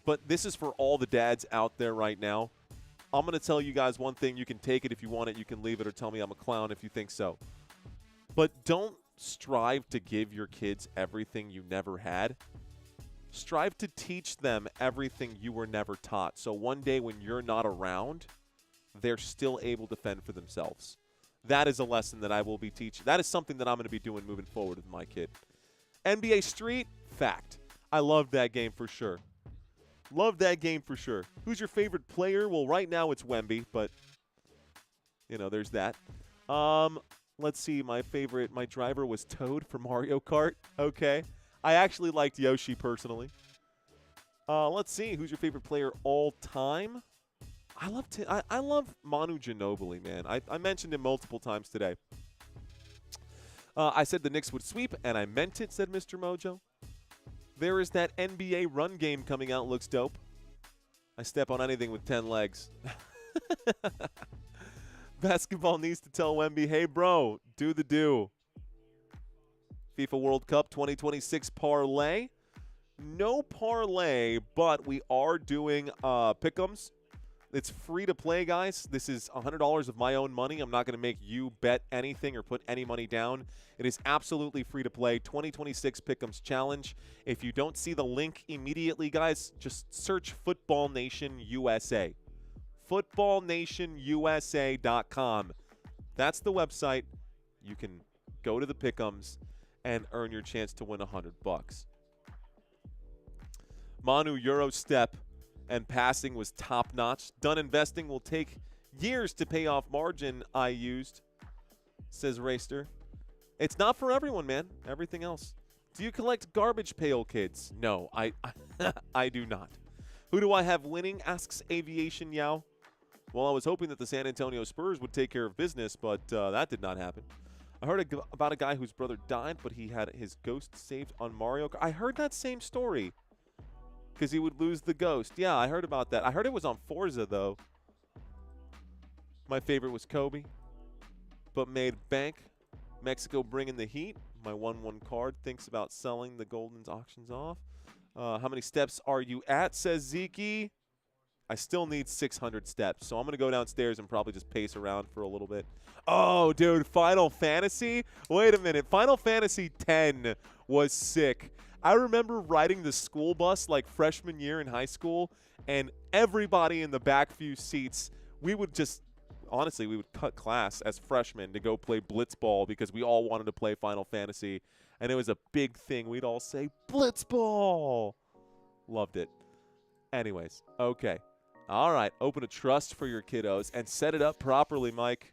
But this is for all the dads out there right now. I'm going to tell you guys one thing. You can take it if you want it. You can leave it or tell me I'm a clown if you think so. But don't strive to give your kids everything you never had. Strive to teach them everything you were never taught. So one day when you're not around, they're still able to fend for themselves. That is a lesson that I will be teaching. That is something that I'm going to be doing moving forward with my kid. NBA Street, fact. I love that game for sure. Love that game for sure. Who's your favorite player? Well, right now it's Wemby, but, there's that. Let's see. My driver was Toad for Mario Kart. Okay. I actually liked Yoshi personally. Let's see. Who's your favorite player all time? I love Manu Ginobili, man. I mentioned him multiple times today. I said the Knicks would sweep, and I meant it, said Mr. Mojo. There is that NBA run game coming out. Looks dope. I step on anything with 10 legs. Basketball needs to tell Wemby, hey, bro, do the do. FIFA World Cup 2026 parlay. No parlay, but we are doing pick'ems. It's free to play, guys. This is $100 of my own money. I'm not going to make you bet anything or put any money down. It is absolutely free to play. 2026 Pick'ems Challenge. If you don't see the link immediately, guys, just search Football Nation USA. FootballNationUSA.com. That's the website. You can go to the Pick'ems and earn your chance to win $100. Manu Euro step and passing was top-notch. Done investing will take years to pay off margin I used, says Raster. It's not for everyone, man. Everything else. Do you collect garbage pail kids? No, I do not. Who do I have winning, asks Aviation Yao. Well, I was hoping that the San Antonio Spurs would take care of business, but that did not happen. I heard about a guy whose brother died, but he had his ghost saved on Mario Kart. I heard that same story. Because he would lose the ghost. Yeah, I heard about that. I heard it was on Forza, though. My favorite was Kobe. But made bank. Mexico bringing the heat. My 1-1 card thinks about selling the Golden's auctions off. How many steps are you at, says Zeke. I still need 600 steps. So I'm going to go downstairs and probably just pace around for a little bit. Oh, dude, Final Fantasy? Wait a minute. Final Fantasy X was sick. I remember riding the school bus like freshman year in high school, and everybody in the back few seats, we would cut class as freshmen to go play blitzball because we all wanted to play Final Fantasy, and it was a big thing. We'd all say, blitzball! Loved it. Anyways, okay. All right, open a trust for your kiddos and set it up properly, Mike.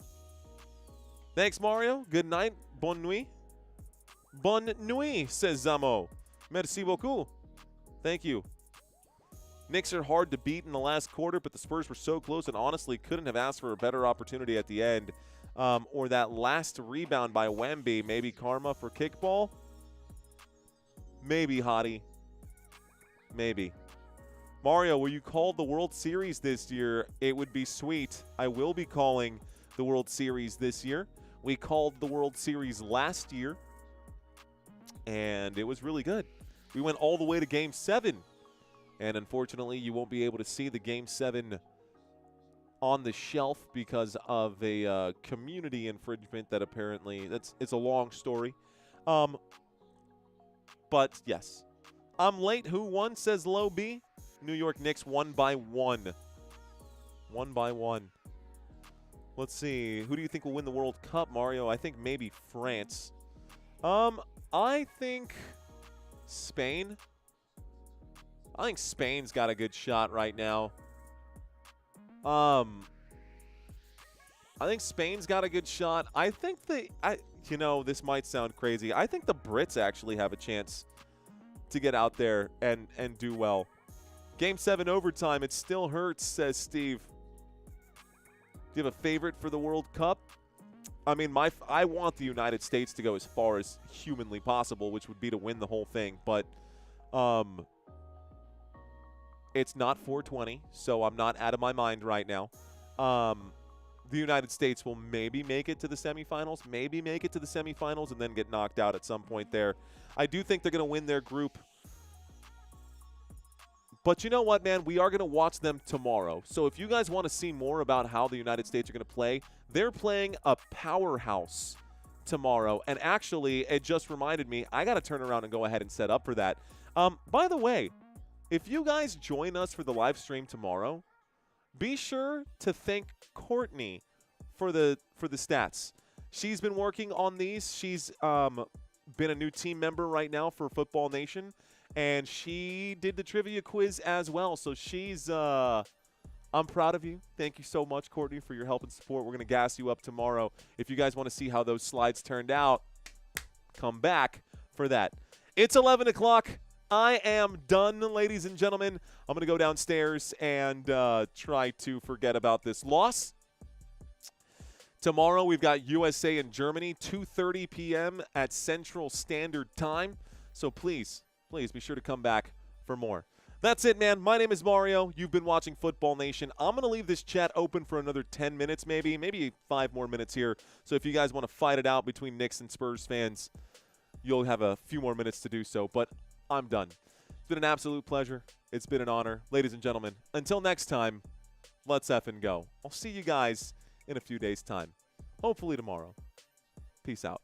Thanks, Mario. Good night. Bonne nuit. Bonne nuit, says Zamo. Merci beaucoup. Thank you. Knicks are hard to beat in the last quarter, but the Spurs were so close and honestly couldn't have asked for a better opportunity at the end. Or that last rebound by Wemby. Maybe karma for kickball? Maybe, Hottie. Maybe. Mario, will you call the World Series this year? It would be sweet. I will be calling the World Series this year. We called the World Series last year, and it was really good. We went all the way to Game 7, and unfortunately, you won't be able to see the Game 7 on the shelf because of a community infringement that apparently it's a long story. But yes, I'm late. Who won? Says Low B. New York Knicks won by 1. 1 by 1. Let's see. Who do you think will win the World Cup, Mario? I think maybe France. I think Spain. I think Spain's got a good shot right now. I think Spain's got a good shot. I think this might sound crazy. I think the Brits actually have a chance to get out there and do well. Game 7 overtime, it still hurts, says Steve. Do you have a favorite for the World Cup? I mean, I want the United States to go as far as humanly possible, which would be to win the whole thing. But it's not 420, so I'm not out of my mind right now. The United States will maybe make it to the semifinals, and then get knocked out at some point there. I do think they're going to win their group. But you know what, man? We are going to watch them tomorrow. So if you guys want to see more about how the United States are going to play, they're playing a powerhouse tomorrow. And actually, it just reminded me, I got to turn around and go ahead and set up for that. By the way, if you guys join us for the live stream tomorrow, be sure to thank Courtney for the stats. She's been working on these. She's been a new team member right now for Football Nation. And she did the trivia quiz as well. So she's, I'm proud of you. Thank you so much, Courtney, for your help and support. We're going to gas you up tomorrow. If you guys want to see how those slides turned out, come back for that. It's 11 o'clock. I am done, ladies and gentlemen. I'm going to go downstairs and try to forget about this loss. Tomorrow we've got USA and Germany, 2:30 p.m. at Central Standard Time. So please be sure to come back for more. That's it, man. My name is Mario. You've been watching Football Nation. I'm going to leave this chat open for another 10 minutes maybe 5 more minutes here. So if you guys want to fight it out between Knicks and Spurs fans, you'll have a few more minutes to do so. But I'm done. It's been an absolute pleasure. It's been an honor. Ladies and gentlemen, until next time, let's effing go. I'll see you guys in a few days' time. Hopefully tomorrow. Peace out.